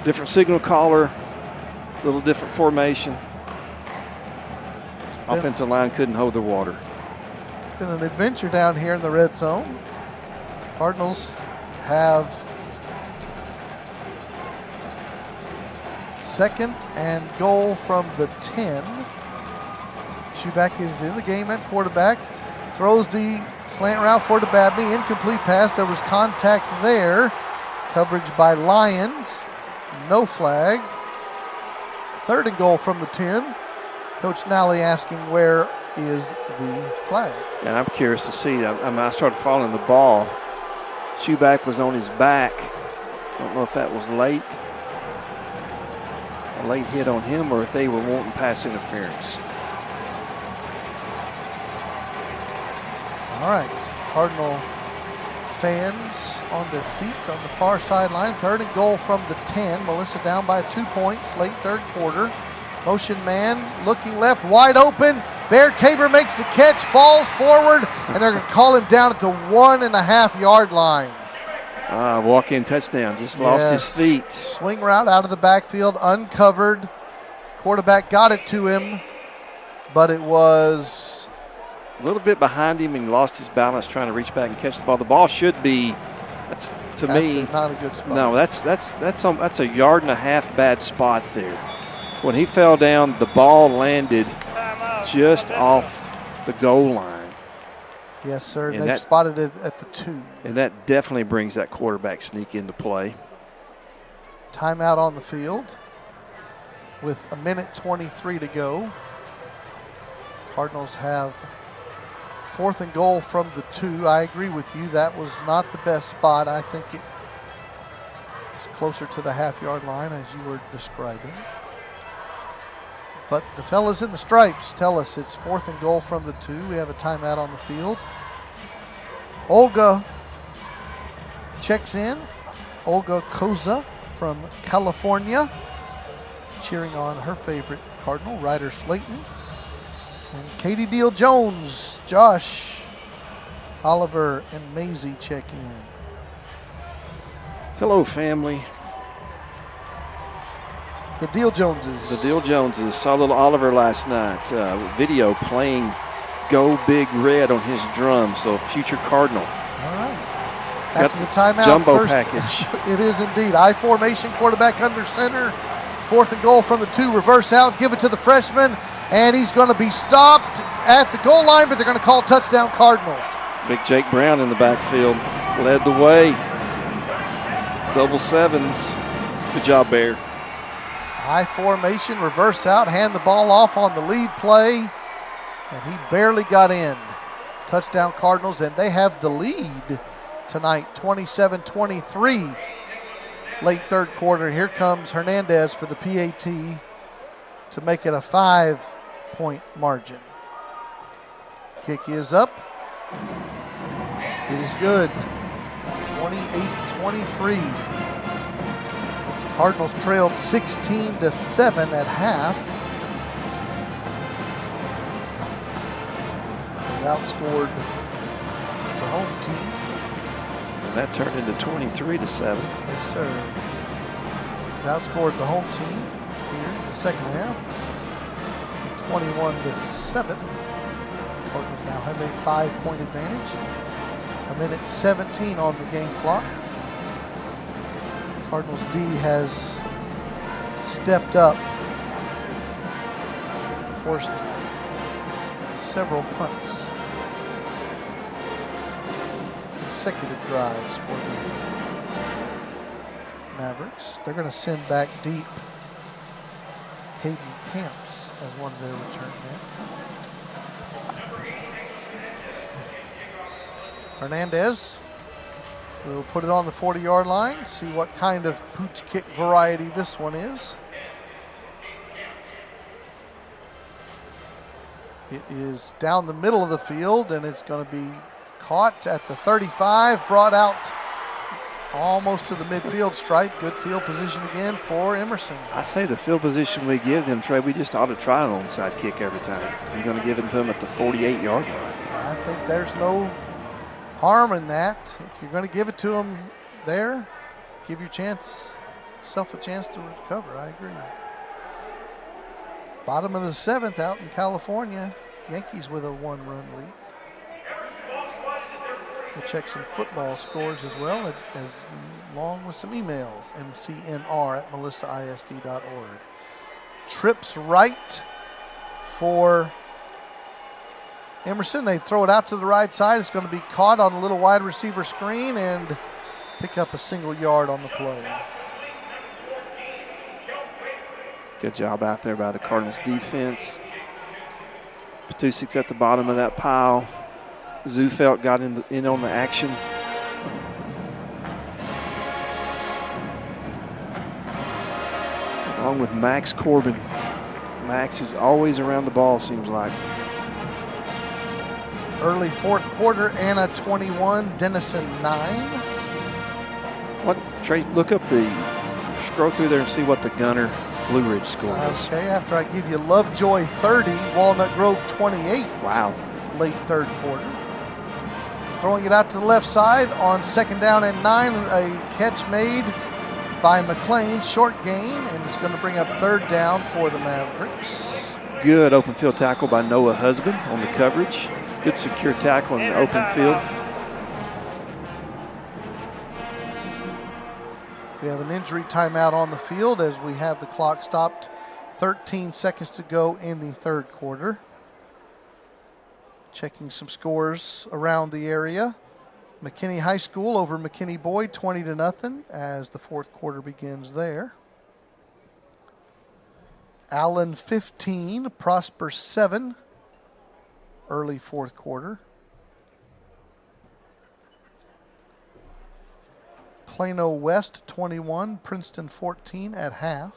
Different signal caller, a little different formation. Offensive line couldn't hold their water. It's been an adventure down here in the red zone. Cardinals have 2nd and goal from the 10. Schuback is in the game at quarterback. Throws the slant route for DeBabney. Incomplete pass. There was contact there. Coverage by Lyons. No flag. 3rd and goal from the 10. Coach Nally asking where is the flag. And I'm curious to see. I started following the ball. Schuback was on his back. Don't know if that was late. A late hit on him, or if they were wanting pass interference. All right, Cardinal fans on their feet on the far sideline. 3rd and goal from the 10. Melissa down by 2 points, late 3rd quarter. Motion man looking left, wide open. Bear Tabor makes the catch, falls forward, and they're going to call him down at the 1.5-yard line. Walk-in touchdown, just lost his feet. Swing route out of the backfield, uncovered. Quarterback got it to him, but it was a little bit behind him and lost his balance trying to reach back and catch the ball. The ball should be, that's not a good spot. No, that's a 1.5 yard bad spot there. When he fell down, the ball landed just off the goal line. Yes, sir. And they've spotted it at the 2. And that definitely brings that quarterback sneak into play. Timeout on the field with 1:23 to go. Cardinals have 4th and goal from the 2. I agree with you. That was not the best spot. I think it was closer to the 1/2-yard line, as you were describing. But the fellas in the stripes tell us it's 4th and goal from the 2. We have a timeout on the field. Olga checks in. Olga Koza from California. cheering on her favorite Cardinal, Ryder Slayton. And Katie Deal Jones, Josh, Oliver, and Maisie check in. Hello, family. The Deal Joneses. The Deal Joneses. Saw little Oliver last night. Video playing Go Big Red on his drum, so future Cardinal. All right. After the timeout. Jumbo package. It is indeed. I formation, quarterback under center. 4th and goal from the 2. Reverse out, give it to the freshman, and he's going to be stopped at the goal line, but they're going to call touchdown Cardinals. Big Jake Brown in the backfield led the way. Double sevens. Good job, Bear. High formation, reverse out, hand the ball off on the lead play, and he barely got in. Touchdown Cardinals, and they have the lead tonight, 27-23. Late 3rd quarter. Here comes Hernandez for the PAT to make it a 5-point margin. Kick is up. It is good. 28-23. Cardinals trailed 16-7 at half. They've outscored the home team. And that turned into 23-7. Yes, sir. They've outscored the home team here in the second half. 21-7. Cardinals now have a 5-point advantage. 1:17 on the game clock. Cardinals D has stepped up, forced several punts, consecutive drives for the Mavericks. They're going to send back deep Caden Camps as one of their return men. Hernandez will put it on the 40-yard line, see what kind of pooch kick variety this one is. It is down the middle of the field, and it's going to be caught at the 35, brought out almost to the midfield stripe. Good field position again for Emerson. I say the field position we give them, Trey, we just ought to try an onside kick every time. You're going to give it to them at the 48-yard line. I think there's no harm in that. If you're going to give it to them there, give yourself a chance to recover. I agree. Bottom of the 7th out in California. Yankees with a 1-run lead. We'll check some football scores as well, as along with some emails. mcnr@melissaisd.org. Trips right for Emerson. They throw it out to the right side. It's going to be caught on a little wide receiver screen and pick up a single yard on the play. Good job out there by the Cardinals defense. Patusic's at the bottom of that pile. Zufelt got in on the action. Along with Max Corbin. Max is always around the ball, seems like. Early 4th quarter, Anna 21, Denison 9. Trey, look up scroll through there and see what the Gunner Blue Ridge score is. Okay, after I give you Lovejoy 30, Walnut Grove 28. Wow. Late 3rd quarter. Throwing it out to the left side on 2nd down and 9. A catch made by McLean, short gain, and it's going to bring up 3rd down for the Mavericks. Good open field tackle by Noah Husband on the coverage. Good secure tackle in the open field. We have an injury timeout on the field as we have the clock stopped. 13 seconds to go in the 3rd quarter. Checking some scores around the area. McKinney High School over McKinney Boyd 20-0 as the 4th quarter begins there. Allen 15, Prosper 7, early 4th quarter. Plano West 21, Princeton 14 at half.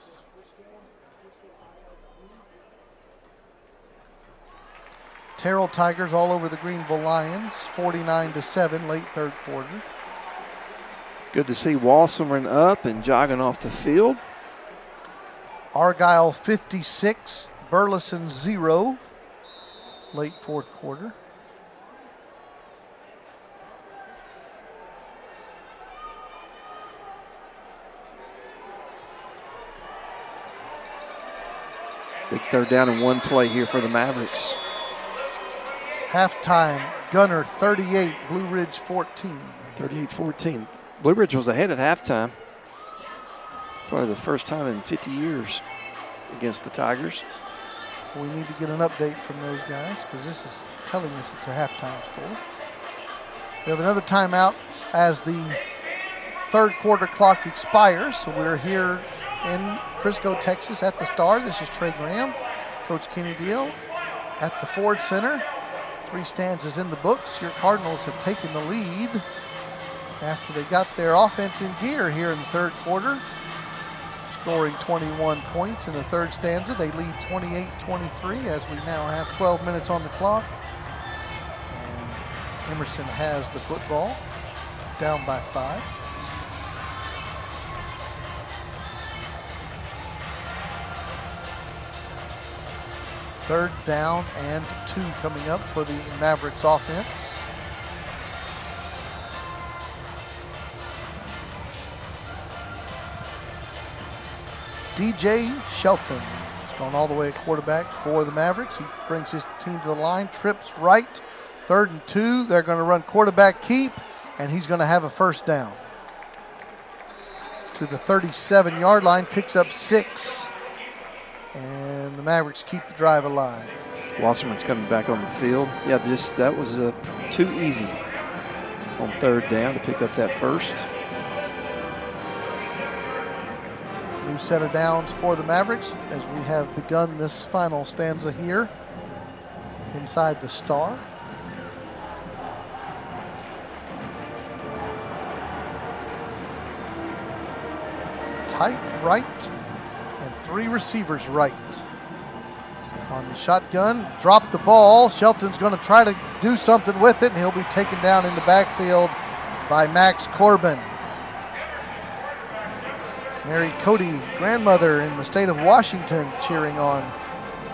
Terrell Tigers all over the Greenville Lions, 49-7, late 3rd quarter. It's good to see Walsum up and jogging off the field. Argyle 56, Burleson 0, late fourth quarter. Big third down and one play here for the Mavericks. Halftime, Gunner 38, Blue Ridge 14. 38-14. Blue Ridge was ahead at halftime. Probably the first time in 50 years against the Tigers. We need to get an update from those guys because this is telling us it's a halftime score. We have another timeout as the third quarter clock expires. So we're here in Frisco, Texas at the Star. This is Trey Graham, Coach Kenny Deal at the Ford Center. 3 stanzas in the books. Your Cardinals have taken the lead after they got their offense in gear here in the third quarter, scoring 21 points in the third stanza. They lead 28-23 as we now have 12 minutes on the clock. And Emerson has the football, down by 5. Third down and 2 coming up for the Mavericks offense. DJ Shelton has gone all the way at quarterback for the Mavericks. He brings his team to the line, trips right. 3rd and 2. They're going to run quarterback keep, and he's going to have a first down. To the 37-yard line, picks up 6. And the Mavericks keep the drive alive. Wasserman's coming back on the field. Yeah, that was too easy on 3rd down to pick up that first. New set of downs for the Mavericks as we have begun this final stanza here inside the Star. Tight right and 3 receivers right. On the shotgun, drop the ball. Shelton's going to try to do something with it, and he'll be taken down in the backfield by Max Corbin. Mary Cody, grandmother in the state of Washington, cheering on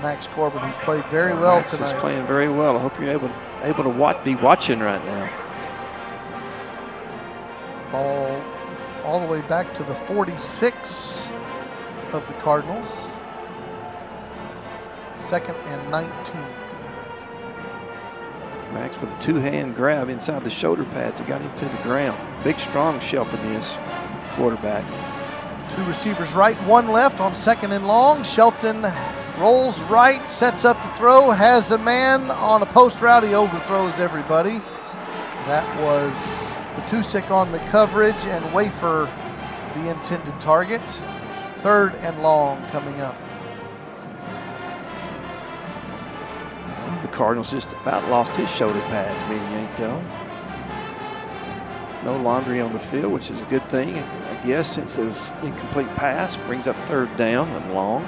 Max Corbin, who's played very well Max tonight. Is playing very well. I hope you're able to be watching right now. Ball all the way back to the 46 of the Cardinals. 2nd and 19. Max with a 2-hand grab inside the shoulder pads. He got him to the ground. Big, strong Shelton is, quarterback. 2 receivers right, 1 left on 2nd and long. Shelton rolls right, sets up the throw, has a man on a post route. He overthrows everybody. That was Patusik on the coverage and Wafer the intended target. 3rd and long coming up. The Cardinals just about lost his shoulder pads, being yanked on. No laundry on the field, which is a good thing, I guess, since it was incomplete pass. Brings up 3rd down and long.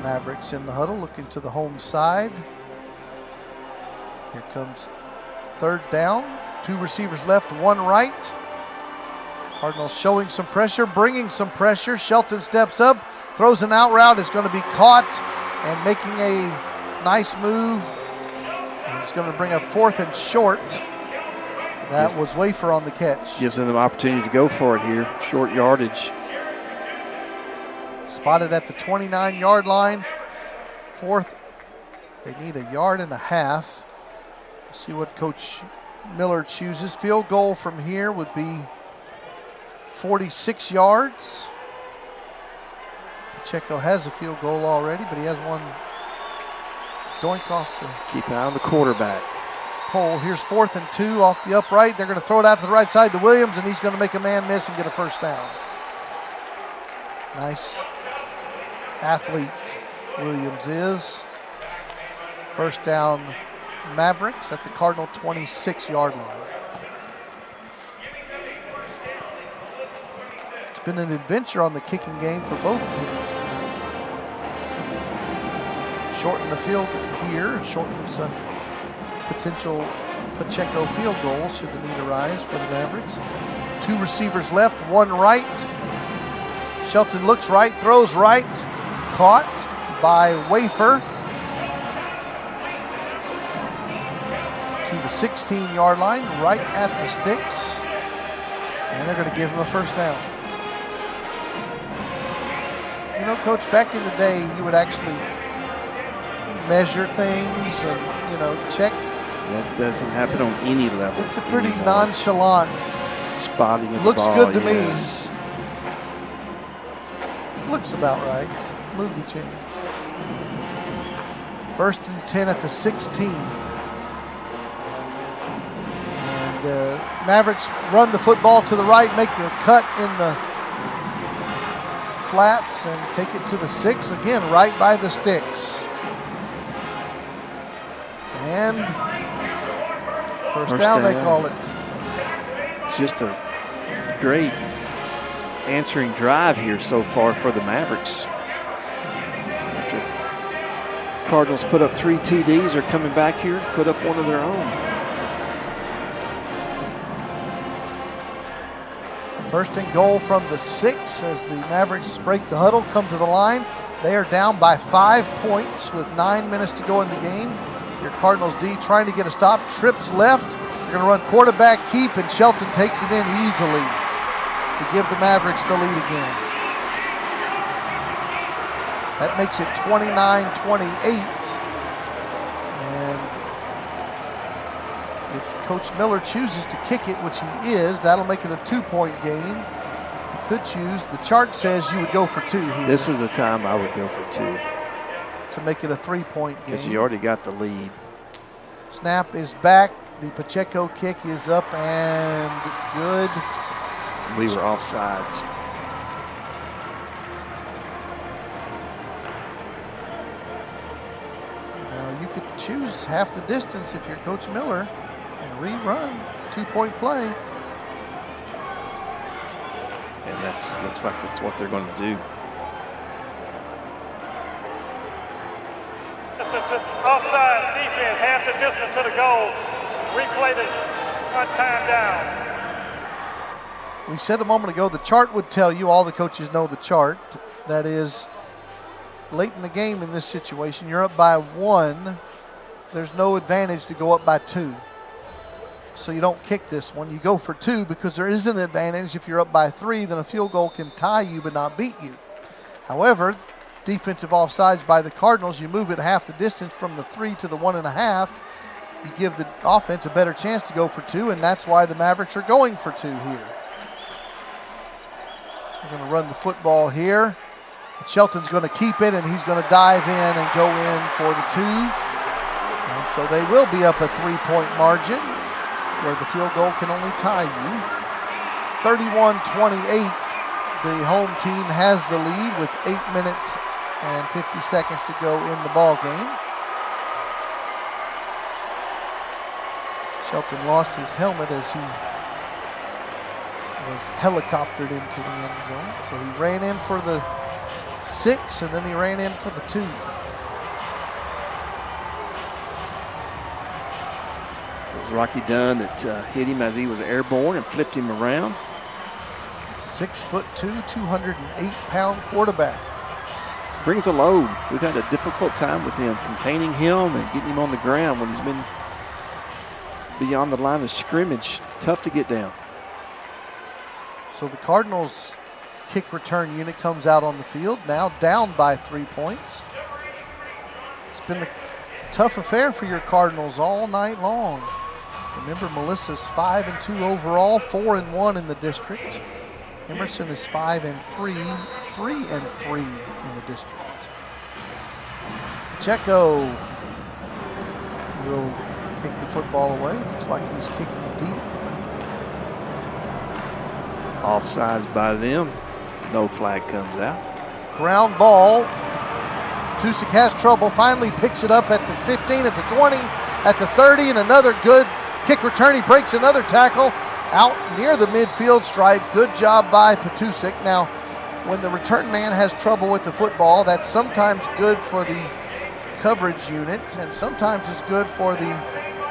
Mavericks in the huddle, looking to the home side. Here comes 3rd down. 2 receivers left, 1 right. Cardinals showing some pressure, bringing some pressure. Shelton steps up, throws an out route. Is going to be caught and making a nice move. He's going to bring up 4th and short. That was Wafer on the catch. Gives them the opportunity to go for it here. Short yardage. Spotted at the 29-yard line. 4th. They need a yard and a half. We'll see what Coach Miller chooses. Field goal from here would be 46 yards. Pacheco has a field goal already, but he has one doink off the... Keep an eye on the quarterback. Pole. Here's 4th and 2 off the upright. They're going to throw it out to the right side to Williams, and he's going to make a man miss and get a first down. Nice athlete Williams is. First down Mavericks at the Cardinal 26-yard line. It's been an adventure on the kicking game for both teams. Shorten the field here, shortens a potential Pacheco field goal should the need arise for the Mavericks. 2 receivers left, 1 right. Shelton looks right, throws right, caught by Wafer to the 16-yard line, right at the sticks. And they're going to give him a first down. You know, Coach, back in the day, you would actually measure things and, you know, check. That doesn't happen on any level. It's a pretty nonchalant. Spotting of the Looks ball, good to yes. me. Looks about right. Move the chains. 1st and 10 at the 16. And Mavericks run the football to the right, make a cut in the flats and take it to the 6. Again, right by the sticks. And first down, they call it. Just a great answering drive here so far for the Mavericks. After Cardinals put up 3 TDs, are coming back here and put up one of their own. First and goal from the 6 as the Mavericks break the huddle, come to the line. They are down by 5 points with 9 minutes to go in the game. Your Cardinals D trying to get a stop, trips left. They're going to run quarterback keep, and Shelton takes it in easily to give the Mavericks the lead again. That makes it 29-28. And if Coach Miller chooses to kick it, which he is, that'll make it a 2-point game. He could choose. The chart says you would go for 2 here. This is the time I would go for 2. To make it a 3-point game. Because you already got the lead. Snap is back. The Pacheco kick is up and good. We were offsides. Now you could choose half the distance if you're Coach Miller and rerun 2-point play. And that looks like that's what they're going to do. Offside defense, half the distance to the goal. Replay the time down. We said a moment ago the chart would tell you, all the coaches know the chart, that is late in the game in this situation, you're up by 1. There's no advantage to go up by 2. So you don't kick this one. You go for 2 because there is an advantage. If you're up by 3, then a field goal can tie you but not beat you. However, defensive offsides by the Cardinals, you move it half the distance from the 3 to the 1.5. You give the offense a better chance to go for 2, and that's why the Mavericks are going for 2 here. We're going to run the football here. Shelton's going to keep it, and he's going to dive in and go in for the 2. And so they will be up a 3-point margin where the field goal can only tie you. 31-28. The home team has the lead with 8 minutes and 50 seconds to go in the ball game. Shelton lost his helmet as he was helicoptered into the end zone. So he ran in for the 6 and then he ran in for the 2. It was Rocky Dunn that hit him as he was airborne and flipped him around. 6'2", 208-pound quarterback. Brings a load. We've had a difficult time with him, containing him and getting him on the ground when he's been beyond the line of scrimmage. Tough to get down. So the Cardinals kick return unit comes out on the field, now down by 3 points. It's been a tough affair for your Cardinals all night long. Remember, Melissa's 5-2 overall, 4-1 in the district. Emerson is 5-3, 3-3 in the district. Pacheco will kick the football away. Looks like he's kicking deep. Offsides by them. No flag comes out. Ground ball. Tusick has trouble, finally picks it up at the 15, at the 20, at the 30, and another good kick return. He breaks another tackle out near the midfield stripe. Good job by Patusik. Now, when the return man has trouble with the football, that's sometimes good for the coverage unit, and sometimes it's good for the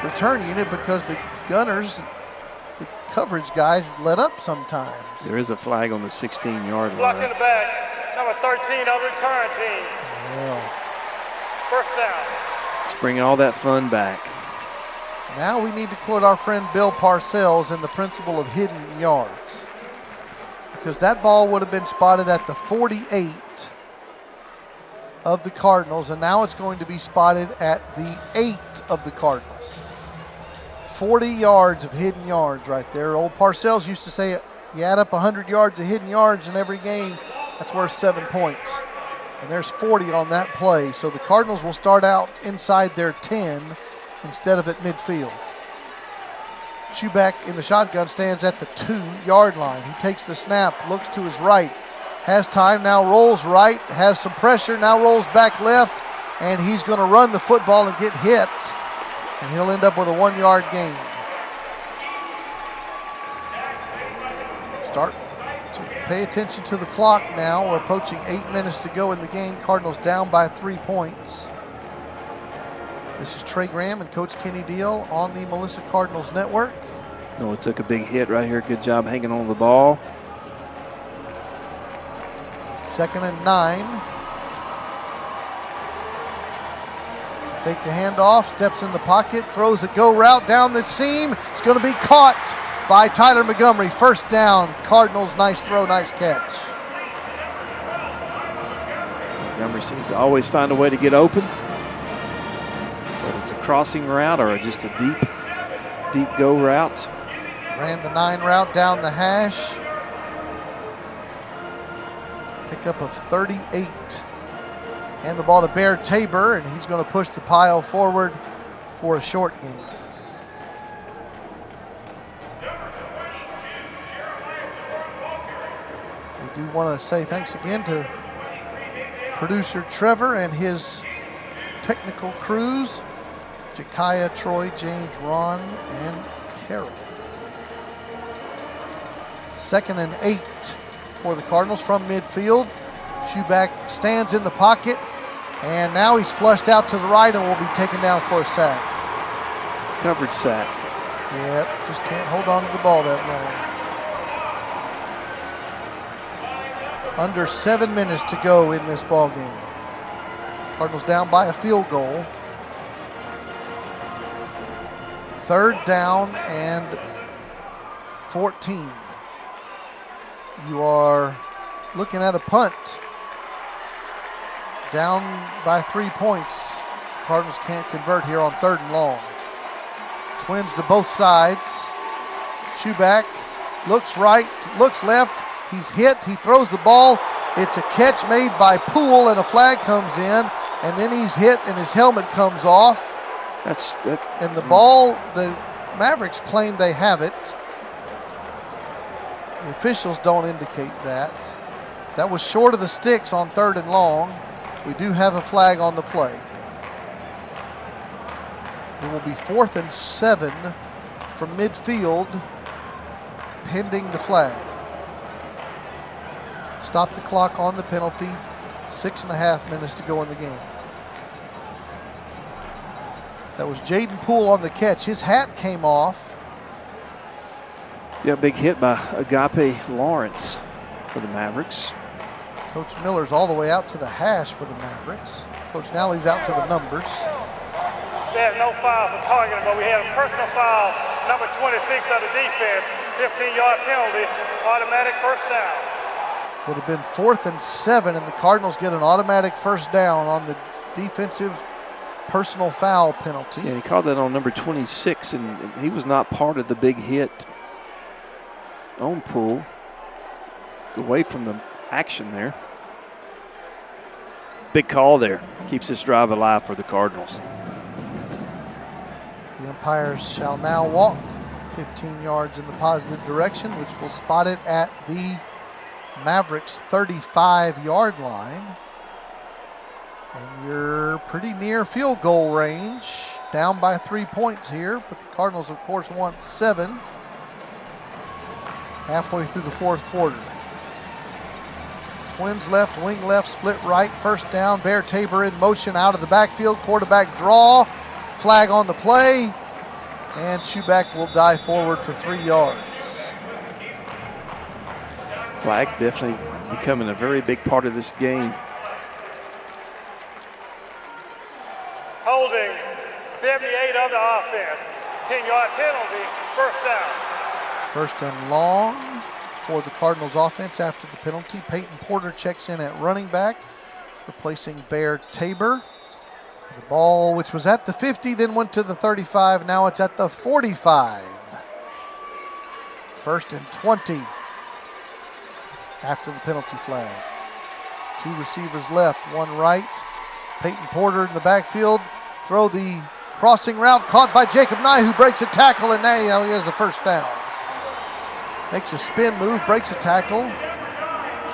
return unit because the gunners, the coverage guys let up sometimes. There is a flag on the 16-yard Block in line. the back. Number 13 of the return team. Yeah. First down. Let's bring all that fun back. Now we need to quote our friend Bill Parcells in the principle of hidden yards, because that ball would have been spotted at the 48 of the Cardinals, and now it's going to be spotted at the 8 of the Cardinals. 40 yards of hidden yards right there. Old Parcells used to say you add up 100 yards of hidden yards in every game, that's worth 7 points. And there's 40 on that play. So the Cardinals will start out inside their 10 instead of at midfield. Schuback in the shotgun stands at the 2-yard line. He takes the snap, looks to his right, has time, now rolls right, has some pressure, now rolls back left, and he's going to run the football and get hit. And he'll end up with a 1-yard gain. Start to pay attention to the clock now. We're approaching 8 minutes to go in the game. Cardinals down by 3 points. This is Trey Graham and Coach Kenny Deal on the Melissa Cardinals Network. Noah took a big hit right here. Good job hanging on the ball. 2nd and 9. Take the handoff, steps in the pocket, throws a go route down the seam. It's going to be caught by Tyler Montgomery. First down, Cardinals. Nice throw, nice catch. Montgomery seems to always find a way to get open. Whether it's a crossing route or just a deep go route. Ran the 9 route down the hash. Pickup of 38. And the ball to Bear Tabor, and he's going to push the pile forward for a short gain. We do want to say thanks again to producer Trevor and his technical crews, Jekiah, Troy, James, Ron, and Carol. 2nd and 8 for the Cardinals from midfield. Schuback stands in the pocket, and now he's flushed out to the right and will be taken down for a sack. Coverage sack. Yep, just can't hold on to the ball that long. Under 7 minutes to go in this ball game. Cardinals down by a field goal. 3rd down and 14. You are looking at a punt. Down by 3 points. The Cardinals can't convert here on 3rd and long. Twins to both sides. Schuback looks right, looks left. He's hit. He throws the ball. It's a catch made by Poole, and a flag comes in. And then he's hit, and his helmet comes off. And the ball, the Mavericks claim they have it. The officials don't indicate that. That was short of the sticks on 3rd and long. We do have a flag on the play. It will be 4th and 7 from midfield, pending the flag. Stop the clock on the penalty. 6.5 minutes to go in the game. That was Jaden Poole on the catch. His hat came off. Yeah, big hit by Agape Lawrence for the Mavericks. Coach Miller's all the way out to the hash for the Mavericks. Coach Nally's out to the numbers. There's no foul for targeting, but we had a personal foul, number 26 of the defense, 15-yard penalty, automatic first down. Would have been 4th and 7, and the Cardinals get an automatic first down on the defensive personal foul penalty. Yeah, he called that on number 26, and he was not part of the big hit on Poole. Away from the action there. Big call there. Keeps this drive alive for the Cardinals. The umpires shall now walk 15 yards in the positive direction, which will spot it at the Mavericks' 35-yard line. And you're pretty near field goal range, down by 3 points here, but the Cardinals, of course, want 7 halfway through the 4th quarter. Twins left, wing left, split right, first down. Bear Tabor in motion out of the backfield, quarterback draw, flag on the play, And Schuback will dive forward for 3 yards. Flags definitely becoming a very big part of this game. Holding 78 of the offense. 10-yard penalty, first down. First and long for the Cardinals offense after the penalty. Peyton Porter checks in at running back, replacing Bear Tabor. The ball, which was at the 50, then went to the 35. Now it's at the 45. First and 20 after the penalty flag. 2 receivers left, 1 right. Peyton Porter in the backfield. Throw the crossing route, caught by Jacob Nye, who breaks a tackle, and now he has a first down. Makes a spin move, breaks a tackle,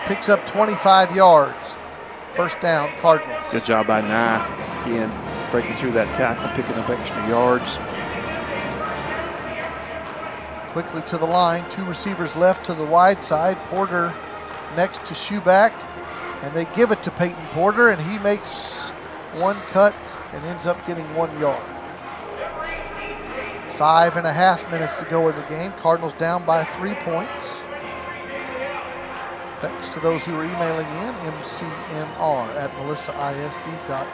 picks up 25 yards. First down, Cardinals. Good job by Nye. Again, breaking through that tackle, picking up extra yards. Quickly to the line, 2 receivers left to the wide side. Porter next to Schuback, and they give it to Peyton Porter, and he makes 1 cut and ends up getting 1 yard. 5.5 minutes to go in the game. Cardinals down by 3 points. Thanks to those who are emailing in, mcnr@melissaisd.org.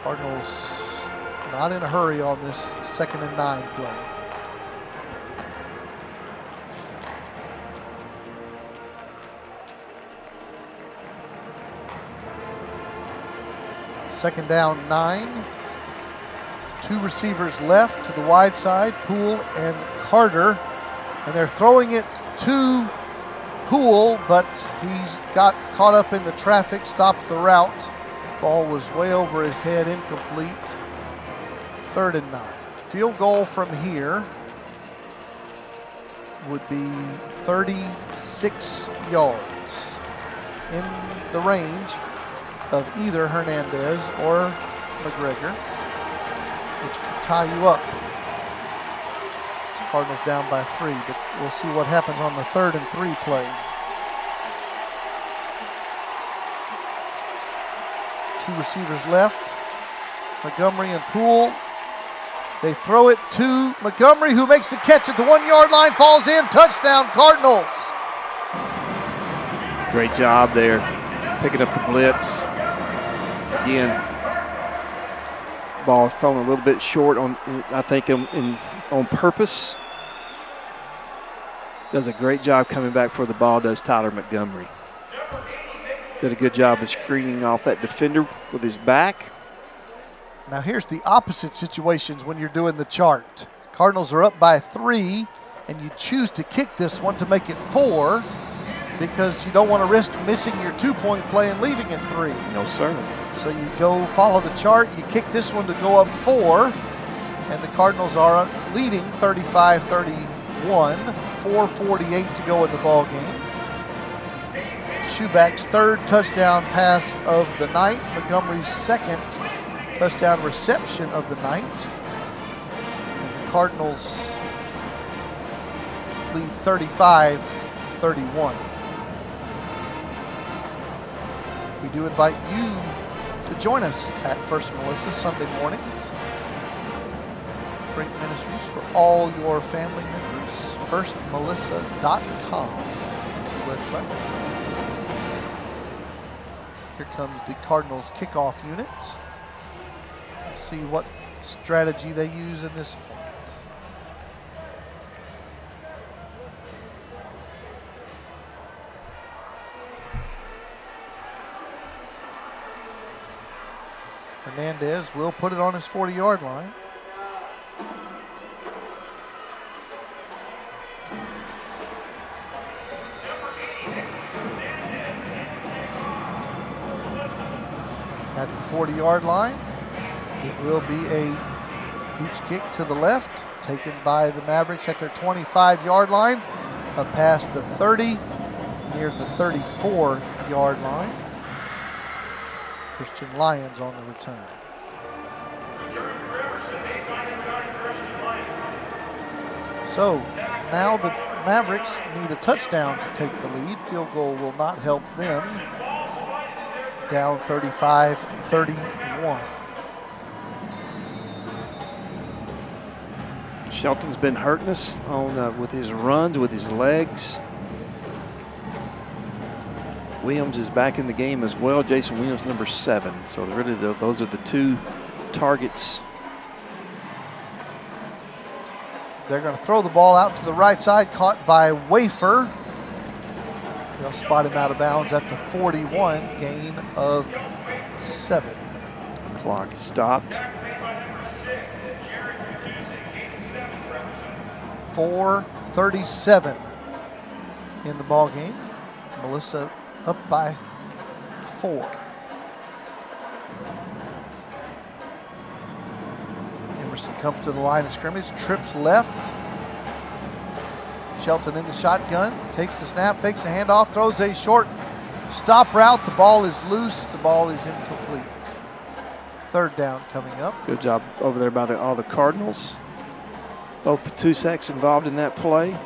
Cardinals not in a hurry on this 2nd and 9 play. Second down, 9. 2 receivers left to the wide side, Poole and Carter. And they're throwing it to Poole, but he's got caught up in the traffic, stopped the route. Ball was way over his head, incomplete. 3rd and 9. Field goal from here would be 36 yards in the range of either Hernandez or McGregor, which could tie you up. Cardinals down by 3, but we'll see what happens on the 3rd and 3 play. 2 receivers left, Montgomery and Poole. They throw it to Montgomery, who makes the catch at the 1-yard line, falls in, touchdown Cardinals. Great job there, picking up the blitz. Again, ball thrown a little bit short on, I think, on purpose. Does a great job coming back for the ball, does Tyler Montgomery. Did a good job of screening off that defender with his back. Now here's the opposite situations when you're doing the chart. Cardinals are up by 3, and you choose to kick this one to make it 4 because you don't want to risk missing your 2-point play and leaving it 3. No, sir. So you go follow the chart, you kick this one to go up 4, and the Cardinals are leading 35-31, 4:48 to go in the ball game. Schuback's 3rd touchdown pass of the night, Montgomery's 2nd touchdown reception of the night. And the Cardinals lead 35-31. We do invite you to join us at First Melissa Sunday mornings. Great ministries for all your family members. FirstMelissa.com is the website. Here comes the Cardinals kickoff unit. Let's see what strategy they use in this point. Hernandez will put it on his 40-yard line. At the 40-yard line, it will be a hooch kick to the left, taken by the Mavericks at their 25-yard line, up past the 30, near the 34-yard line. Christian Lyons on the return. So now the Mavericks need a touchdown to take the lead. Field goal will not help them. down 35-31. Shelton's been hurting us on with his runs, with his legs. Williams is back in the game as well. Jason Williams, number 7. So really, those are the 2 targets. They're going to throw the ball out to the right side, caught by Wafer. They'll spot him out of bounds at the 41, gain of 7. Clock is stopped. 4:37 in the ball game. Melissa up by 4. Emerson comes to the line of scrimmage, trips left. Shelton in the shotgun, takes the snap, fakes a handoff, throws a short stop route. The ball is loose. The ball is incomplete. 3rd down coming up. Good job over there by all the Cardinals. Both Patusaks involved in that play. I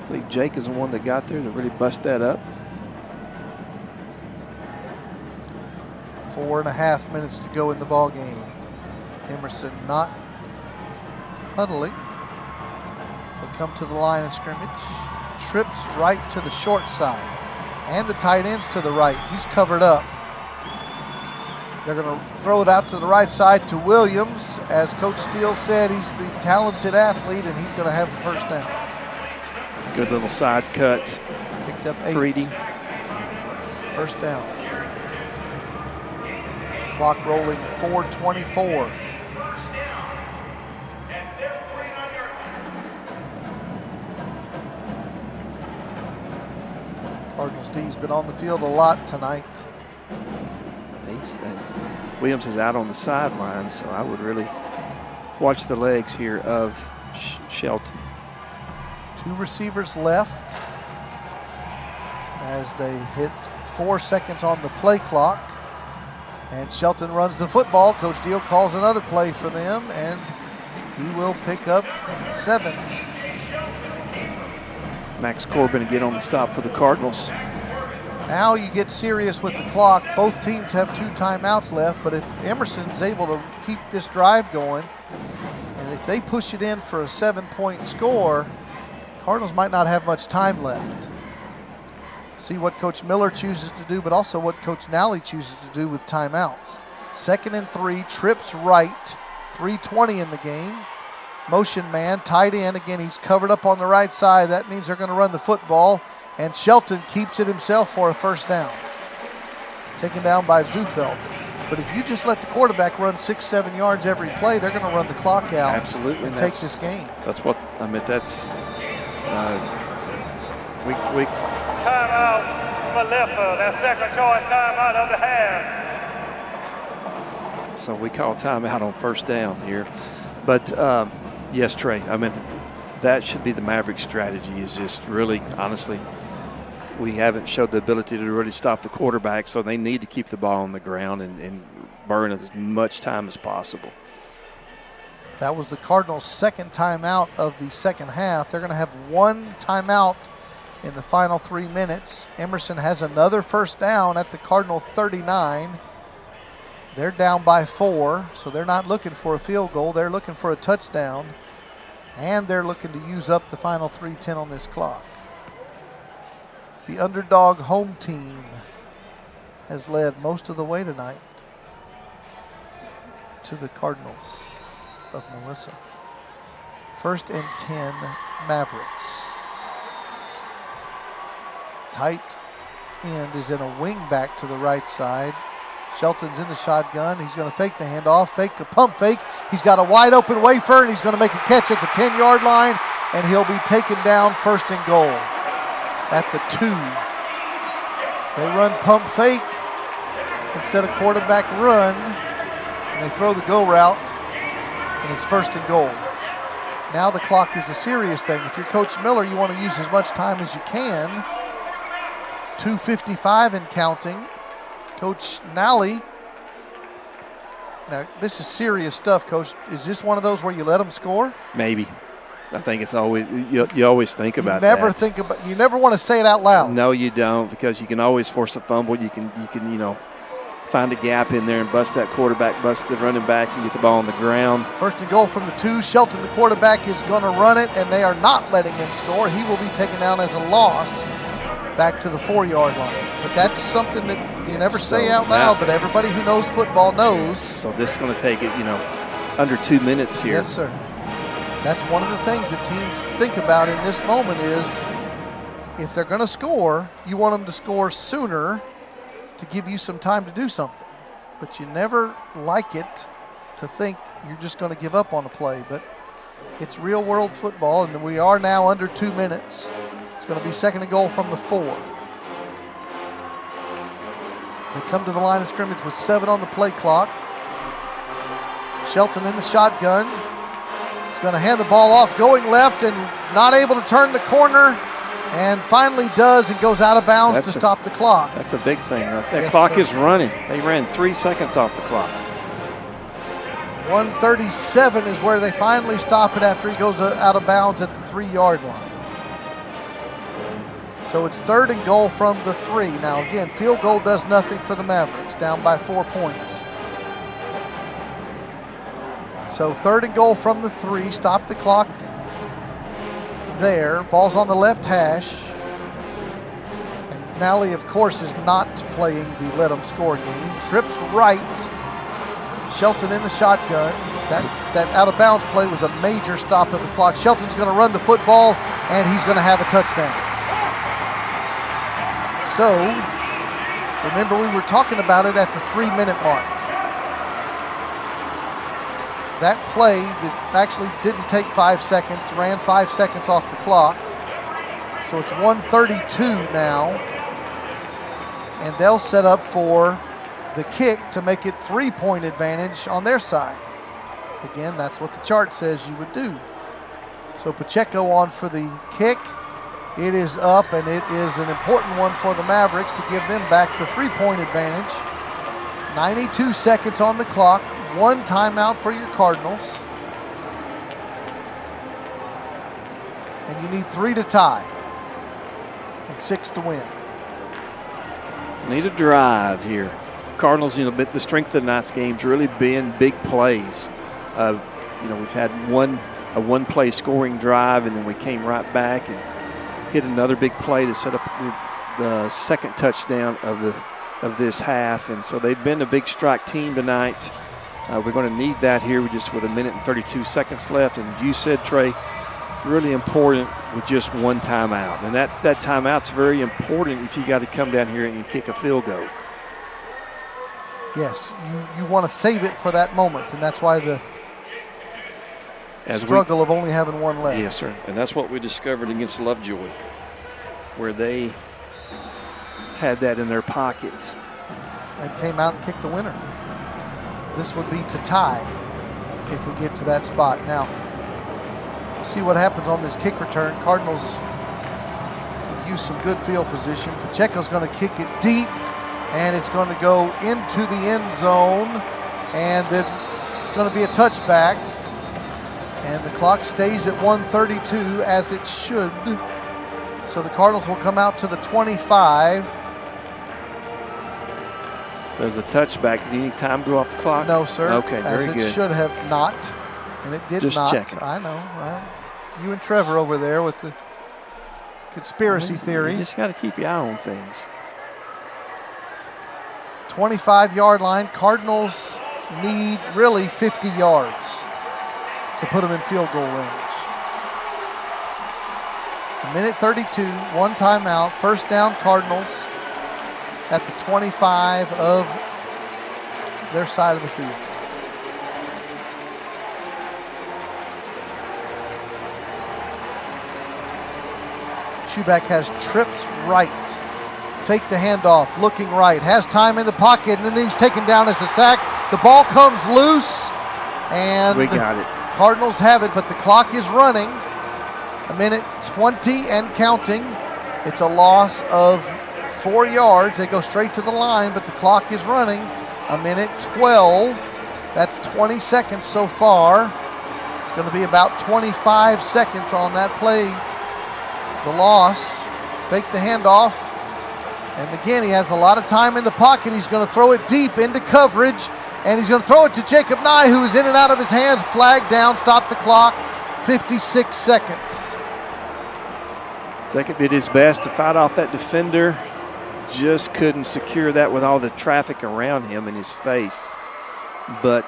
believe Jake is the one that got there to really bust that up. 4.5 minutes to go in the ball game. Emerson not huddling. They come to the line of scrimmage. Trips right to the short side. And the tight end's to the right. He's covered up. They're going to throw it out to the right side to Williams. As Coach Steele said, he's the talented athlete, and he's going to have a first down. Good little side cut. Picked up 8. Greedy. First down. Clock rolling, 4:24. Cardinals D's been on the field a lot tonight. Williams is out on the sideline, so I would really watch the legs here of Shelton. 2 receivers left as they hit 4 seconds on the play clock. And Shelton runs the football. Coach Steele calls another play for them, and he will pick up 7. Max Corbin again on the stop for the Cardinals. Now you get serious with the clock. Both teams have 2 timeouts left, but if Emerson's able to keep this drive going, and if they push it in for a 7-point score, Cardinals might not have much time left. See what Coach Miller chooses to do, but also what Coach Nally chooses to do with timeouts. 2nd and 3, trips right, 3:20 in the game. Motion man, tight end. Again, he's covered up on the right side. That means they're going to run the football. And Shelton keeps it himself for a first down. Taken down by Zufeld. But if you just let the quarterback run 6-7 yards every play, they're going to run the clock out. Absolutely. And take this game. That's what, I mean, that's week. Timeout, Melissa. That second choice timeout of the half. So we call timeout on first down here. But, yes, Trey, I mean, that should be the Maverick strategy, is just really, honestly, we haven't showed the ability to really stop the quarterback, so they need to keep the ball on the ground and burn as much time as possible. That was the Cardinals' 2nd timeout of the second half. They're going to have 1 timeout in the final 3 minutes. Emerson has another first down at the Cardinal 39. They're down by 4, so they're not looking for a field goal. They're looking for a touchdown, and they're looking to use up the final 3:10 on this clock. The underdog home team has led most of the way tonight to the Cardinals of Melissa. 1st and 10, Mavericks. Tight end is in a wing back to the right side. Shelton's in the shotgun. He's going to fake the handoff, fake a pump fake. He's got a wide open Wafer, and he's going to make a catch at the 10-yard line, and he'll be taken down 1st and goal at the 2. They run pump fake instead of quarterback run, and they throw the go route, and it's 1st and goal. Now the clock is a serious thing. If you're Coach Miller, you want to use as much time as you can. 2:55 and counting. Coach Nally, now this is serious stuff, Coach. Is this one of those where you let them score? Maybe. I think it's always you always think about Never that. think about. You never want to say it out loud. No, you don't, because you can always force a fumble. You can find a gap in there and bust that quarterback, bust the running back, and get the ball on the ground. First and goal from the 2. Shelton, the quarterback, is going to run it, and they are not letting him score. He will be taken down as a loss back to the 4-yard line. But that's something that you never say out loud, but everybody who knows football knows. So this is going to take it, under 2 minutes here. Yes, sir. That's one of the things that teams think about in this moment is if they're going to score, you want them to score sooner to give you some time to do something. But you never like it to think you're just going to give up on a play. But it's real world football, and we are now under 2 minutes. It's going to be second and goal from the 4. They come to the line of scrimmage with 7 on the play clock. Shelton in the shotgun. He's going to hand the ball off, going left and not able to turn the corner, and finally does and goes out of bounds to stop the clock. That's a big thing. That clock is running. They ran 3 seconds off the clock. 1:37 is where they finally stop it after he goes out of bounds at the 3-yard line. So it's third and goal from the 3. Now again, field goal does nothing for the Mavericks, down by 4 points. So third and goal from the 3. Stop the clock there. Ball's on the left hash. And Nally, of course, is not playing the let them score game. Trips right. Shelton in the shotgun. That out of bounds play was a major stop of the clock. Shelton's going to run the football, and he's going to have a touchdown. So, remember we were talking about it at the 3-minute mark. That play that actually didn't take 5 seconds, ran 5 seconds off the clock. So it's 1:32 now. And they'll set up for the kick to make it 3-point advantage on their side. Again, that's what the chart says you would do. So Pacheco on for the kick. It is up, and it is an important one for the Mavericks to give them back the 3-point advantage. 92 seconds on the clock. 1 timeout for your Cardinals. And you need 3 to tie and 6 to win. Need a drive here. Cardinals, the strength of tonight's game's really been big plays. We've had a one-play scoring drive, and then we came right back and hit another big play to set up the second touchdown of this half. And so they've been a big strike team tonight. We're going to need that here with 1 minute and 32 seconds left. And you said, Trey, really important with just 1 timeout. And that timeout's very important if you got to come down here and kick a field goal. Yes, you want to save it for that moment, and that's why the struggle of only having 1 left. Yes, sir. And that's what we discovered against Lovejoy, where they had that in their pockets. And came out and kicked the winner. This would be to tie if we get to that spot. Now, we'll see what happens on this kick return. Cardinals use some good field position. Pacheco's going to kick it deep, and it's going to go into the end zone, and then it's going to be a touchback. And the clock stays at 1:32 as it should. So the Cardinals will come out to the 25. So as a touchback, did you need time to go off the clock? No, sir. Okay, very good. As it should have not, and it did Just not. checking. I know. Well, you and Trevor over there with the conspiracy theory. You just got to keep your eye on things. 25-yard line. Cardinals need really 50 yards to put them in field goal range. 1:32, 1 timeout. First down, Cardinals at the 25 of their side of the field. Schuback has trips right. Fake the handoff, looking right. Has time in the pocket, and then he's taken down as a sack. The ball comes loose, and we got it. Cardinals have it, but the clock is running. 1:20 and counting. It's a loss of 4 yards. They go straight to the line, but the clock is running. 1:12. That's 20 seconds so far. It's going to be about 25 seconds on that play. The loss. Fake the handoff. And again, he has a lot of time in the pocket. He's going to throw it deep into coverage. And he's going to throw it to Jacob Nye, who is in and out of his hands. Flag down, stop the clock. 56 seconds. Jacob did his best to fight off that defender. Just couldn't secure that with all the traffic around him in his face. But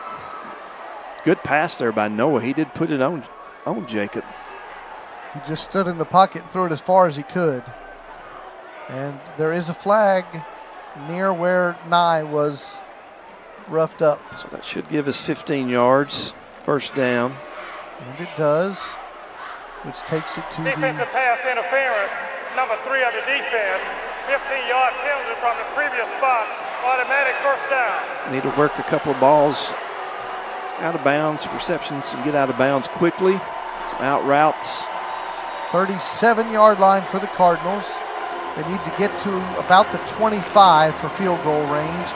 good pass there by Noah. He did put it on Jacob. He just stood in the pocket and threw it as far as he could. And there is a flag near where Nye was roughed up. So that should give us 15 yards, first down. And it does, which takes it to Defensive pass interference, number 3 of the defense. 15-yard penalty from the previous spot. Automatic first down. Need to work a couple of balls out of bounds, receptions, and get out of bounds quickly. Some out routes. 37-yard line for the Cardinals. They need to get to about the 25 for field goal range.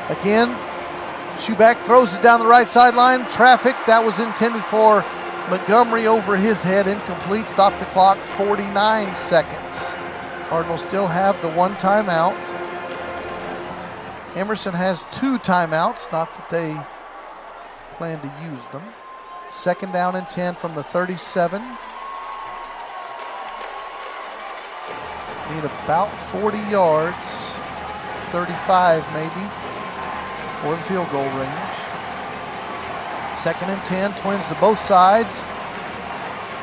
Again, Schuback throws it down the right sideline. Traffic, that was intended for Montgomery over his head. Incomplete. Stop the clock. 49 seconds. Cardinals still have the 1 timeout. Emerson has 2 timeouts. Not that they plan to use them. 2nd down and 10 from the 37. Need about 40 yards, 35 maybe, for the field goal range. 2nd and 10, twins to both sides.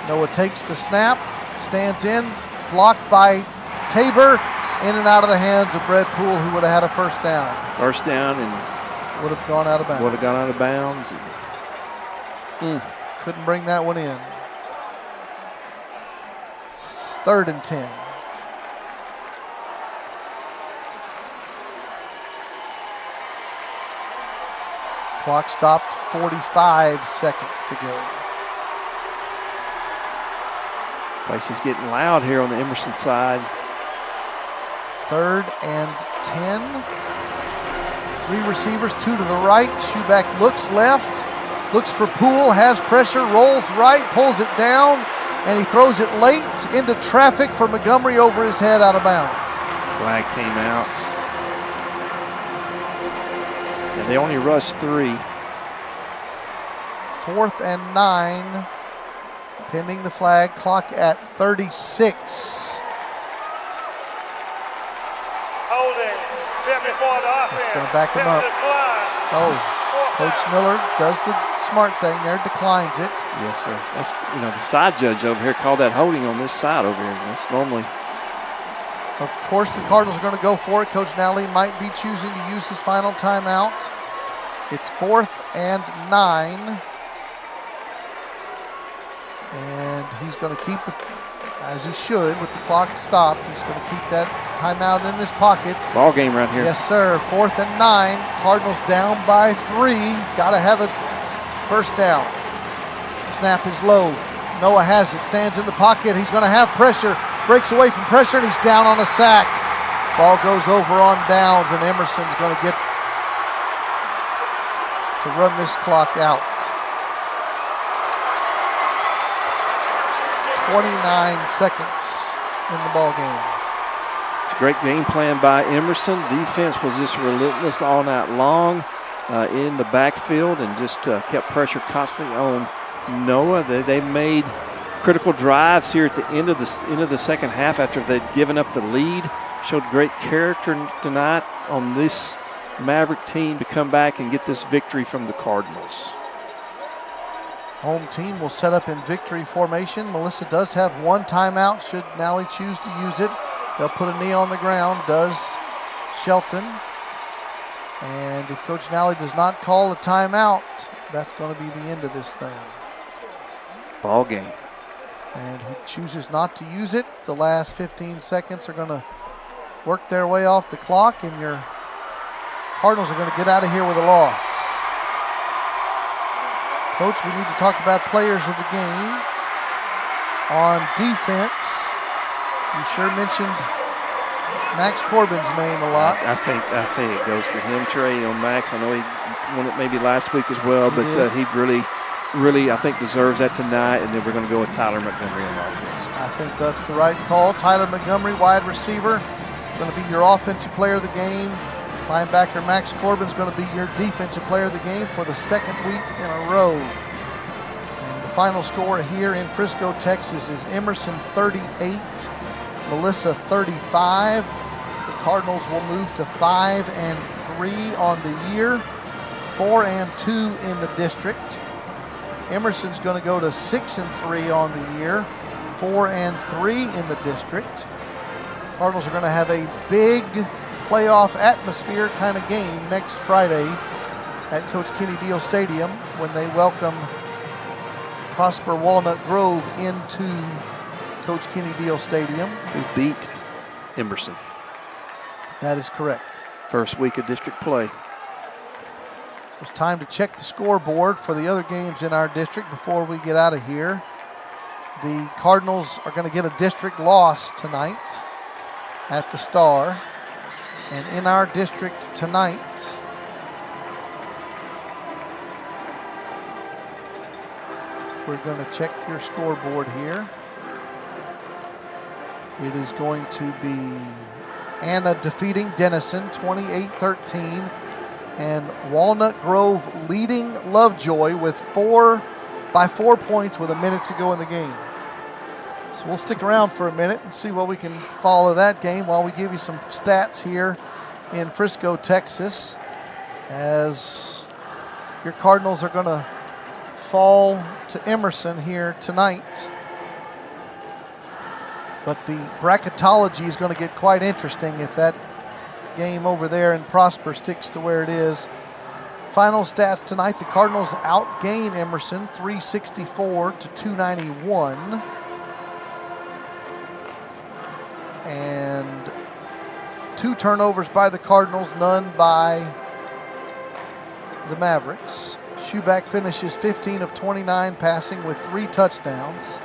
Noah takes the snap, stands in, blocked by Tabor, in and out of the hands of Brett Poole, who would have had a first down. First down and would have gone out of bounds. Would have gone out of bounds. Couldn't bring that one in. 3rd and 10. Clock stopped, 45 seconds to go. Place is getting loud here on the Emerson side. 3rd and 10. 3 receivers, 2 to the right. Schuback looks left, looks for Poole, has pressure, rolls right, pulls it down, and he throws it late into traffic for Montgomery over his head, out of bounds. Flag came out. And they only rushed 3. 4th and 9. Pending the flag, clock at 36. Holding 74 to offense. That's going to back him up. Oh, Coach Miller does the smart thing there, declines it. Yes, sir. That's, the side judge over here called that holding on this side over here. That's normally. Of course, the Cardinals are going to go for it. Coach Nally might be choosing to use his final timeout. It's 4th and 9. And he's going to keep as he should, with the clock stopped. He's going to keep that timeout in his pocket. Ball game right here. Yes, sir. 4th and 9. Cardinals down by 3. Got to have a first down. Snap is low. Noah has it. Stands in the pocket. He's going to have pressure. Breaks away from pressure, and he's down on a sack. Ball goes over on downs, and Emerson's going to get to run this clock out. 29 seconds in the ball game. It's a great game plan by Emerson. Defense was just relentless all night long in the backfield and just kept pressure constantly on Noah. They made critical drives here at the end of the second half after they'd given up the lead. Showed great character tonight on this Maverick team to come back and get this victory from the Cardinals. Home team will set up in victory formation. Melissa does have 1 timeout should Nally choose to use it. They'll put a knee on the ground, does Shelton. And if Coach Nally does not call a timeout, that's going to be the end of this thing. Ball game. And he chooses not to use it. The last 15 seconds are going to work their way off the clock, and your Cardinals are going to get out of here with a loss. Coach, we need to talk about players of the game. On defense, you sure mentioned Max Corbin's name a lot. I think it goes to him, Trey, on Max. I know he won it maybe last week as well, but he really really, I think, deserves that tonight, and then we're going to go with Tyler Montgomery on offense. I think that's the right call. Tyler Montgomery, wide receiver, going to be your offensive player of the game. Linebacker Max Corbin's going to be your defensive player of the game for the second week in a row. And the final score here in Frisco, Texas is Emerson 38, Melissa 35. The Cardinals will move to 5-3 on the year, 4-2 in the district. Emerson's going to go to 6-3 on the year, 4-3 in the district. Cardinals are going to have a big playoff atmosphere kind of game next Friday at Coach Kenny Deal Stadium when they welcome Prosper Walnut Grove into Coach Kenny Deal Stadium. Who beat Emerson. That is correct. First week of district play. It's time to check the scoreboard for the other games in our district before we get out of here. The Cardinals are going to get a district loss tonight at the Star. And in our district tonight, we're going to check your scoreboard here. It is going to be Anna defeating Denison 28-13. And Walnut Grove leading Lovejoy by 4 points with a minute to go in the game. So we'll stick around for a minute and see what we can follow that game while we give you some stats here in Frisco, Texas, as your Cardinals are going to fall to Emerson here tonight. But the bracketology is going to get quite interesting if that game over there in Prosper sticks to where it is. Final stats tonight, the Cardinals outgain Emerson 364 to 291. And 2 turnovers by the Cardinals, none by the Mavericks. Schuback finishes 15 of 29 passing with 3 touchdowns.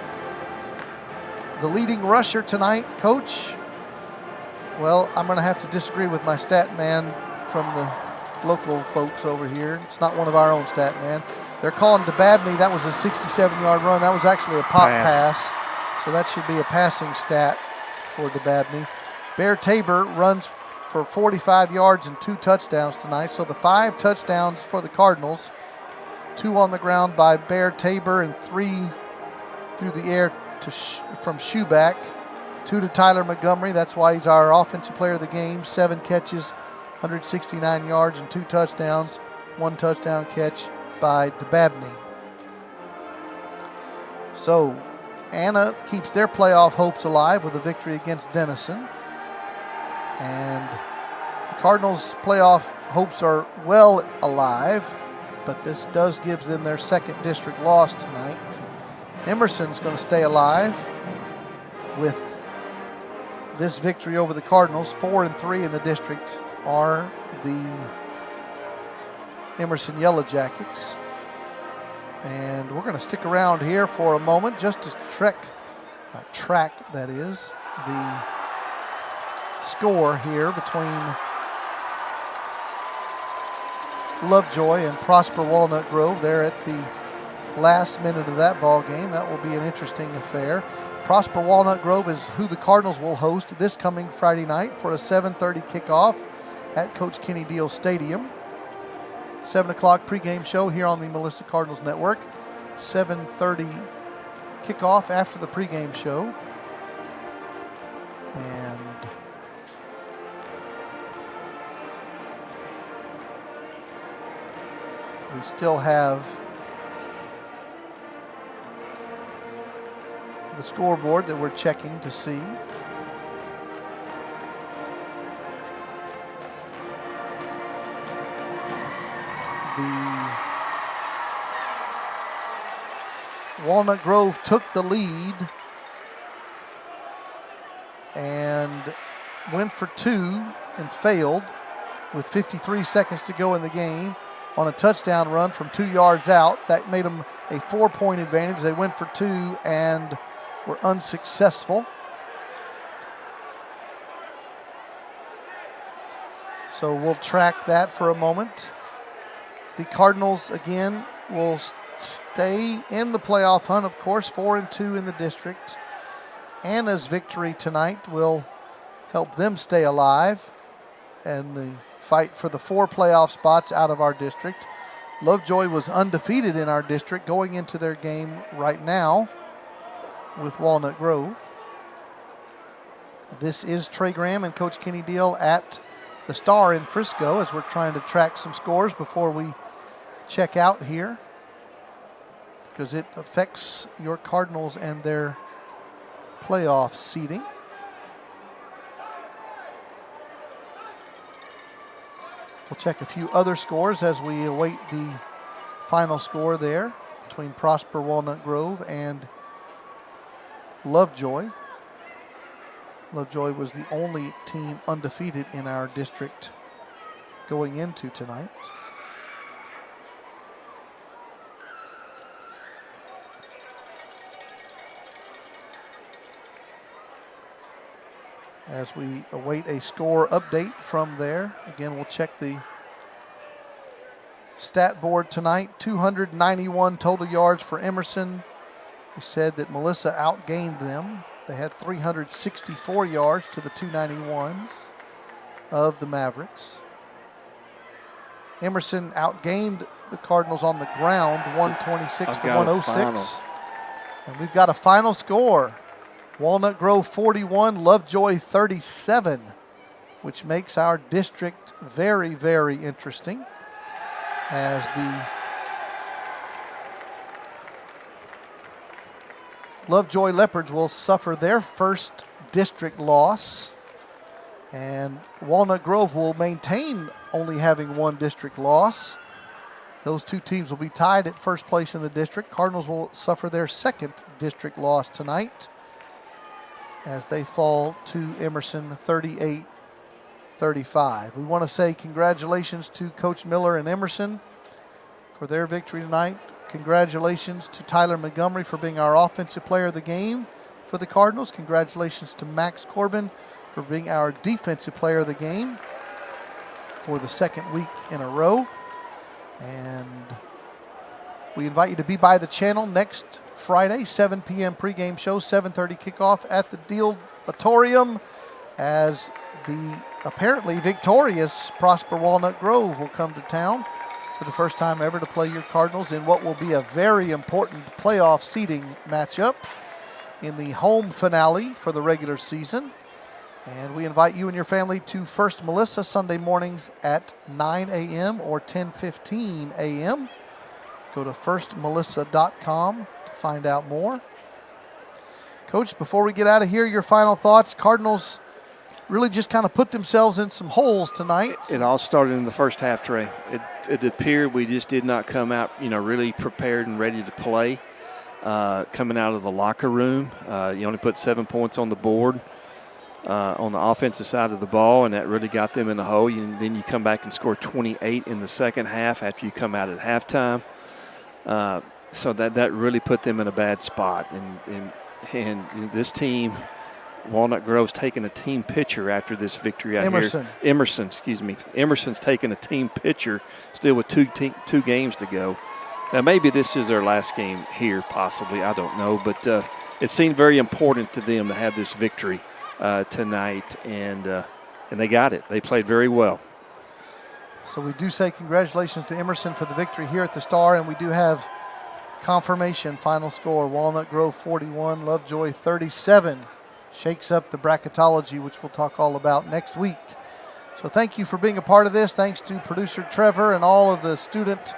The leading rusher tonight, Coach, well, I'm going to have to disagree with my stat man from the local folks over here. It's not one of our own stat man. They're calling DeBabney. That was a 67-yard run. That was actually a pop pass. So that should be a passing stat for DeBabney. Bear Tabor runs for 45 yards and 2 touchdowns tonight. So the 5 touchdowns for the Cardinals, 2 on the ground by Bear Tabor and 3 through the air from Schuback. 2 to Tyler Montgomery. That's why he's our offensive player of the game. 7 catches, 169 yards and 2 touchdowns. 1 touchdown catch by DeBabney. So Anna keeps their playoff hopes alive with a victory against Denison. And the Cardinals' playoff hopes are well alive, but this does give them their second district loss tonight. Emerson's going to stay alive with this victory over the Cardinals. 4-3 in the district are the Emerson Yellow Jackets. And we're going to stick around here for a moment just to track that is, the score here between Lovejoy and Prosper Walnut Grove. They're at the last minute of that ball game. That will be an interesting affair. Prosper Walnut Grove is who the Cardinals will host this coming Friday night for a 7:30 kickoff at Coach Kenny Deal Stadium. 7 o'clock pregame show here on the Melissa Cardinals Network. 7:30 kickoff after the pregame show. And we still have the scoreboard that we're checking to see. The Walnut Grove took the lead and went for 2 and failed with 53 seconds to go in the game on a touchdown run from 2 yards out. That made them a 4-point advantage. They went for 2 and were unsuccessful. So we'll track that for a moment. The Cardinals, again, will stay in the playoff hunt, of course, 4-2 in the district. Anna's victory tonight will help them stay alive and the fight for the 4 playoff spots out of our district. Lovejoy was undefeated in our district going into their game right now with Walnut Grove. This is Trey Graham and Coach Kenny Deal at the Star in Frisco as we're trying to track some scores before we check out here, because it affects your Cardinals and their playoff seeding. We'll check a few other scores as we await the final score there between Prosper Walnut Grove and Lovejoy. Lovejoy was the only team undefeated in our district going into tonight. As we await a score update from there, again, we'll check the stat board tonight. 291 total yards for Emerson. We said that Melissa outgained them. They had 364 yards to the 291 of the Mavericks. Emerson outgained the Cardinals on the ground, 126 to 106. And we've got a final score. Walnut Grove 41, Lovejoy 37, which makes our district very, very interesting as the Lovejoy Leopards will suffer their first district loss, and Walnut Grove will maintain only having one district loss. Those two teams will be tied at first place in the district. Cardinals will suffer their second district loss tonight as they fall to Emerson 38-35. We want to say congratulations to Coach Miller and Emerson for their victory tonight. Congratulations to Tyler Montgomery for being our offensive player of the game for the Cardinals. Congratulations to Max Corbin for being our defensive player of the game for the second week in a row. And we invite you to be by the channel next Friday, 7 p.m. pregame show, 7:30 kickoff at the Deal Auditorium as the apparently victorious Prosper Walnut Grove will come to town for the first time ever to play your Cardinals in what will be a very important playoff seeding matchup in the home finale for the regular season. And we invite you and your family to First Melissa Sunday mornings at 9 a.m. or 10:15 a.m. Go to firstmelissa.com to find out more. Coach, before we get out of here, your final thoughts. Cardinals really just kind of put themselves in some holes tonight. It all started in the first half, Trey. It appeared we just did not come out, really prepared and ready to play. Coming out of the locker room, you only put 7 points on the board on the offensive side of the ball, and that really got them in the hole. Then you come back and score 28 in the second half after you come out at halftime. So that really put them in a bad spot. And this team, Walnut Grove's taking a team picture after this victory out here. Emerson's taking a team picture still with two games to go. Now, maybe this is their last game here, possibly. I don't know. But it seemed very important to them to have this victory tonight, and they got it. They played very well. So we do say congratulations to Emerson for the victory here at the Star, and we do have confirmation final score. Walnut Grove 41, Lovejoy 37. Shakes up the bracketology, which we'll talk all about next week. So thank you for being a part of this. Thanks to producer Trevor and all of the student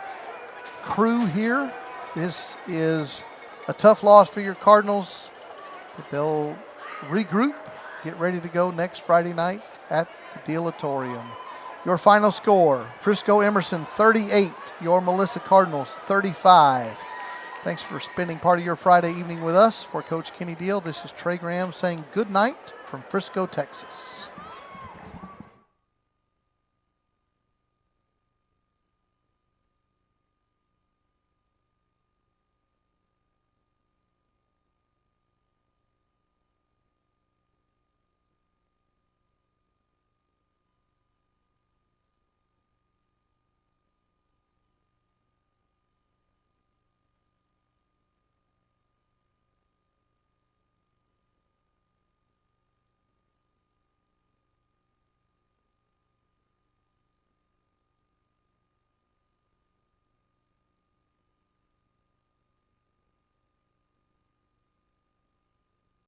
crew here. This is a tough loss for your Cardinals, but they'll regroup, get ready to go next Friday night at the Deal Auditorium. Your final score, Frisco Emerson 38, your Melissa Cardinals 35. Thanks for spending part of your Friday evening with us. For Coach Kenny Deal, this is Trey Graham saying good night from Frisco, Texas.